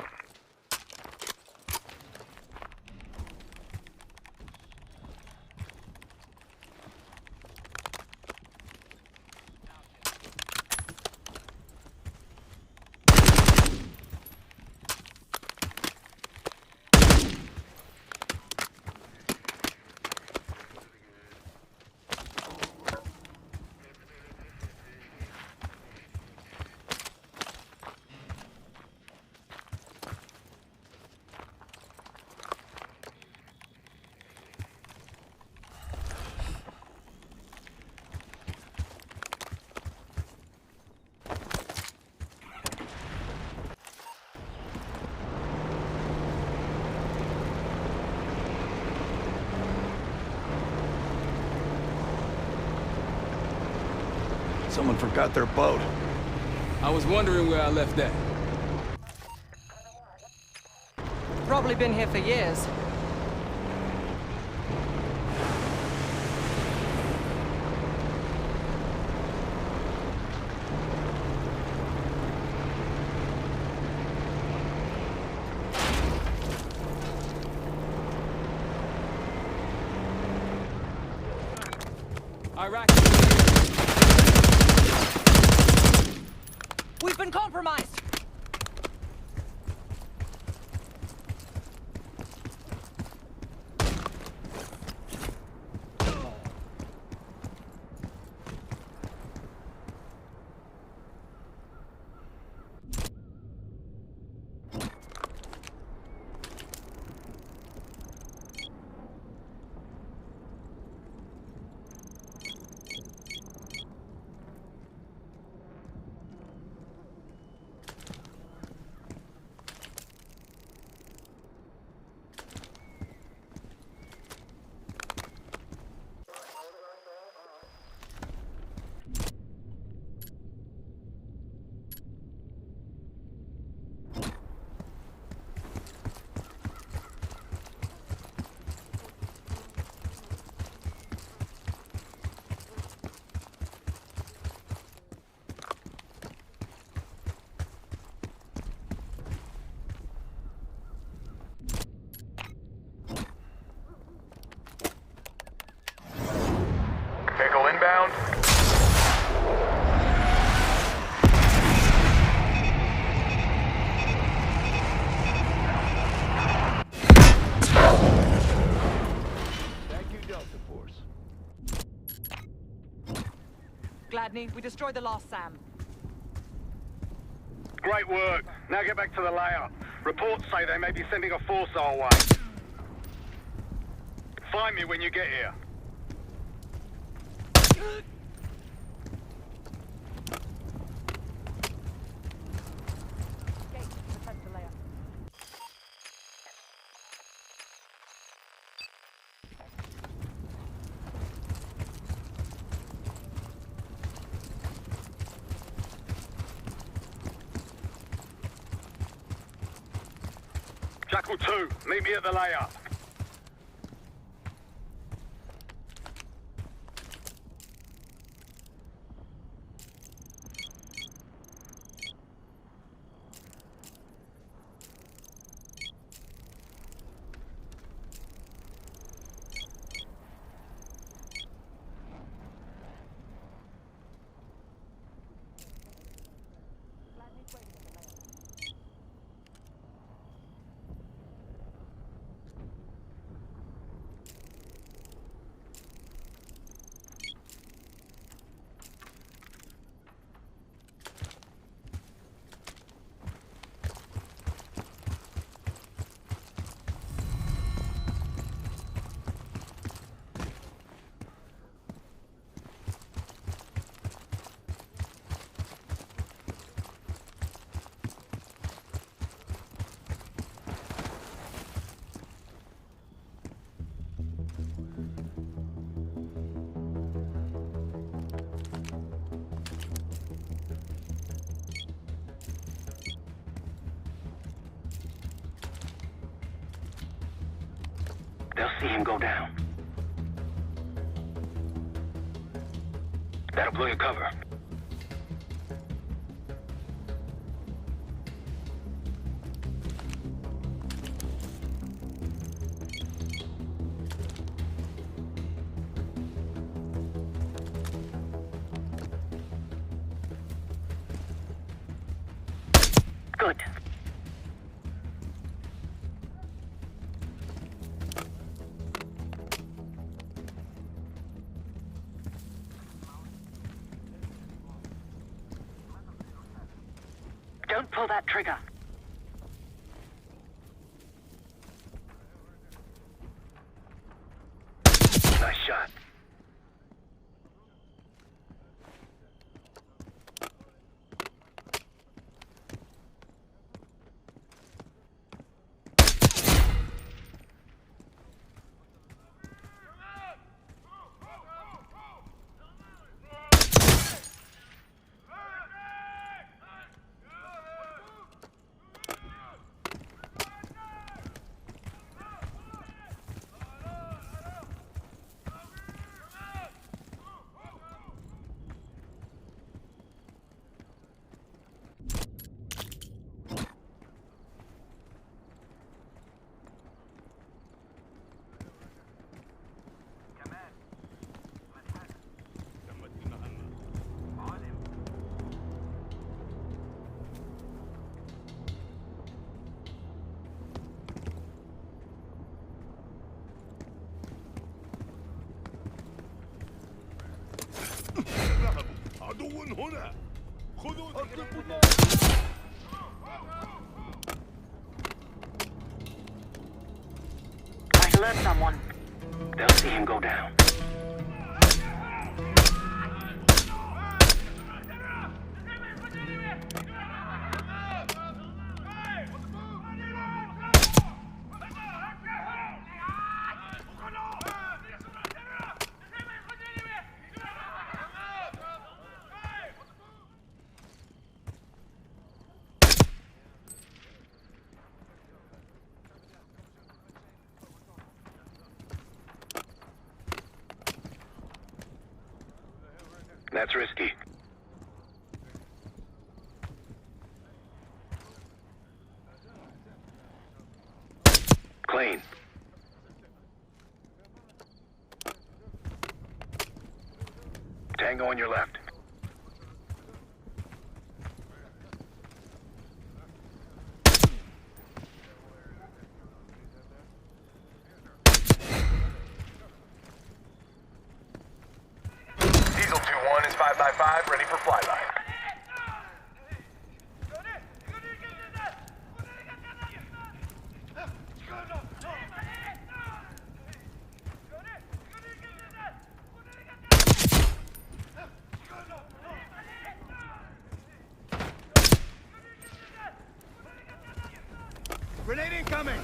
Someone forgot their boat. I was wondering where I left that. Probably been here for years. Iraq. We've been compromised! Vehicle inbound. Thank you, Delta Force. Gladney, we destroyed the last SAM. Great work. Now get back to the layout. Reports say they may be sending a force our way. Find me when you get here. Jackal 2, meet me at the layout. they'll see him go down. That'll blow your cover. Good. Don't pull that trigger. Nice shot. عدو هنا خذوا I alert someone. They'll see him go down. That's risky. Clean. Tango on your left. Diesel 2-1 is 5x5, ready for flyby. Grenade incoming!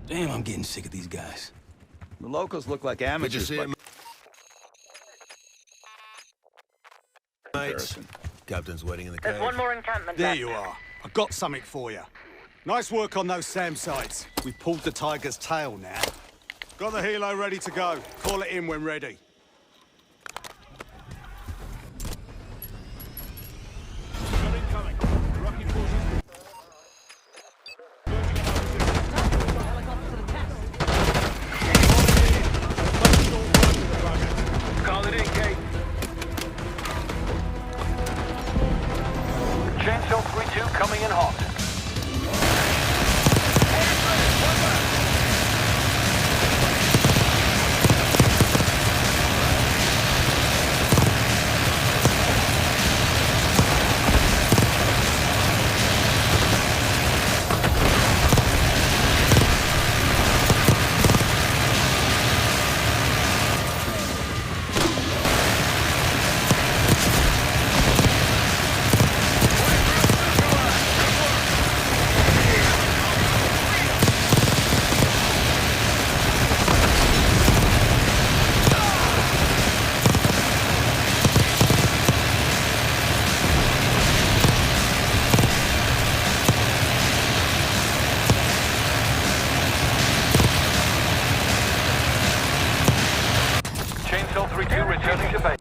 Damn, I'm getting sick of these guys. The locals look like amateurs. Good to see you, mates. Captain's waiting in the cave. There's one more encampment There left. you are. I got something for you. Nice work on those SAM sites. We pulled the tiger's tail now. Got the helo ready to go. Call it in when ready. Call it in, Kate. Chainsaw 3-2 coming in hot. Chainsaw 3-2 returning to base.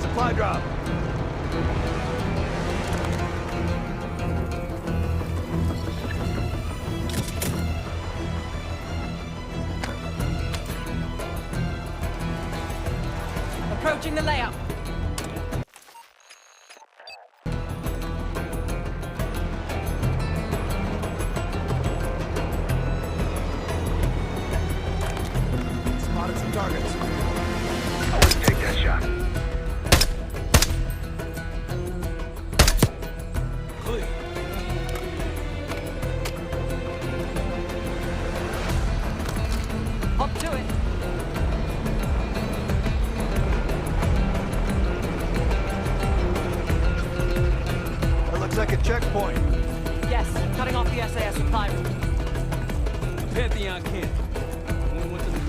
Supply drop. Approaching the layup. Spotted some targets. I wouldn't take that shot. Clear. Hop to it. That looks like a checkpoint. Yes, cutting off the SAS supply route. The Pantheon camp. Only went to the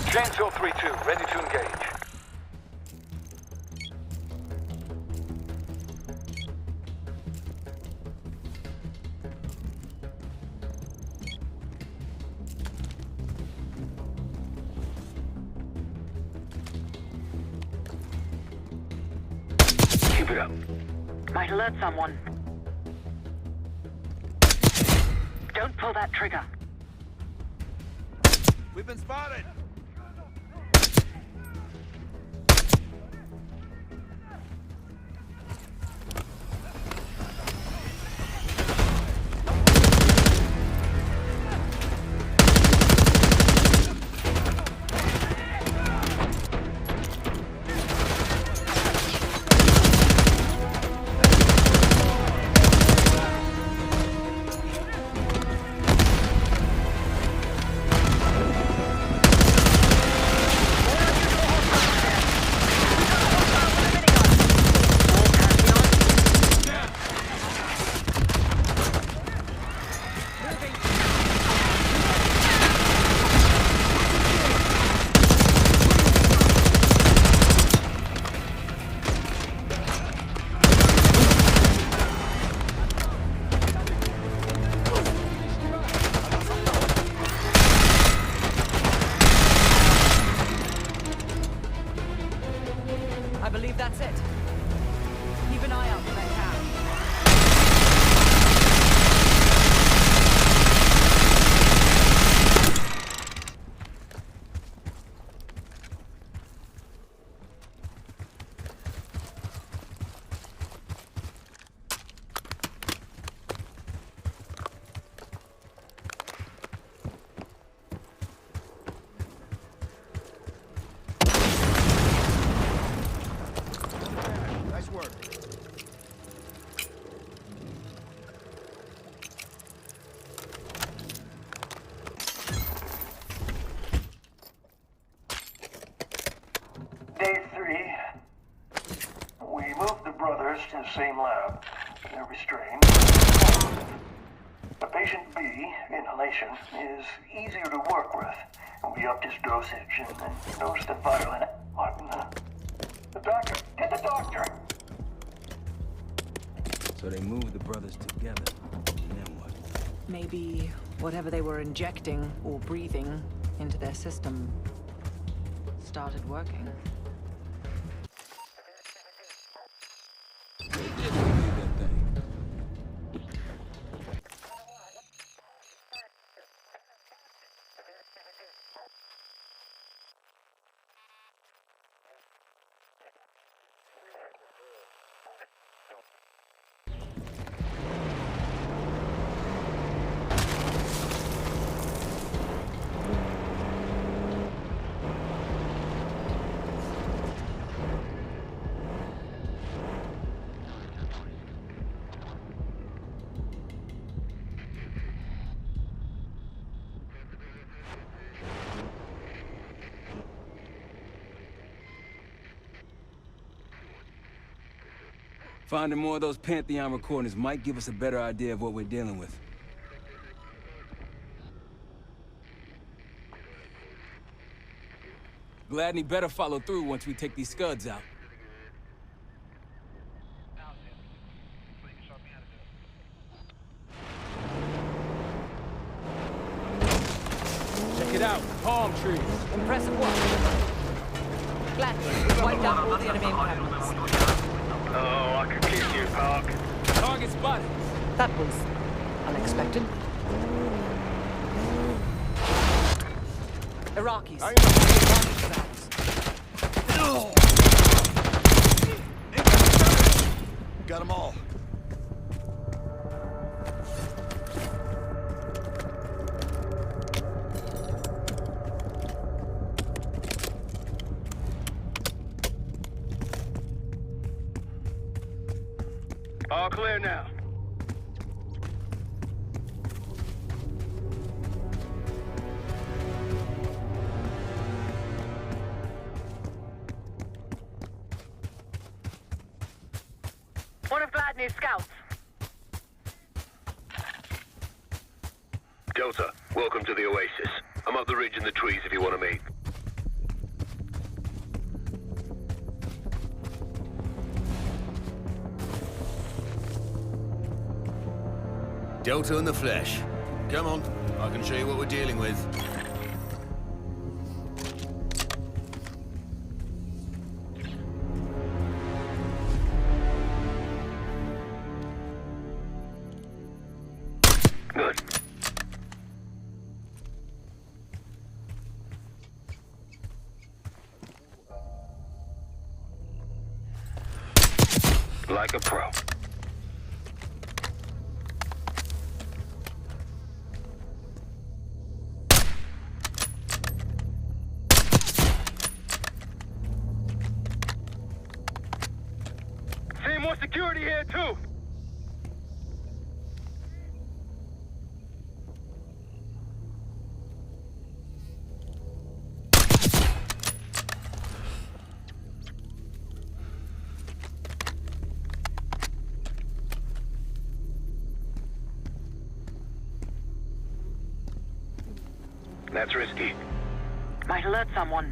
Chainsaw 3-2, ready to engage. Keep it up. Might alert someone. Don't pull that trigger. We've been spotted! I believe that's it. Keep an eye out for that cab. Nice work. Day 3. We moved the brothers to the same lab. They're restrained. The patient B, inhalation, is easier to work with. We upped his dosage and noticed a violent... The doctor! Get the doctor! So they moved the brothers together. And then what? Maybe whatever they were injecting or breathing into their system started working. Finding more of those Pantheon recordings might give us a better idea of what we're dealing with. Gladney better follow through once we take these scuds out. Check it out, palm trees. Impressive work. Gladney, we've wiped out all the enemy encampments. Oh, I could kiss you, Park. Target spotted. That was unexpected. Iraqis. Got them all. All clear now. One of Gladney's scouts. Delta, welcome to the Oasis. I'm up the ridge in the trees if you want to meet. Delta in the flesh. Come on, I can show you what we're dealing with. Good. Like a pro. See more security here, too! That's risky. Might alert someone.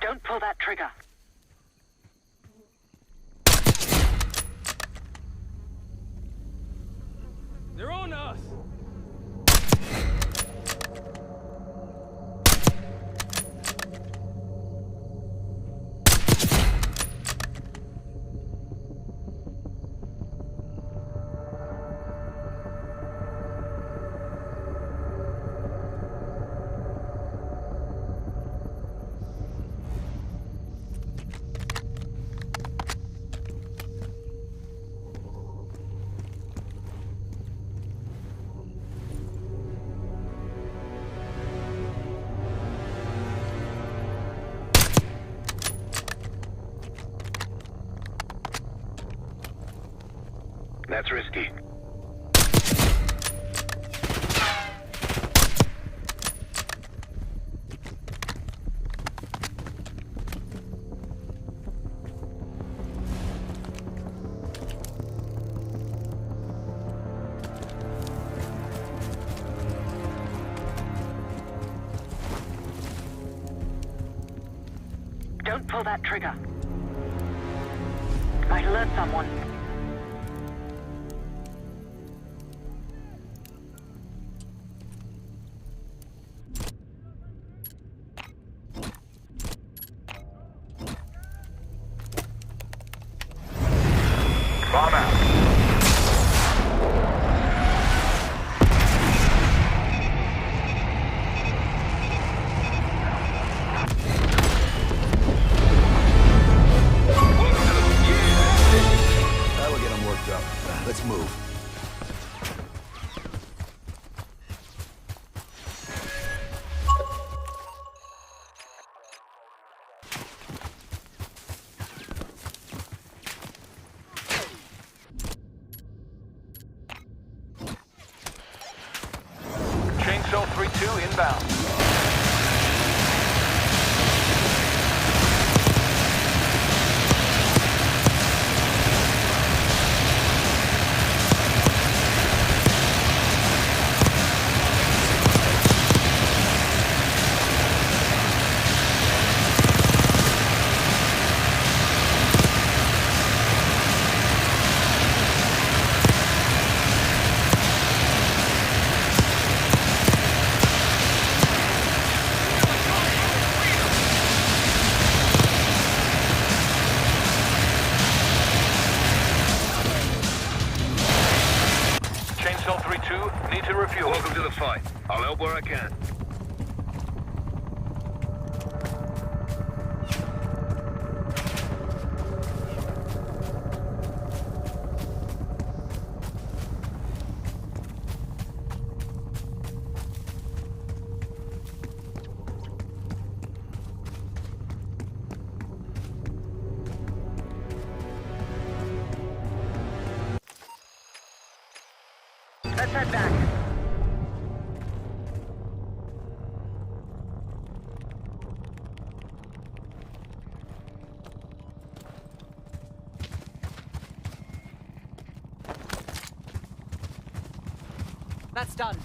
Don't pull that trigger. They're on us! That's risky. Don't pull that trigger. Might alert someone. Bomb out. That'll get them worked up. Let's move. Chainsaw 3-2 inbound. Chainsaw 3-2, need to refuel. Welcome to the fight. I'll help where I can. Let's head back. That's done.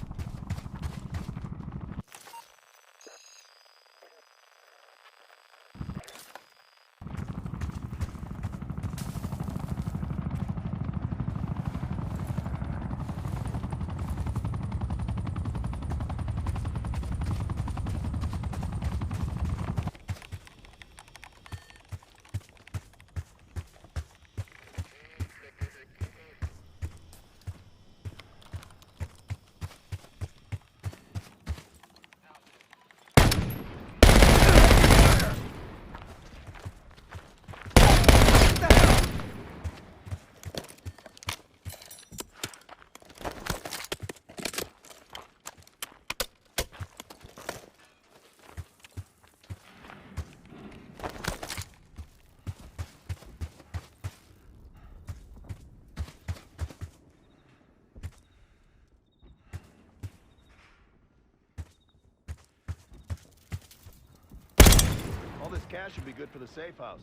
cash would be good for the safe house.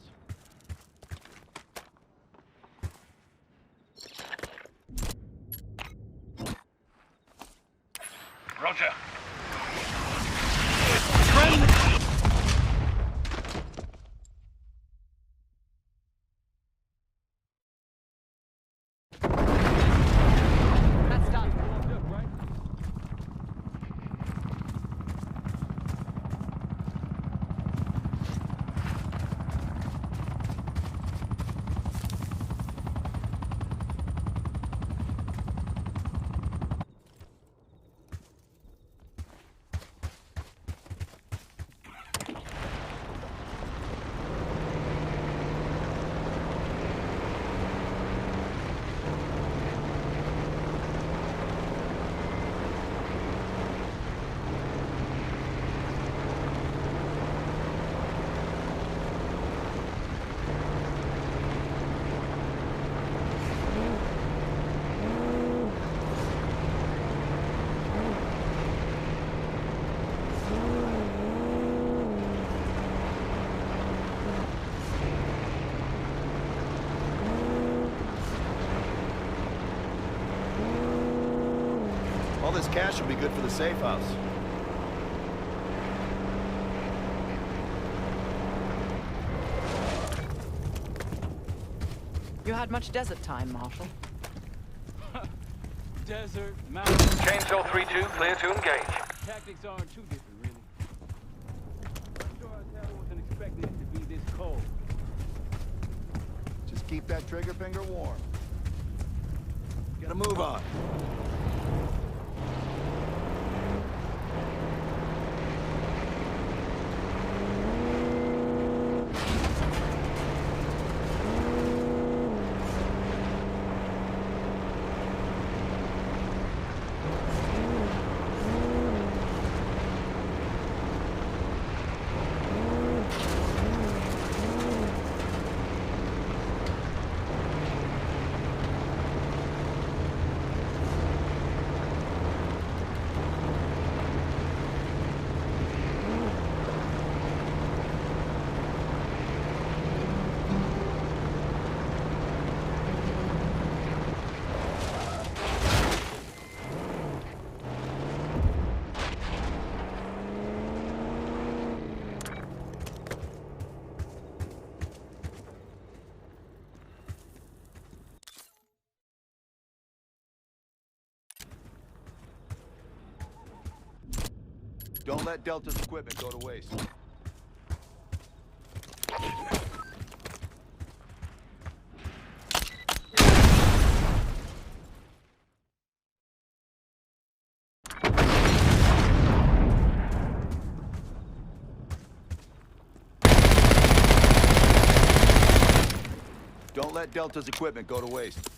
Roger. That's done. All this cash will be good for the safe house. You had much desert time, Marshal. Desert, mountain. Chainsaw 3-2, clear to engage. Tactics aren't too different, really. I'm sure I wasn't expecting it to be this cold. Just keep that trigger finger warm. Get a move on. Don't let Delta's equipment go to waste. Don't let Delta's equipment go to waste.